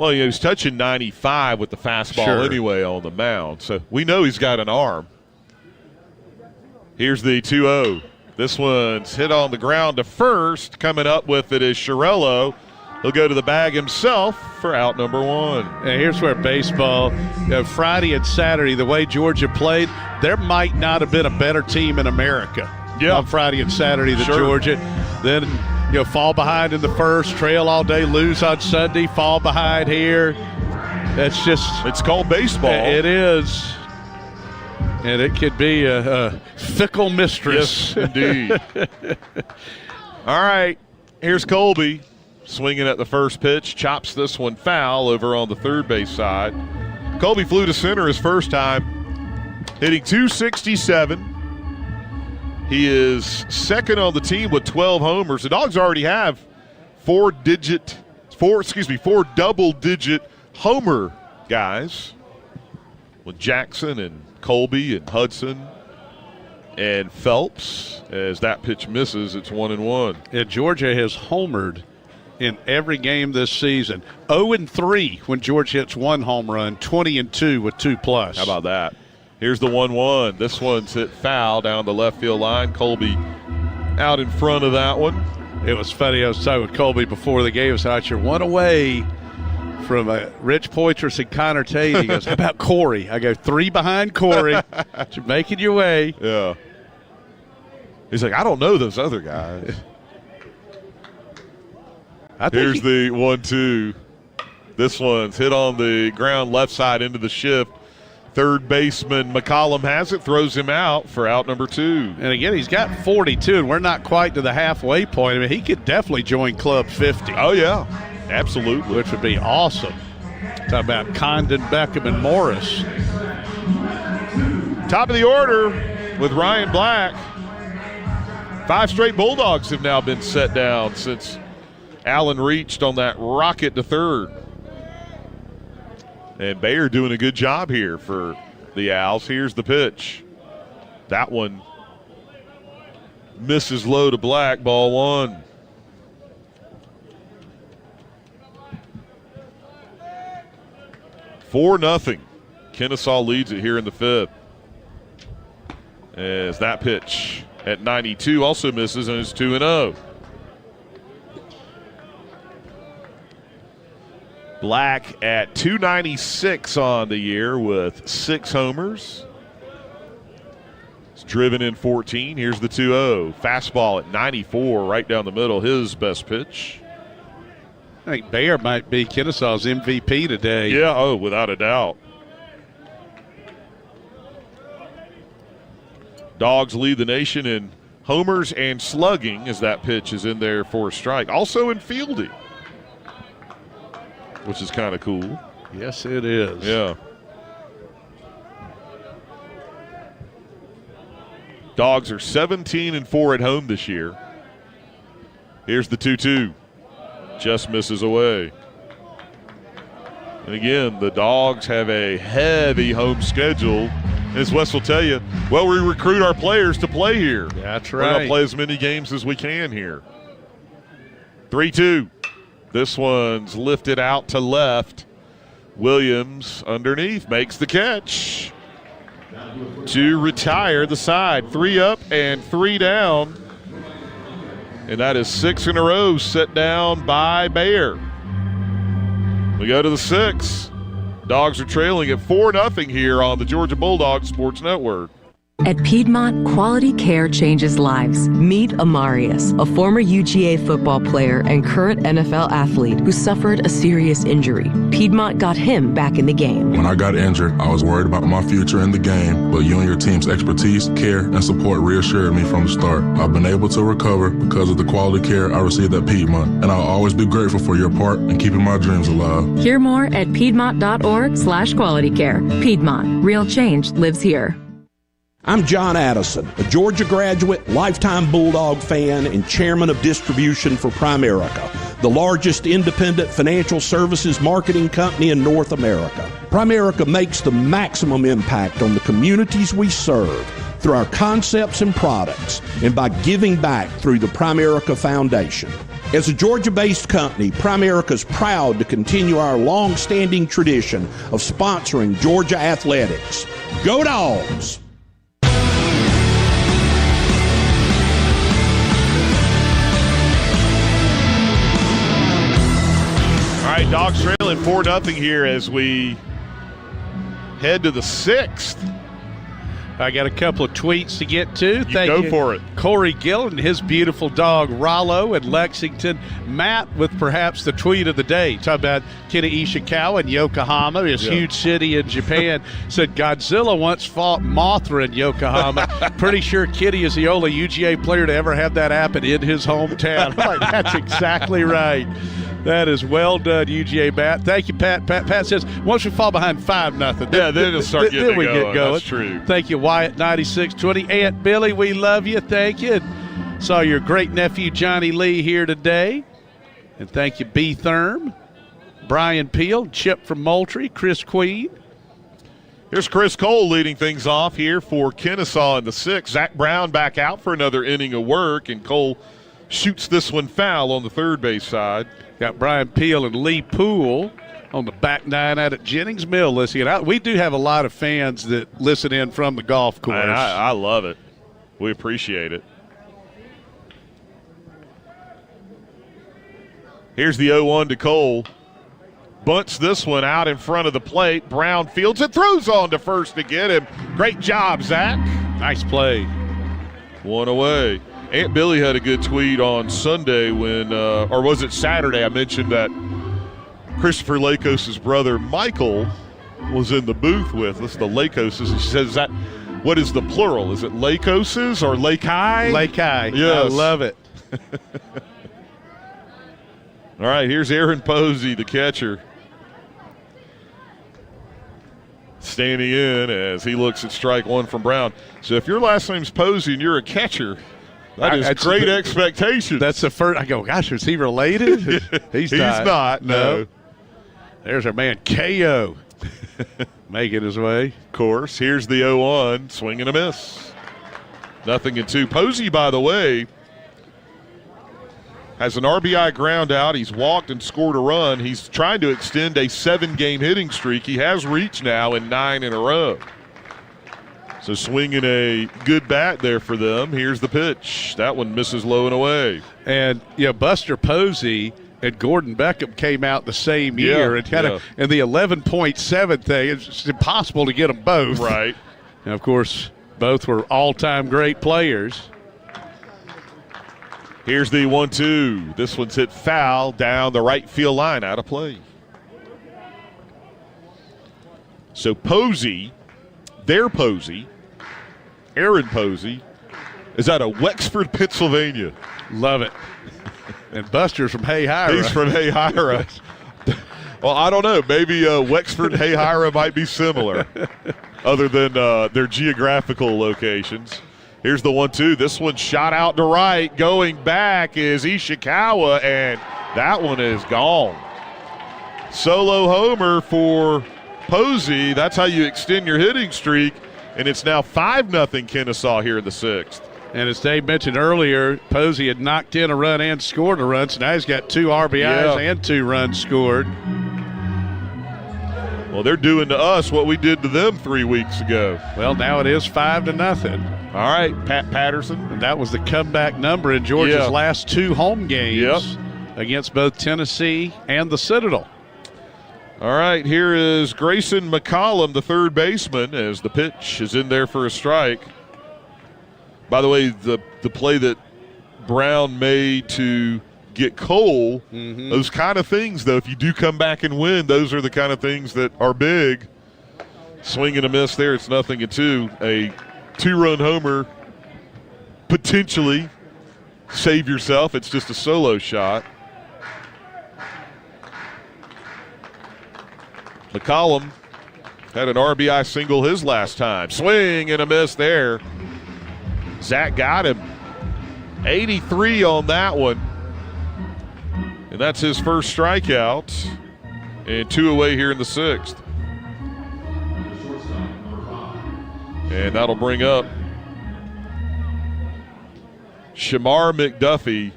Well, he was touching 95 with the fastball anyway on the mound, so we know he's got an arm. Here's the 2-0. This one's hit on the ground to first. Coming up with it is Chiarello. He'll go to the bag himself for out number 1. And here's where baseball, Friday and Saturday, the way Georgia played, there might not have been a better team in America on Friday and Saturday than Georgia. Then, fall behind in the first, trail all day, lose on Sunday, fall behind here. That's just – it's called baseball. It is. And it could be a fickle mistress. Yes, indeed. All right, here's Colby. Swinging at the first pitch, chops this one foul over on the third base side. Colby flew to center his first time, hitting .267. He is second on the team with 12 homers. The Dogs already have four double-digit homer guys with Jackson and Colby and Hudson and Phelps. As that pitch misses, it's 1-1. Yeah, Georgia has homered in every game this season. 0-3 when Georgia hits one home run, 20-2 with 2+. How about that? Here's the 1-1. This one's hit foul down the left field line. Colby out in front of that one. It was funny. I was talking with Colby before the game. I said, you're one away from Rich Poitras and Connor Tate. He goes, how about Corey? I go, 3 behind Corey. You're making your way. Yeah. He's like, I don't know those other guys. Here's the 1-2. This one's hit on the ground left side into the shift. Third baseman McCollum has it, throws him out for out number 2. And again, he's got 42, and we're not quite to the halfway point. I mean, he could definitely join Club 50. Oh, yeah, absolutely. Which would be awesome. Talk about Condon, Beckham, and Morris. Top of the order with Ryan Black. 5 straight Bulldogs have now been set down since Allen reached on that rocket to third. And Bayer doing a good job here for the Owls. Here's the pitch. That one misses low to Black, ball 1. Four nothing. Kennesaw leads it here in the 5th. As that pitch at 92 also misses, and it's 2-0. Black at 296 on the year with 6 homers. He's driven in 14. Here's the 2-0. Fastball at 94, right down the middle, his best pitch. I think Bayer might be Kennesaw's MVP today. Yeah, without a doubt. Dogs lead the nation in homers and slugging as that pitch is in there for a strike. Also in fielding, which is kind of cool. Yes, it is. Yeah. Dogs are 17-4 at home this year. Here's the 2-2. Just misses away. And again, the Dogs have a heavy home schedule. As Wes will tell you, we recruit our players to play here. That's We're right. going to play as many games as we can here. 3-2. This one's lifted out to left. Williams underneath makes the catch to retire the side. 3 up and 3 down. And that is 6 in a row set down by Bayer. We go to the 6th. Dogs are trailing at 4-0 here on the Georgia Bulldogs Sports Network. At Piedmont, quality care changes lives. Meet Amarius, a former UGA football player and current NFL athlete who suffered a serious injury. Piedmont got him back in the game. When I got injured, I was worried about my future in the game, but you and your team's expertise, care, and support reassured me from the start. I've been able to recover because of the quality care I received at Piedmont, and I'll always be grateful for your part in keeping my dreams alive. Hear more at Piedmont.org/quality care. Piedmont, real change lives here. I'm John Addison, a Georgia graduate, lifetime Bulldog fan, and chairman of distribution for Primerica, the largest independent financial services marketing company in North America. Primerica makes the maximum impact on the communities we serve through our concepts and products and by giving back through the Primerica Foundation. As a Georgia-based company, Primerica's proud to continue our long-standing tradition of sponsoring Georgia athletics. Go Dogs! All right, Dogs trailing 4-0 here as we head to the 6th. I got a couple of tweets to get to. Thank you. Go for it. Corey Gill and his beautiful dog, Rollo, in Lexington. Matt with perhaps the tweet of the day. Talk about Kenny Ishikawa in Yokohama, his huge city in Japan. Said Godzilla once fought Mothra in Yokohama. Pretty sure Kitty is the only UGA player to ever have that happen in his hometown. Like, that's exactly right. That is well done, UGA Matt. Thank you, Pat. Pat says, once we fall behind 5-0. Yeah, then it'll start getting we going. Get going. That's true. Thank you, Wyatt, 9620. Aunt Billy, we love you. Thank you. Saw your great nephew, Johnny Lee, here today. And thank you, B. Therm, Brian Peel, Chip from Moultrie, Chris Queen. Here's Chris Cole leading things off here for Kennesaw in the 6th. Zach Brown back out for another inning of work, and Cole shoots this one foul on the third base side. Got Brian Peel and Lee Poole on the back nine out at Jennings Mill listening. We do have a lot of fans that listen in from the golf course. And I love it. We appreciate it. Here's the 0-1 to Cole. Bunts this one out in front of the plate. Brown fields it, throws on to first to get him. Great job, Zach. Nice play. One away. Aunt Billy had a good tweet on Sunday when, or was it Saturday? I mentioned that Christopher Lakos' brother Michael was in the booth with us, the Lakoses. And she says, what is the plural? Is it Lakoses or Lakei? Lakei. Yes. I love it. All right, here's Aaron Posey, the catcher, standing in as he looks at strike one from Brown. So if your last name's Posey and you're a catcher, that is great expectation. That's the first. I go, gosh, is he related? He's not. No. There's our man, KO, making his way. Of course. Here's the 0-1, swing and a miss. 0-2. Posey, by the way, has an RBI ground out. He's walked and scored a run. He's trying to extend a 7-game hitting streak. He has reached now in 9 in a row. So swinging a good bat there for them. Here's the pitch. That one misses low and away. And, Buster Posey and Gordon Beckham came out the same year. And kind of in the 11.7 thing, it's impossible to get them both. Right. And, of course, both were all-time great players. Here's the 1-2. This one's hit foul down the right field line, out of play. So Posey, their Posey, Aaron Posey, is out of Wexford, Pennsylvania. Love it. And Buster's from Hayhira. He's from Hayhira. Well, I don't know. Maybe Wexford and Hayhira might be similar, other than their geographical locations. Here's the 1-2. This one shot out to right. Going back is Ishikawa, and that one is gone. Solo homer for Posey. That's how you extend your hitting streak, and it's now 5-0 Kennesaw here in the 6th. And as Dave mentioned earlier, Posey had knocked in a run and scored a run, so now he's got 2 RBIs and 2 runs scored. Well, they're doing to us what we did to them 3 weeks ago. Well, now it is 5-0. All right, Pat Patterson. And that was the comeback number in Georgia's last 2 home games against both Tennessee and the Citadel. All right, here is Grayson McCollum, the third baseman, as the pitch is in there for a strike. By the way, the play that Brown made to get Cole, those kind of things, though, if you do come back and win, those are the kind of things that are big. Swing and a miss there. It's 0-2. A 2-run homer, potentially save yourself. It's just a solo shot. McCollum had an RBI single his last time. Swing and a miss there. Zach got him. 83 on that one. And that's his first strikeout. And 2 away here in the 6th. And that'll bring up Shamar McDuffie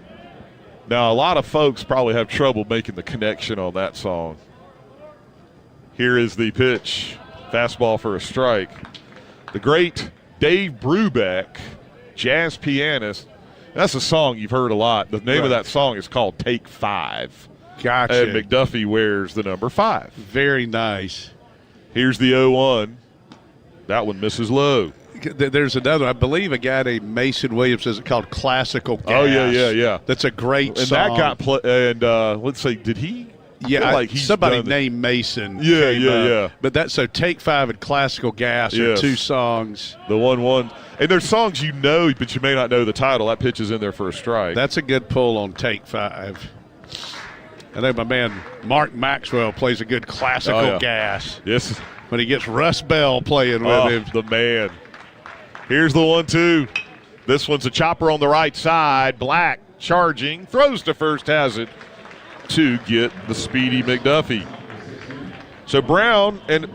Now, a lot of folks probably have trouble making the connection on that song. Here is the pitch. Fastball for a strike. The great Dave Brubeck, jazz pianist. That's a song you've heard a lot. The name of that song is called Take 5. Gotcha. And McDuffie wears the number 5. Very nice. Here's the 0-1. That one misses low. There's another, I believe a guy named Mason Williams has it called Classical Gas. Oh, yeah. That's a great and song. And that got let's say, did he? Yeah, somebody named Mason. Yeah. But so Take 5 and Classical Gas are two songs. The 1-1. And there's songs you know, but you may not know the title. That pitch is in there for a strike. That's a good pull on Take 5. I know my man Mark Maxwell plays a good Classical Gas. Yes. When he gets Russ Bell playing with him. The man. Here's the 1-2. This one's a chopper on the right side. Black charging. Throws to first, has it to get the speedy McDuffie. So Brown, and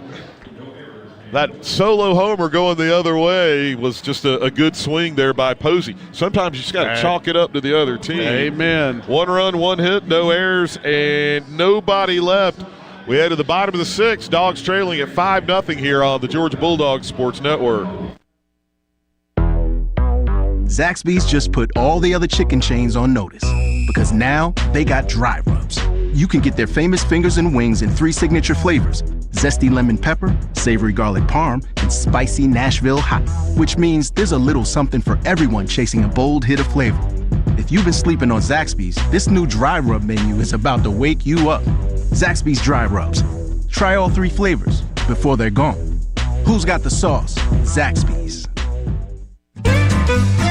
that solo homer going the other way was just a good swing there by Posey. Sometimes you just got to chalk it up to the other team. Amen. 1 run, 1 hit, no errors, and nobody left. We head to the bottom of the 6th. Dogs trailing at 5-0 here on the Georgia Bulldogs Sports Network. Zaxby's just put all the other chicken chains on notice because now they got dry rubs. You can get their famous fingers and wings in 3 signature flavors: zesty lemon pepper, savory garlic parm, and spicy Nashville hot, which means there's a little something for everyone chasing a bold hit of flavor. If you've been sleeping on Zaxby's, this new dry rub menu is about to wake you up. Zaxby's dry rubs. Try all 3 flavors before they're gone. Who's got the sauce? Zaxby's.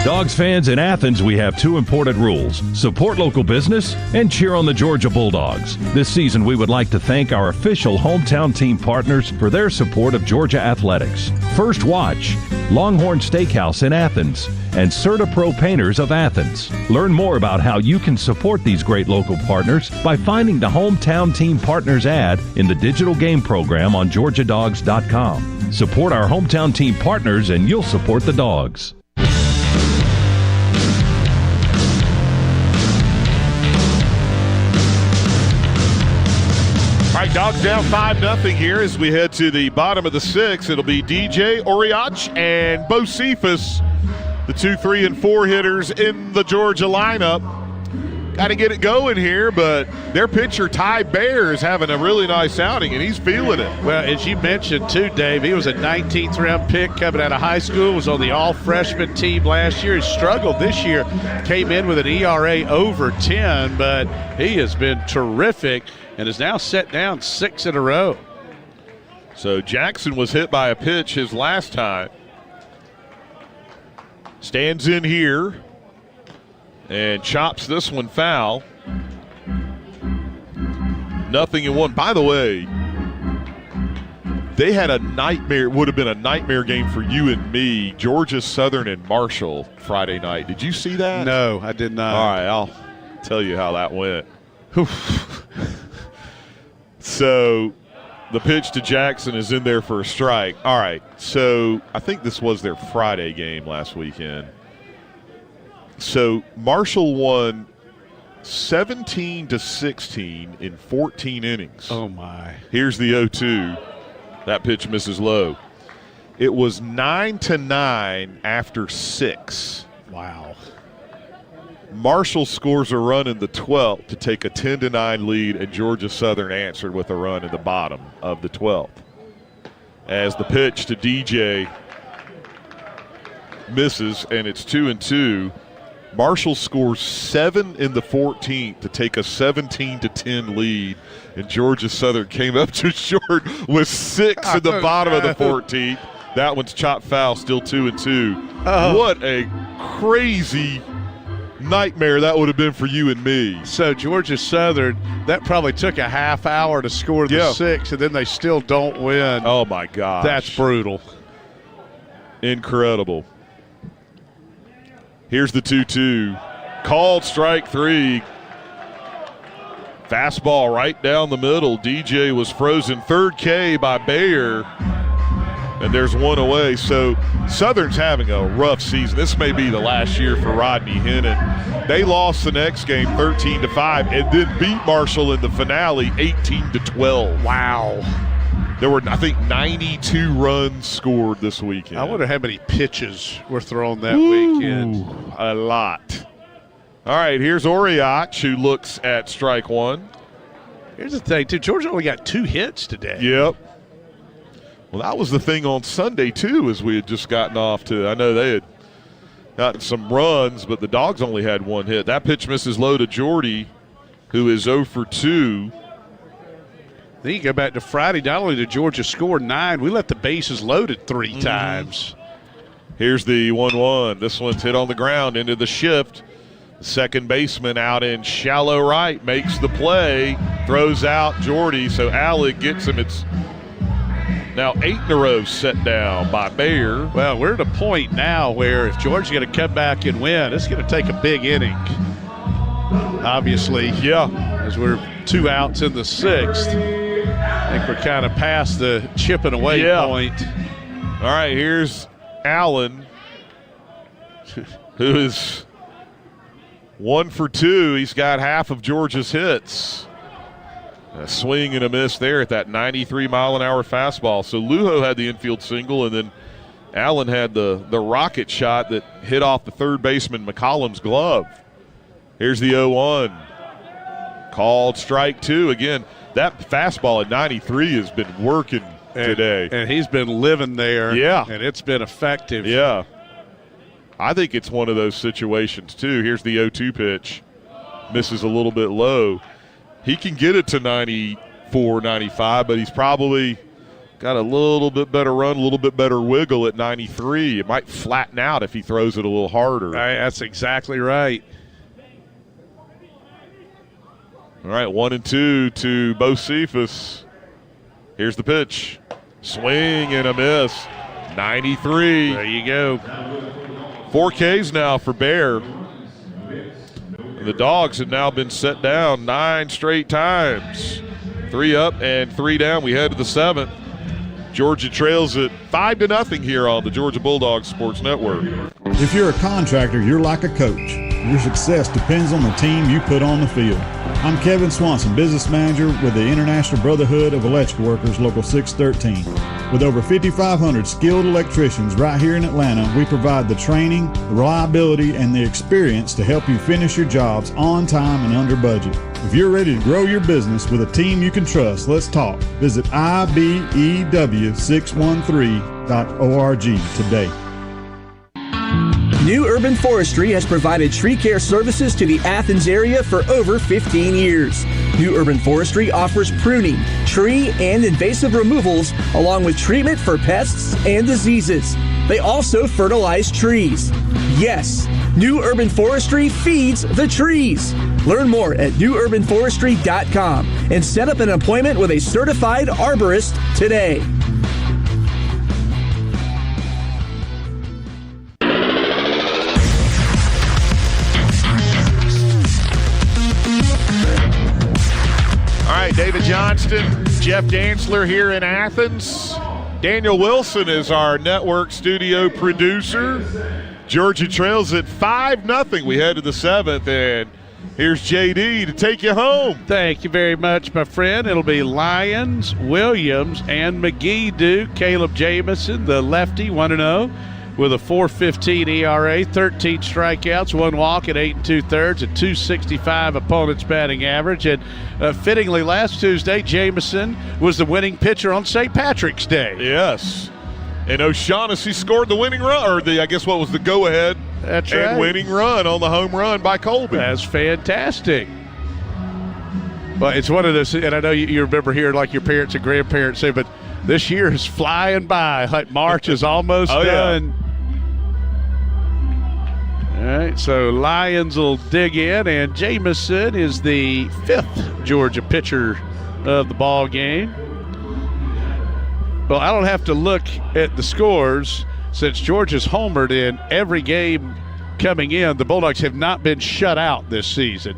Dogs fans in Athens, we have 2 important rules: support local business and cheer on the Georgia Bulldogs. This season, we would like to thank our official hometown team partners for their support of Georgia athletics. First Watch, Longhorn Steakhouse in Athens, and CertaPro Painters of Athens. Learn more about how you can support these great local partners by finding the Hometown Team Partners ad in the digital game program on GeorgiaDogs.com. Support our hometown team partners and you'll support the Dogs. All right, Dogs down 5-0 here as we head to the bottom of the 6th. It'll be DJ Oriach and Bo Cephas, the 2, 3, and 4 hitters in the Georgia lineup. Got to get it going here, but their pitcher, Ty Bear, is having a really nice outing, and he's feeling it. Well, as you mentioned, too, Dave, he was a 19th-round pick coming out of high school, was on the all-freshman team last year. He struggled this year, came in with an ERA over 10, but he has been terrific and is now set down 6 in a row. So Jackson was hit by a pitch his last time. Stands in here and chops this one foul. 0-1. By the way, they had a nightmare, would have been a nightmare game for you and me, Georgia Southern and Marshall Friday night. Did you see that? No, I did not. All right, I'll tell you how that went. So the pitch to Jackson is in there for a strike. All right, so I think this was their Friday game last weekend. So Marshall won 17-16 in 14 innings. Oh, my. Here's the 0-2. That pitch misses low. It was 9-9 after 6. Wow. Marshall scores a run in the 12th to take a 10-9 lead, and Georgia Southern answered with a run in the bottom of the 12th. As the pitch to DJ misses, and it's 2-2. Marshall scores 7 in the 14th to take a 17-10 lead, and Georgia Southern came up too short with 6 in the bottom of the 14th. That one's chopped foul, still 2-2. What a crazy nightmare that would have been for you and me. So Georgia Southern, that probably took a half hour to score the 6, and then they still don't win. Oh, my gosh. That's brutal. Incredible. Here's the 2-2. Called strike 3. Fastball right down the middle. DJ was frozen. 3rd K by Bayer. and there's one away. So Southern's having a rough season. This may be the last year for Rodney Hennon. They lost the next game 13-5 and then beat Marshall in the finale 18-12. Wow. There were, I think, 92 runs scored this weekend. I wonder how many pitches were thrown that weekend. A lot. All right, here's Oriach, who looks at strike one. Here's the thing, too. Georgia only got 2 hits today. Yep. Well, that was the thing on Sunday, too, as we had just gotten off to. I know they had gotten some runs, but the Dogs only had 1 hit. That pitch misses low to Jordy, who is 0 for 2. Then you go back to Friday. Not only did Georgia score 9, we left the bases loaded 3 times. Here's the 1-1. This one's hit on the ground into the shift. The second baseman out in shallow right makes the play, throws out Jordy, so Alec gets him. It's now 8 in a row set down by Bayer. Well, we're at a point now where if Georgia's going to come back and win, it's going to take a big inning. Obviously, as we're 2 outs in the 6th. I think we're kind of past the chipping away point. All right, here's Allen, who is 1 for 2. He's got half of Georgia's hits. A swing and a miss there at that 93-mile-an-hour fastball. So Lujo had the infield single, and then Allen had the rocket shot that hit off the third baseman McCollum's glove. Here's the 0-1. Called strike 2. Again, that fastball at 93 has been working today. And he's been living there. Yeah. And it's been effective. Yeah. I think it's one of those situations, too. Here's the 0-2 pitch. Misses a little bit low. He can get it to 94, 95, but he's probably got a little bit better run, a little bit better wiggle at 93. It might flatten out if he throws it a little harder. That's exactly right. All right, 1-2 to Bocephus. Here's the pitch. Swing and a miss. 93. There you go. 4 Ks now for Bayer. And the Dogs have now been set down 9 straight times. 3 up and 3 down. We head to the 7th. Georgia trails it 5-0 here on the Georgia Bulldogs Sports Network. If you're a contractor, you're like a coach. Your success depends on the team you put on the field. I'm Kevin Swanson, business manager with the International Brotherhood of Electrical Workers, Local 613. With over 5,500 skilled electricians right here in Atlanta, we provide the training, the reliability, and the experience to help you finish your jobs on time and under budget. If you're ready to grow your business with a team you can trust, let's talk. Visit IBEW613.org today. New Urban Forestry has provided tree care services to the Athens area for over 15 years. New Urban Forestry offers pruning, tree, and invasive removals, along with treatment for pests and diseases. They also fertilize trees. Yes, New Urban Forestry feeds the trees. Learn more at newurbanforestry.com and set up an appointment with a certified arborist today. David Johnston, Jeff Dantzler here in Athens. Daniel Wilson is our network studio producer. Georgia trails at 5-0. We head to the 7th, and here's JD to take you home. Thank you very much, my friend. It'll be Lyons, Williams, and McGee Duke. Caleb Jamison, the lefty, 1-0. With a 4.15 ERA, 13 strikeouts, 1 walk at 8 2/3, a 265 opponent's batting average. And fittingly, last Tuesday, Jamison was the winning pitcher on St. Patrick's Day. Yes. And O'Shaughnessy scored the winning run, or the go-ahead winning run on the home run by Colby. That's fantastic. But it's one of those, and I know you remember hearing like your parents and grandparents say, but this year is flying by. Like March is almost done. Yeah. All right, so Lyons will dig in, and Jamison is the 5th Georgia pitcher of the ball game. Well, I don't have to look at the scores since Georgia's homered in every game coming in. The Bulldogs have not been shut out this season.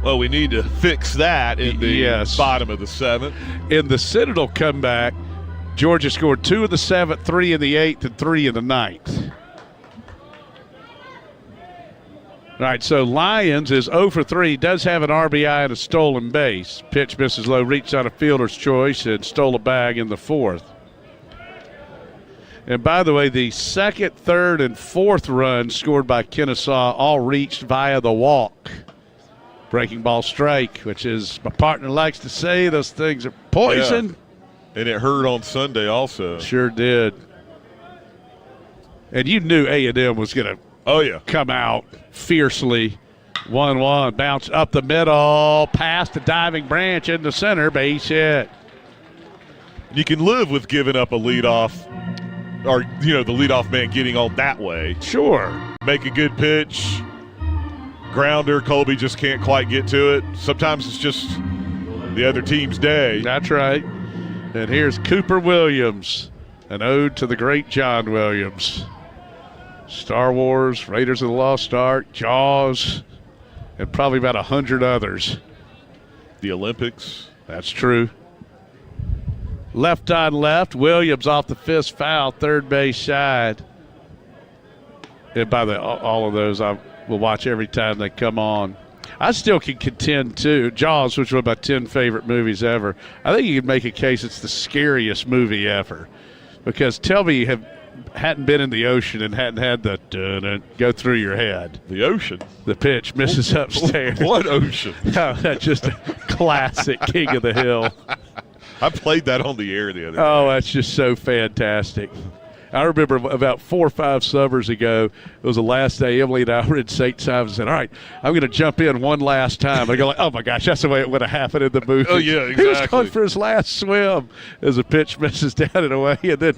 Well, we need to fix that in the bottom of the 7th. In the Citadel comeback, Georgia scored 2 in the 7th, 3 in the 8th, and 3 in the 9th. All right, so Lyons is 0 for 3. Does have an RBI and a stolen base. Pitch misses low, reached out a fielder's choice, and stole a bag in the 4th. And by the way, the 2nd, 3rd, and 4th runs scored by Kennesaw all reached via the walk. Breaking ball strike, which is, my partner likes to say, those things are poison. Yeah. And it hurt on Sunday also. Sure did. And you knew A&M was going to come out fiercely. 1-1, bounce up the middle, past the diving branch in the center, base hit. You can live with giving up a leadoff, or, the leadoff man getting on that way. Sure. Make a good pitch. Grounder, Colby just can't quite get to it. Sometimes it's just the other team's day. That's right. And here's Cooper Williams, an ode to the great John Williams. Star Wars, Raiders of the Lost Ark, Jaws, and probably about 100 others. The Olympics. That's true. Left on left, Williams off the fist foul, third base side. And by all of those, I will watch every time they come on. I still can contend, too, Jaws, which was one of my 10 favorite movies ever. I think you could make a case it's the scariest movie ever. Because tell me you hadn't been in the ocean and hadn't had the go through your head. The ocean? The pitch misses upstairs. What ocean? Just a classic King of the Hill. I played that on the air the other day. Oh, that's just so fantastic. I remember about 4 or 5 summers ago, it was the last day Emily and I were in St. Simons and said, all right, I'm going to jump in one last time. I go like, oh, my gosh, that's the way it would have happened in the movie. Oh, yeah, exactly. He was going for his last swim as a pitch misses down and away, and then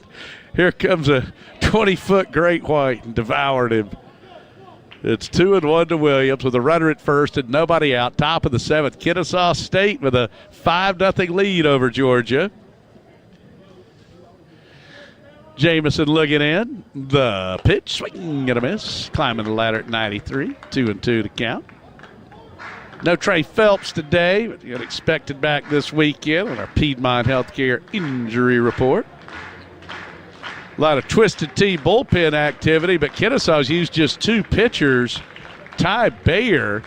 here comes a 20-foot great white and devoured him. It's 2-1 to Williams with a runner at first and nobody out. Top of the 7th, Kennesaw State with a 5-0 lead over Georgia. Jamison looking in. The pitch, swing and a miss. Climbing the ladder at 93. 2-2 to count. No Trey Phelps today, but you're expected back this weekend on our Piedmont Healthcare injury report. A lot of Twisted Tea bullpen activity, but Kennesaw's used just 2 pitchers. Ty Bayer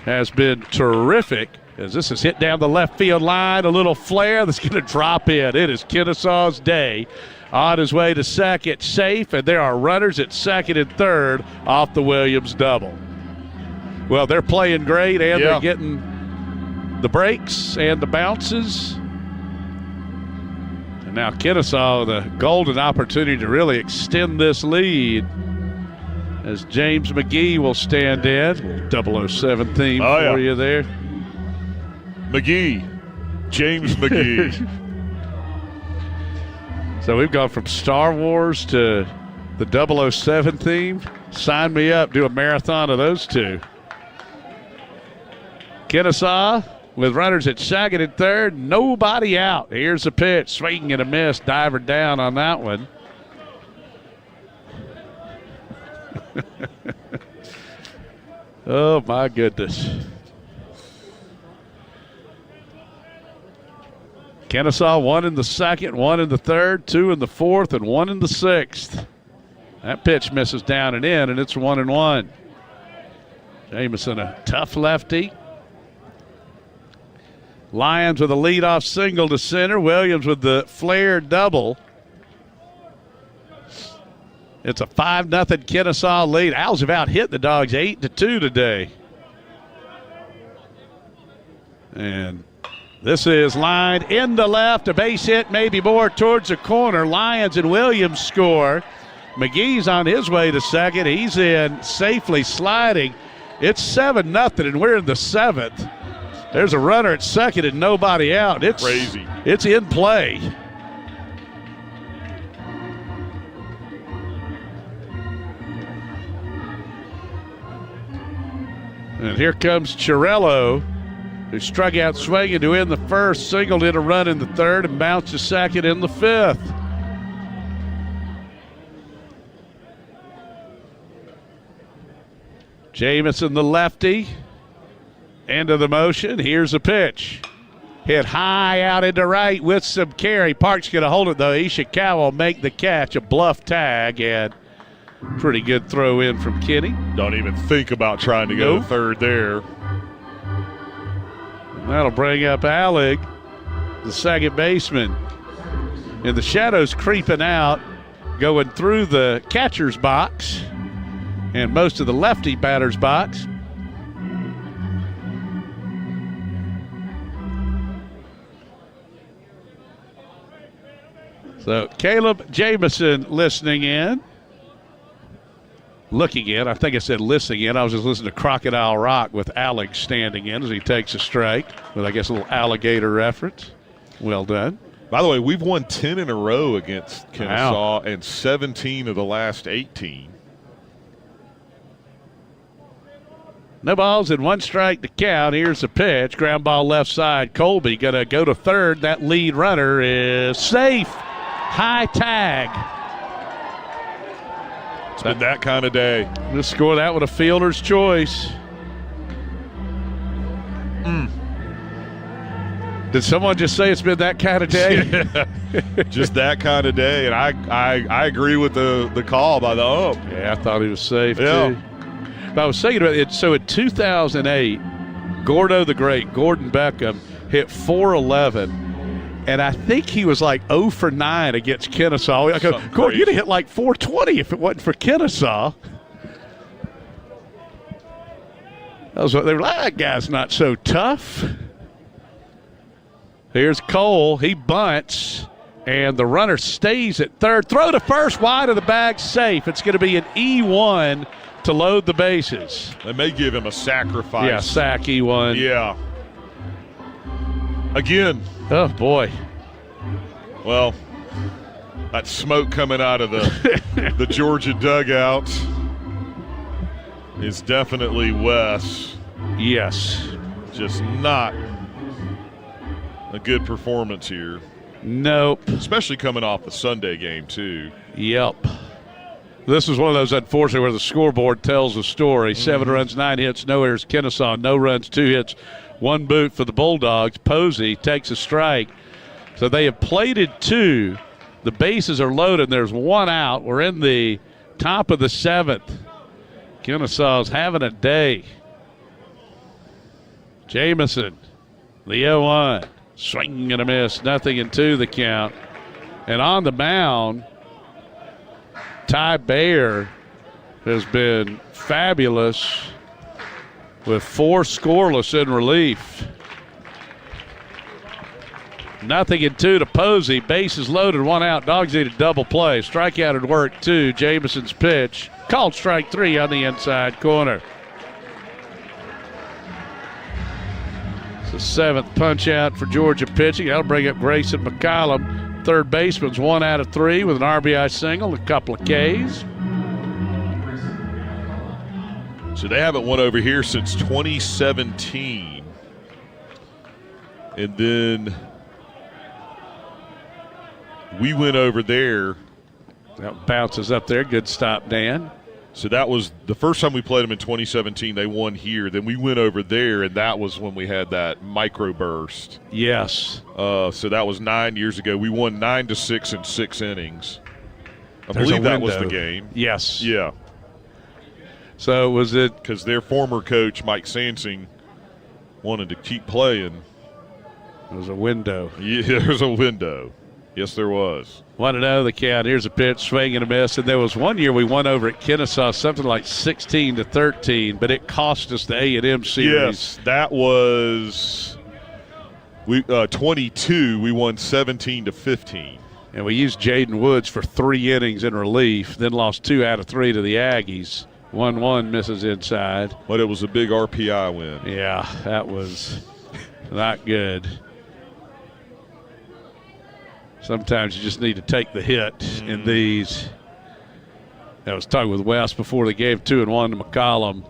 has been terrific as this is hit down the left field line. A little flare that's going to drop in. It is Kennesaw's day. On his way to second, safe, and there are runners at second and third off the Williams double. Well, they're playing great, and they're getting the breaks and the bounces. And now Kennesaw, the golden opportunity to really extend this lead as James McGee will stand in. 007 theme for you there. McGee. James McGee. So we've gone from Star Wars to the 007 theme. Sign me up. Do a marathon of those two. Kennesaw with runners at second and third. Nobody out. Here's the pitch. Swing and a miss. Diver down on that one. Oh, my goodness. Kennesaw 1 in the second, 1 in the third, 2 in the fourth, and 1 in the sixth. That pitch misses down and in, and it's 1-1. Jamison, a tough lefty. Lyons with a leadoff single to center. Williams with the flare double. It's a 5-0 Kennesaw lead. Owls have out-hit the Dogs 8-2 today. And this is lined into left, a base hit, maybe more towards the corner. Lyons and Williams score. McGee's on his way to second. He's in safely sliding. It's 7-0, and we're in the 7th. There's a runner at second and nobody out. It's crazy. It's in play. And here comes Chirello, who struck out swinging to end the first, singled in a run in the third, and bounced to second in the fifth. Jamison, the lefty, End of the motion. Here's a pitch. Hit high out into right with some carry. Park's going to hold it, though. Ishikawa will make the catch. A bluff tag, and pretty good throw in from Kenny. Don't even think about trying to go to third there. That'll bring up Alec, the second baseman. And the shadows creeping out, going through the catcher's box and most of the lefty batter's box. So Caleb Jamison listening in. Looking in. I think I said listening in. I was just listening to Crocodile Rock with Alex standing in as he takes a strike with, I guess, a little alligator reference. Well done. By the way, we've won 10 in a row against Kennesaw and 17 of the last 18. No balls and one strike to count. Here's the pitch. Ground ball left side. Colby going to go to third. That lead runner is safe. High tag. It's been that kind of day. Just score that with a fielder's choice. Did someone just say it's been that kind of day? Just that kind of day, and I agree with the call by the ump. Yeah, I thought he was safe too. But I was thinking about it. So in 2008, Gordo the Great, Gordon Beckham, hit .411. And I think he was like 0 for 9 against Kennesaw. I go, Gordon, you'd have hit like .420 if it wasn't for Kennesaw. They were like, that guy's not so tough. Here's Cole. He bunts, and the runner stays at third. Throw to first, wide of the bag, safe. It's going to be an E1 to load the bases. They may give him a sacrifice. Yeah, sack E1. Yeah. Again. Oh, boy. Well, that smoke coming out of the Georgia dugout is definitely Wes. Yes. Just not a good performance here. Nope. Especially coming off the Sunday game, too. Yep. This is one of those, unfortunately, where the scoreboard tells the story. 7 runs, 9 hits, no errors. Kennesaw, no runs, 2 hits, 1 boot for the Bulldogs. Posey takes a strike. So they have plated 2. The bases are loaded. There's 1 out. We're in the top of the 7th. Kennesaw's having a day. Jamison, the 0-1. Swing and a miss. 0-2 the count. And on the mound, Ty Bayer has been fabulous with 4 scoreless in relief. 0-2 to Posey. Bases loaded, 1 out. Dogs need a double play. Strikeout at work, 2. Jamison's pitch. Called strike 3 on the inside corner. It's the 7th punch out for Georgia pitching. That'll bring up Grayson McCollum. Third baseman's 1 out of 3 with an RBI single, a couple of Ks. So they haven't won over here since 2017. And then we went over there. That bounces up there. Good stop, Dan. So that was the first time we played them in 2017. They won here. Then we went over there, and that was when we had that microburst. Yes. So that was 9 years ago. We won 9-6 in 6 innings. I believe that was the game. Yes. Yeah. So was it because their former coach, Mike Sansing, wanted to keep playing. There was a window. Yeah, there's a window. Yes, there was. 1-0 the count. Here's a pitch, swing and a miss. And there was one year we won over at Kennesaw, something like 16-13, but it cost us the A&M series. Yes, that was 22. We won 17-15. And we used Jaden Woods for 3 innings in relief, then lost 2 out of 3 to the Aggies. 1-1 misses inside. But it was a big RPI win. Yeah, that was not good. Sometimes you just need to take the hit in these. I was talking with Wes before they gave 2-1 to McCollum.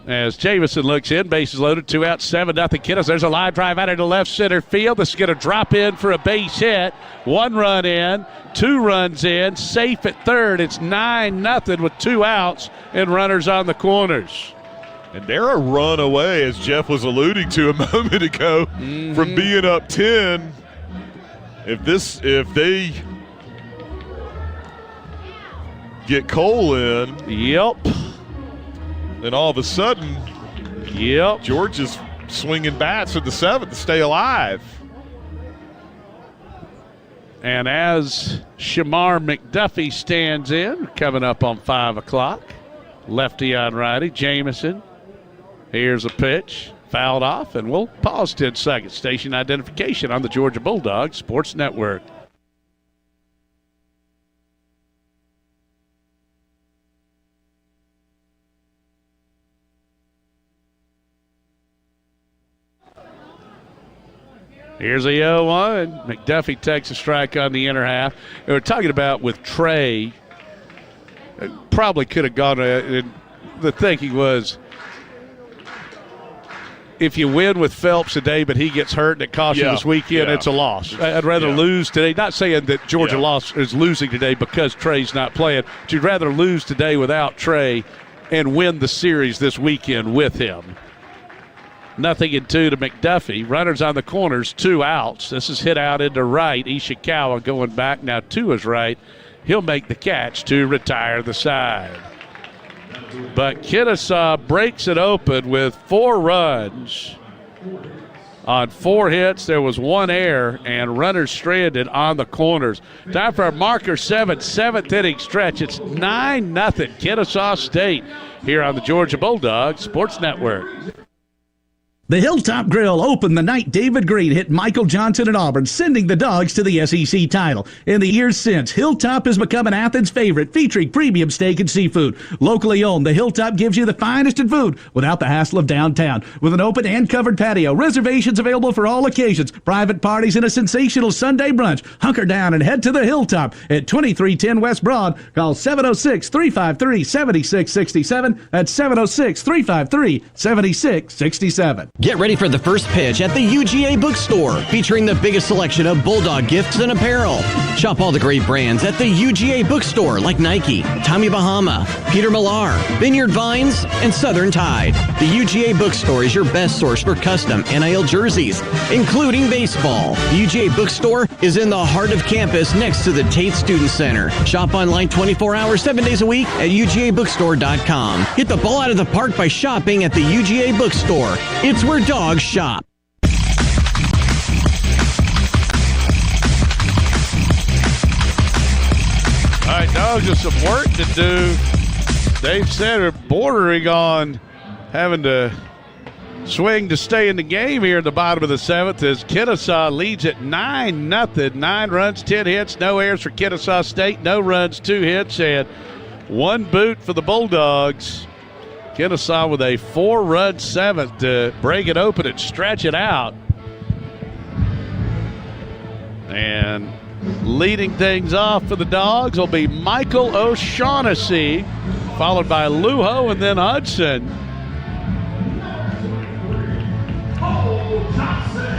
As Jamison looks in, bases loaded, 2 out, 7-0 Kennesaw. There's a line drive out into left center field. This is going to drop in for a base hit. 1 run in, 2 runs in, safe at third. It's 9-0 with 2 outs and runners on the corners. And they're a run away, as Jeff was alluding to a moment ago, from being up 10. If they get Cole in, then all of a sudden, Georgia's swinging bats at the 7th to stay alive. And as Shamar McDuffie stands in, coming up on 5 o'clock, lefty on righty, Jamison. Here's a pitch, fouled off, and we'll pause 10 seconds. Station identification on the Georgia Bulldogs Sports Network. Here's a 0-1. McDuffie takes a strike on the inner half. And we're talking about with Trey, probably could have gone. The thinking was, if you win with Phelps today, but he gets hurt and it costs you this weekend, it's a loss. I'd rather lose today. Not saying that Georgia is losing today because Trey's not playing, but you'd rather lose today without Trey and win the series this weekend with him. 0-2 to McDuffie. Runners on the corners, 2 outs. This is hit out into right. Ishikawa going back now to his right. He'll make the catch to retire the side. But Kennesaw breaks it open with 4 runs on 4 hits. There was 1 error and runners stranded on the corners. Time for a marker 7, 7th inning stretch. It's 9-0 Kennesaw State here on the Georgia Bulldogs Sports Network. The Hilltop Grill opened the night David Green hit Michael Johnson at Auburn, sending the Dogs to the SEC title. In the years since, Hilltop has become an Athens favorite, featuring premium steak and seafood. Locally owned, the Hilltop gives you the finest in food without the hassle of downtown. With an open and covered patio, reservations available for all occasions, private parties, and a sensational Sunday brunch. Hunker down and head to the Hilltop at 2310 West Broad. Call 706-353-7667. That's 706-353-7667. Get ready for the first pitch at the UGA Bookstore, featuring the biggest selection of Bulldog gifts and apparel. Shop all the great brands at the UGA Bookstore, like Nike, Tommy Bahama, Peter Millar, Vineyard Vines, and Southern Tide. The UGA Bookstore is your best source for custom NIL jerseys, including baseball. The UGA Bookstore is in the heart of campus next to the Tate Student Center. Shop online 24 hours, 7 days a week at UGABookstore.com. Hit the ball out of the park by shopping at the UGA Bookstore. It's where dogs shop. All right, Dogs have some work to do. Dave said we're bordering on having to swing to stay in the game here at the bottom of the 7th as Kennesaw leads at 9-0. 9 runs, 10 hits, no errors for Kennesaw State, no runs, 2 hits, and 1 boot for the Bulldogs. Kennesaw with a 4-run 7th to break it open and stretch it out. And leading things off for the Dogs will be Michael O'Shaughnessy, followed by Lujo and then Hudson.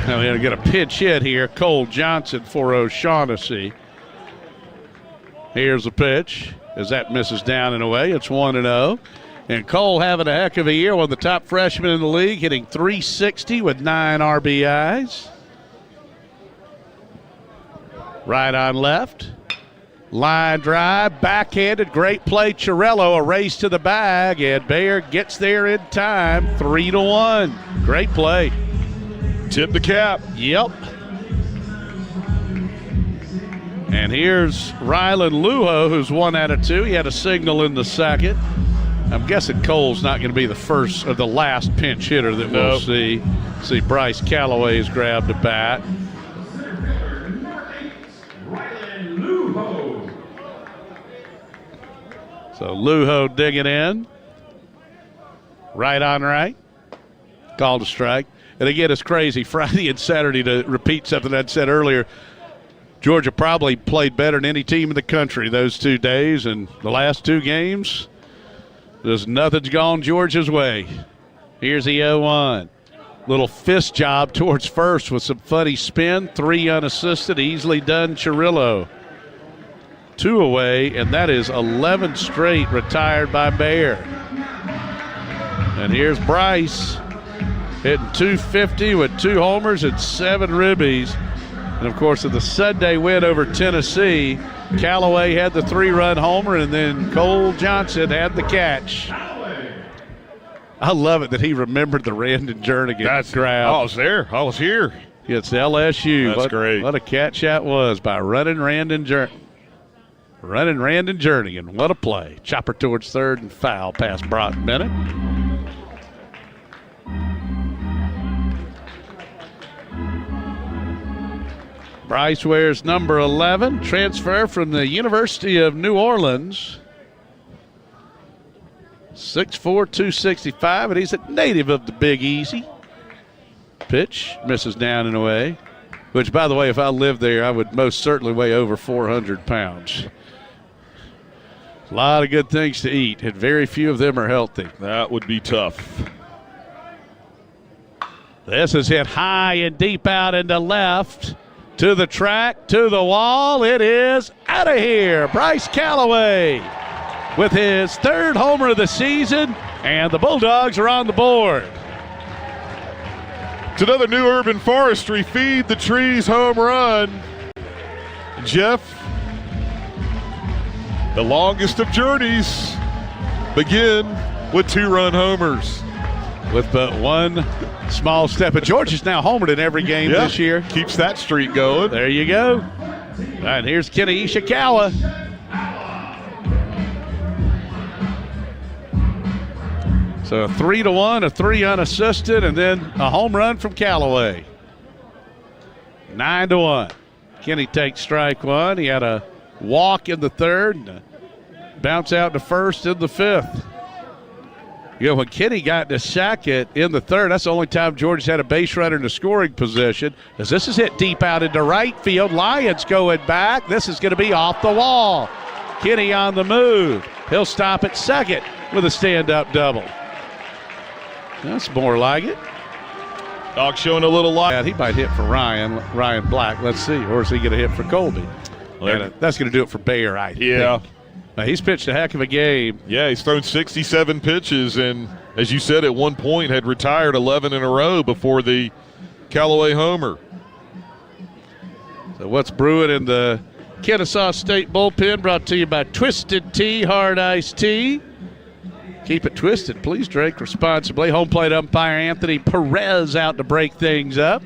Now we're going to get a pinch hit here. Cole Johnson for O'Shaughnessy. Here's the pitch as that misses down and away. It's 1-0. And Cole having a heck of a year, one of the top freshmen in the league, hitting .360 with 9 RBIs. Right on left. Line drive, backhanded, great play. Chiarello, a race to the bag, and Bayer gets there in time. 3-1. Great play. Tip the cap. Yep. And here's Rylan Lujo, who's 1 out of 2. He had a signal in the second. I'm guessing Cole's not going to be the first or the last pinch hitter that we'll see. See, Bryce Callaway's grabbed a bat. So Lujo digging in. Right on right. Called a strike. And again, it's crazy. Friday and Saturday, to repeat something I'd said earlier, Georgia probably played better than any team in the country those 2 days. And the last 2 games, nothing's gone Georgia's way. Here's the 0-1. Little fist job towards first with some funny spin. 3 unassisted. Easily done, Chirillo. 2 away, and that is 11 straight retired by Bayer. And here's Bryce hitting .250 with 2 homers and 7 ribbies. And, of course, in the Sunday win over Tennessee, Callaway had the 3-run homer, and then Cole Johnson had the catch. I love it that he remembered the Randon Jernigan crowd. I was there. I was here. It's LSU. That's great. What a catch that was by running Randon Jernigan. What a play. Chopper towards third and foul past Brock Bennett. Bryce wears number 11, transfer from the University of New Orleans. 6'4", 265, and he's a native of the Big Easy. Pitch misses down and away, which, by the way, if I lived there, I would most certainly weigh over 400 pounds. A lot of good things to eat, and very few of them are healthy. That would be tough. This is hit high and deep out into left. To the track, to the wall. It is out of here. Bryce Callaway with his 3rd homer of the season, and the Bulldogs are on the board. It's another new Urban Forestry Feed the Trees home run. Jeff, the longest of journeys begin with 2-run homers. With but one small step. But George is now homered in every game this year. Keeps that streak going. There you go. All right, here's Kenny Ishikawa. So a 3-1, a 3 unassisted, and then a home run from Callaway. 9-1. Kenny takes strike 1. He had a walk in the 3rd, and a bounce out to first in the 5th. You know, when Kenny got to second in the 3rd, that's the only time Georgia's had a base runner in the scoring position. As this is hit deep out into right field. Lyons going back. This is going to be off the wall. Kenny on the move. He'll stop at second with a stand-up double. That's more like it. Dog showing a little light. Yeah, he might hit for Ryan Black. Let's see. Or is he going to hit for Colby? And that's going to do it for Bayer, I think. Yeah. Now, he's pitched a heck of a game. Yeah, he's thrown 67 pitches, and as you said, at one point had retired 11 in a row before the Callaway homer. So what's brewing in the Kennesaw State bullpen, brought to you by Twisted Tea, Hard Iced Tea. Keep it twisted. Please drink responsibly. Home plate umpire Anthony Perez out to break things up.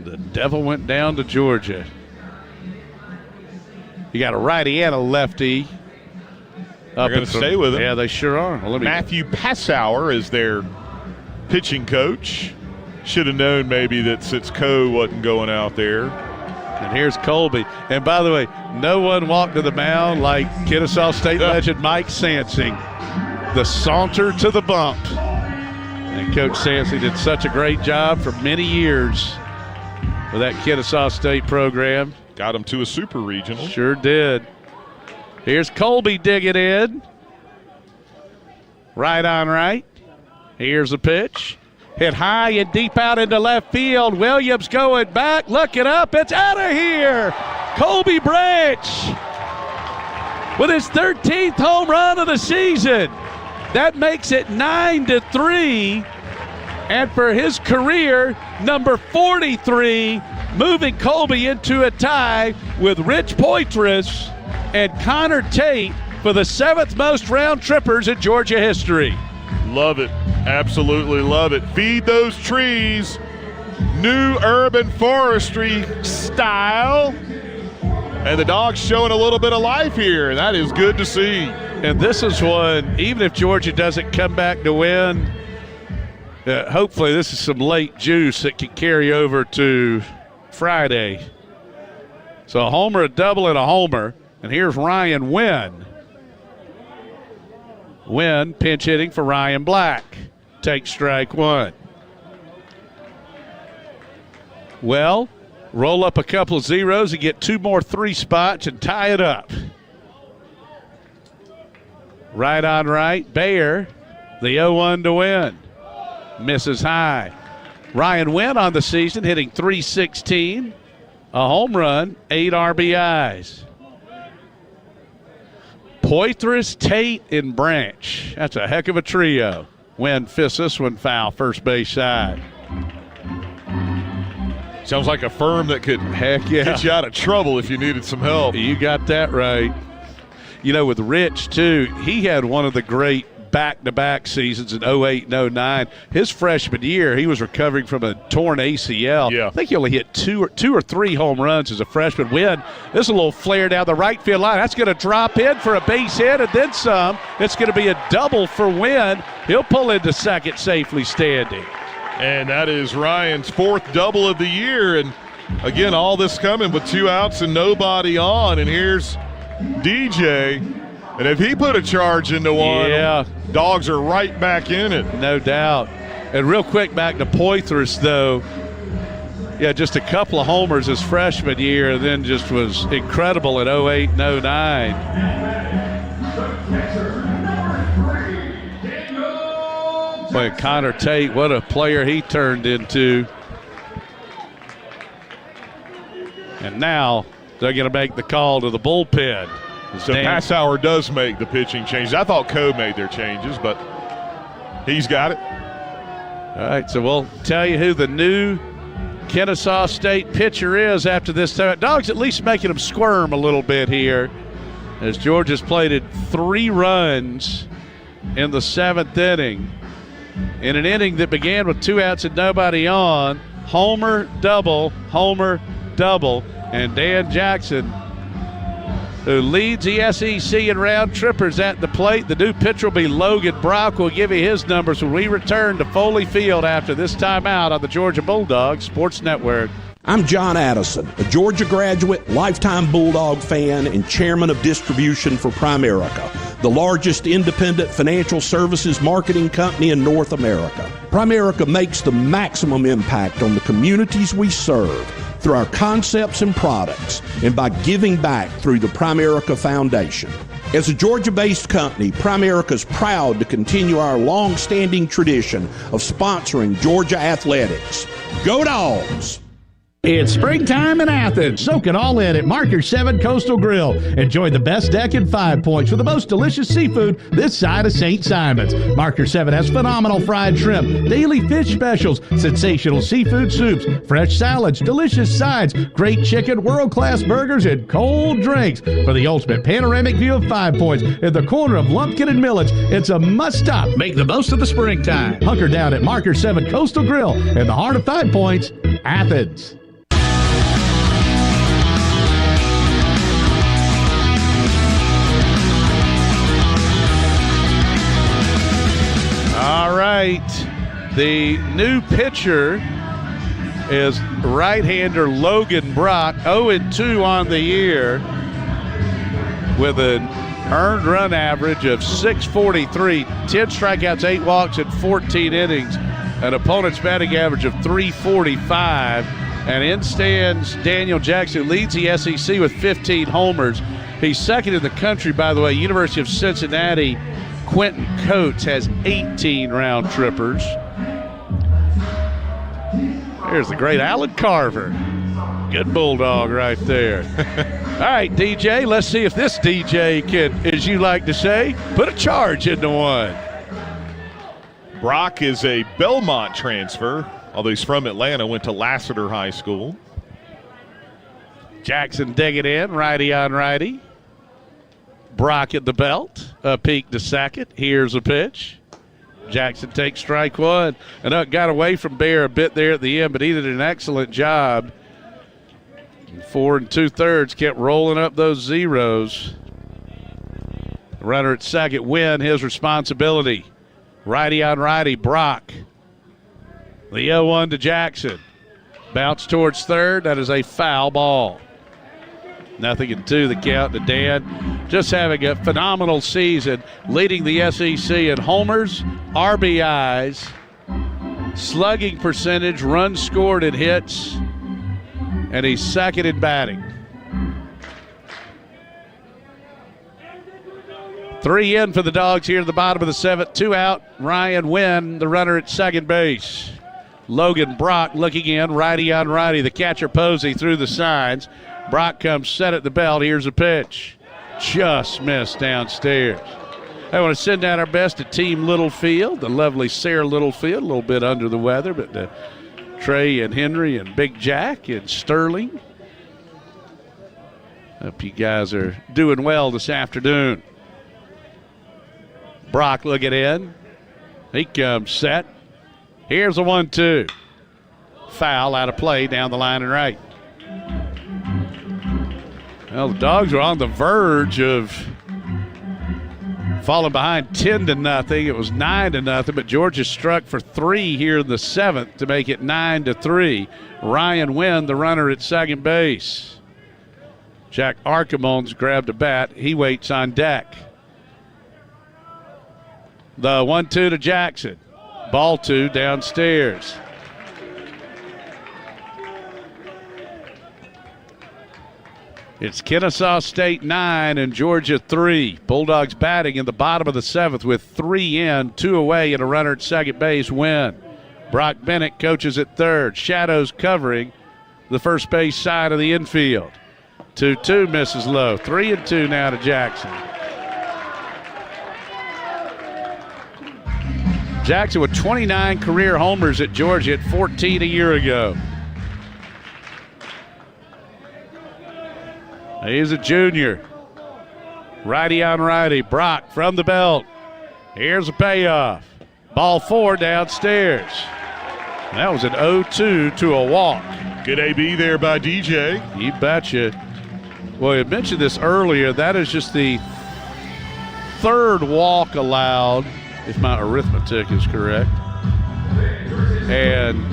The devil went down to Georgia. You got a righty and a lefty. They're going to stay with him. Yeah, they sure are. Well, Matthew Passauer is their pitching coach. Should have known maybe that since Coe wasn't going out there. And here's Colby. And by the way, no one walked to the mound like Kennesaw State legend Mike Sansing. The saunter to the bump. And Coach Sansing did such a great job for many years with that Kennesaw State program. Got him to a super regional. Sure did. Here's Colby digging in. Right on right. Here's a pitch. Hit high and deep out into left field. Williams going back. Looking up. It's out of here. Colby Branch with his 13th home run of the season. That makes it 9-3. And for his career, number 43, moving Colby into a tie with Rich Poitras and Connor Tate for the 7th most round trippers in Georgia history. Love it. Absolutely love it. Feed those trees. New Urban Forestry style. And the Dogs showing a little bit of life here. That is good to see. And this is one, even if Georgia doesn't come back to win, hopefully this is some late juice that can carry over to Friday. So a homer, a double, and a homer. And here's Ryan Wynn. Wynn pinch hitting for Ryan Black. Takes strike 1. Well, roll up a couple of zeros and get 2 more 3 spots and tie it up. Right on right, Bayer, the 0-1 to win. Misses high. Ryan Wynn on the season hitting .316, a home run, 8 RBIs. Poitras, Tate, and Branch. That's a heck of a trio. Wynn fists this one foul, first base side. Sounds like a firm that could get you out of trouble if you needed some help. You got that right. You know, with Rich, too, he had one of the great back-to-back seasons in 08 and 09. His freshman year, he was recovering from a torn ACL. Yeah. I think he only hit two or three home runs as a freshman. Win. This is a little flare down the right field line. That's going to drop in for a base hit and then some. It's going to be a double for Wynn. He'll pull into second, safely standing. And that is Ryan's fourth double of the year. And, again, all this coming with 2 outs and nobody on. And here's DJ. And if he put a charge into one, Dogs are right back in it. No doubt. And real quick, back to Poitras, though. Yeah, just a couple of homers his freshman year, and then just was incredible at 08 and 09. Boy, Connor Tate, what a player he turned into. And now they're going to make the call to the bullpen. So Passauer does make the pitching changes. I thought Coe made their changes, but he's got it. All right, so we'll tell you who the new Kennesaw State pitcher is after this time. Dogs at least making them squirm a little bit here, as Georgia's plated 3 runs in the 7th inning. In an inning that began with 2 outs and nobody on, homer, double, and Dan Jackson, who leads the SEC in round trippers at the plate. The new pitcher will be Logan Brock. We'll give you his numbers when we return to Foley Field after this timeout on the Georgia Bulldogs Sports Network. I'm John Addison, a Georgia graduate, lifetime Bulldog fan, and chairman of distribution for Primerica, the largest independent financial services marketing company in North America. Primerica makes the maximum impact on the communities we serve through our concepts and products, and by giving back through the Primerica Foundation. As a Georgia-based company, Primerica is proud to continue our long-standing tradition of sponsoring Georgia athletics. Go Dogs! It's springtime in Athens. Soak it all in at Marker 7 Coastal Grill. Enjoy the best deck and 5 Points with the most delicious seafood this side of St. Simon's. Marker 7 has phenomenal fried shrimp, daily fish specials, sensational seafood soups, fresh salads, delicious sides, great chicken, world-class burgers, and cold drinks. For the ultimate panoramic view of 5 Points in the corner of Lumpkin and Milledge, it's a must-stop. Make the most of the springtime. Hunker down at Marker 7 Coastal Grill in the heart of 5 Points, Athens. All right, the new pitcher is right-hander Logan Brock, 0-2 on the year with an earned run average of 643, 10 strikeouts, 8 walks in 14 innings, an opponent's batting average of 345, and in stands Daniel Jackson, leads the SEC with 15 homers. He's second in the country, by the way. University of Cincinnati, Quentin Coates has 18 round trippers. There's the great Alan Carver. Good Bulldog right there. All right, DJ, let's see if this DJ can, as you like to say, put a charge into one. Brock is a Belmont transfer, although he's from Atlanta, went to Lassiter High School. Jackson digging in, righty on righty. Brock at the belt, a peek to second. Here's a pitch. Jackson takes strike one. And got away from Bear a bit there at the end, but he did an excellent job. 4 2/3, kept rolling up those zeros. The runner at second, Wynn, his responsibility. Righty on righty, Brock. The 0-1 to Jackson. Bounce towards third. That is a foul ball. 0-2 the count to Dan. Just having a phenomenal season, leading the SEC in homers, RBIs, slugging percentage, runs scored, and hits, and he's second in batting. 3 in for the Dogs here at the bottom of the 7th. 2 out. Ryan Wynn, the runner at second base. Logan Brock looking in, righty on righty. The catcher Posey through the signs. Brock comes set at the belt. Here's a pitch. just missed downstairs. I want to send out our best to Team Littlefield, the lovely Sarah Littlefield, a little bit under the weather, but Trey and Henry and Big Jack and Sterling. Hope you guys are doing well this afternoon. Brock looking in. He comes set. Here's a 1-2. Foul out of play down the line and right. Well, the Dogs are on the verge of falling behind 10-0. It was 9-0, but Georgia struck for 3 here in the 7th to make it 9-3. Ryan Wynn, the runner at second base. Jack Archimon's grabbed a bat. He waits on deck. The 1-2 to Jackson. Ball 2 downstairs. It's Kennesaw State 9 and Georgia 3. Bulldogs batting in the bottom of the 7th with 3 in, 2 away, and a runner at second base. Win. Brock Bennett coaches at third. Shadows covering the first base side of the infield. 2-2 misses low. 3-2 now to Jackson. Jackson with 29 career homers at Georgia at 14 a year ago. He's a junior. Righty on righty. Brock from the belt. Here's a payoff. Ball 4 downstairs. That was an 0-2 to a walk. Good AB there by DJ. You betcha. Well, you mentioned this earlier. That is just the 3rd walk allowed, if my arithmetic is correct. And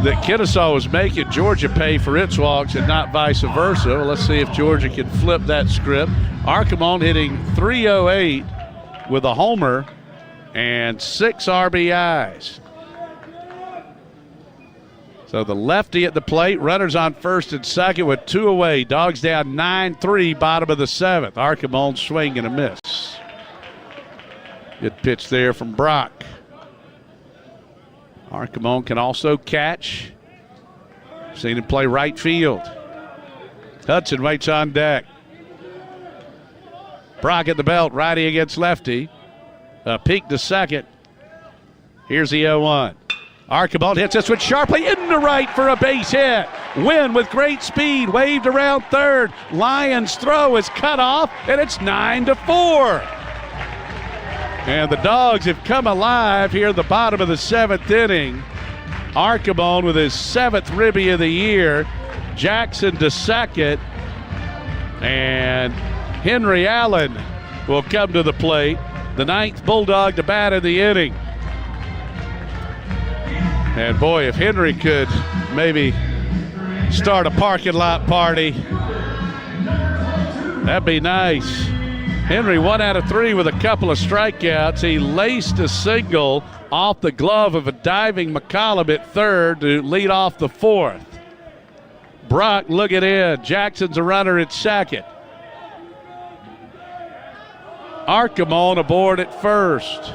that Kennesaw was making Georgia pay for its walks and not vice versa. Well, let's see if Georgia can flip that script. Archimon hitting .308 with a homer and 6 RBIs. So the lefty at the plate, runners on first and second with 2 away. Dogs down 9-3, bottom of the 7th. Archimon swing and a miss. Good pitch there from Brock. Archimon can also catch. Seen him play right field. Hudson waits on deck. Brock at the belt, righty against lefty. A peek to second. Here's the 0-1. Archibald hits this one sharply into right for a base hit. Wynn with great speed, waved around third. Lyons' throw is cut off, and it's 9-4. And the Dogs have come alive here at the bottom of the 7th inning. Archibald with his 7th ribby of the year. Jackson to second. And Henry Allen will come to the plate. The 9th Bulldog to bat in the inning. And boy, if Henry could maybe start a parking lot party, that'd be nice. Henry 1 out of 3 with a couple of strikeouts. He laced a single off the glove of a diving McCollum at third to lead off the 4th. Brock looking in. Jackson's a runner at second. Archimon aboard at first.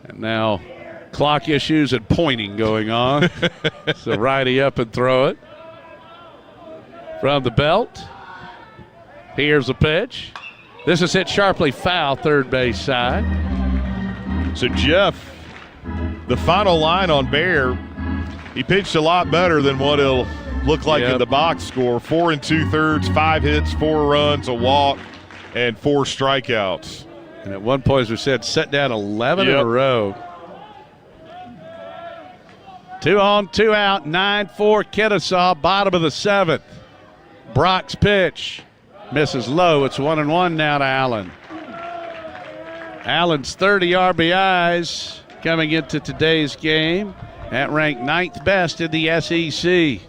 And now clock issues and pointing going on. So righty up and throw it. From the belt. Here's a pitch. This is hit sharply foul, third base side. So Jeff, the final line on Bear, he pitched a lot better than what it'll look like in the box score. 4 2/3, 5 hits, 4 runs, a walk, and 4 strikeouts. And at one point, as we said, set down 11 in a row. 2 on, 2 out, 9-4 Kennesaw, bottom of the 7th. Brock's pitch misses low. It's 1-1 now to Allen. Allen's 30 RBIs coming into today's game. That ranked 9th best in the SEC.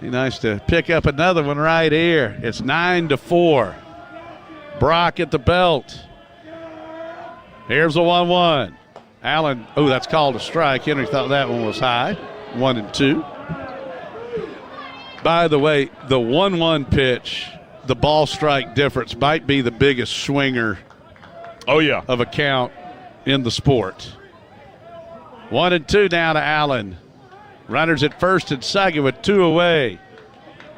Be nice to pick up another one right here. It's 9-4. Brock at the belt. Here's a 1-1. Allen, oh, that's called a strike. Henry thought that one was high. 1-2. By the way, the 1-1 pitch, the ball strike difference might be the biggest swinger of a count in the sport. 1-2 now to Allen. Runners at first and second with 2 away.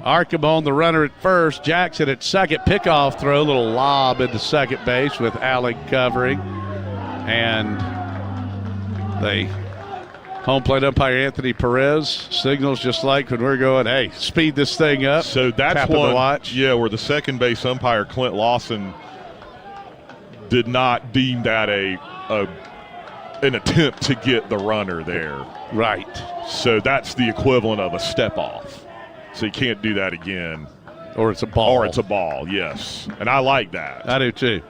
Archibald, the runner at first. Jackson at second. Pickoff throw, little lob into second base with Allen covering. And the home plate umpire Anthony Perez signals just like when we're going, hey, speed this thing up. So that's one, the watch. Yeah, where the second base umpire, Clint Lawson, did not deem that an attempt to get the runner there. Right. So that's the equivalent of a step off. So you can't do that again. Or it's a ball. Or it's a ball, yes. And I like that. I do too.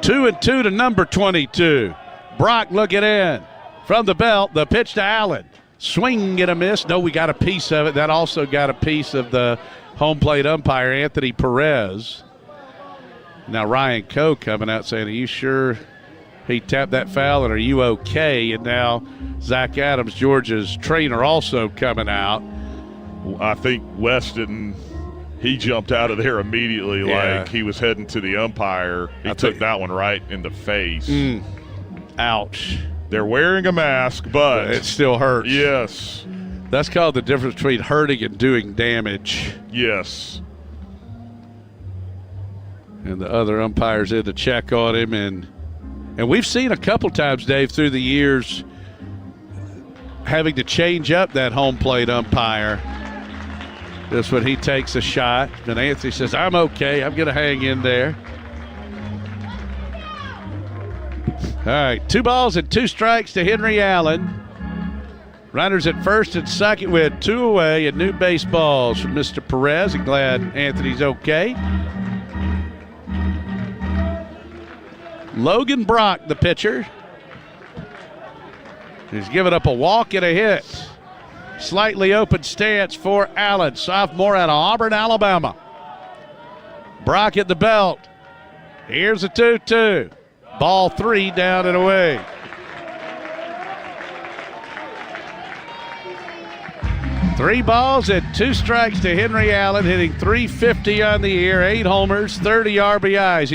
2-2 to number 22. Brock looking in. From the belt, the pitch to Allen. Swing and a miss. No, we got a piece of it. That also got a piece of the home plate umpire, Anthony Perez. Now Ryan Coe coming out saying, are you sure he tapped that foul and are you okay? And now Zach Adams, Georgia's trainer, also coming out. I think Weston, he jumped out of there immediately like he was heading to the umpire. He took that one right in the face. Ouch. They're wearing a mask, but it still hurts. Yes. That's called the difference between hurting and doing damage. Yes. And the other umpires in to check on him. And we've seen a couple times, Dave, through the years having to change up that home plate umpire. This when he takes a shot. And Anthony says, I'm okay. I'm going to hang in there. All right, 2 balls and 2 strikes to Henry Allen. Runners at first and second with 2 away and new baseballs from Mr. Perez. And glad Anthony's okay. Logan Brock, the pitcher. He's given up a walk and a hit. Slightly open stance for Allen, sophomore out of Auburn, Alabama. Brock at the belt. Here's a 2-2. Ball 3 down and away. Three balls and 2 strikes to Henry Allen, hitting .350 on the year, 8 homers, 30 RBIs.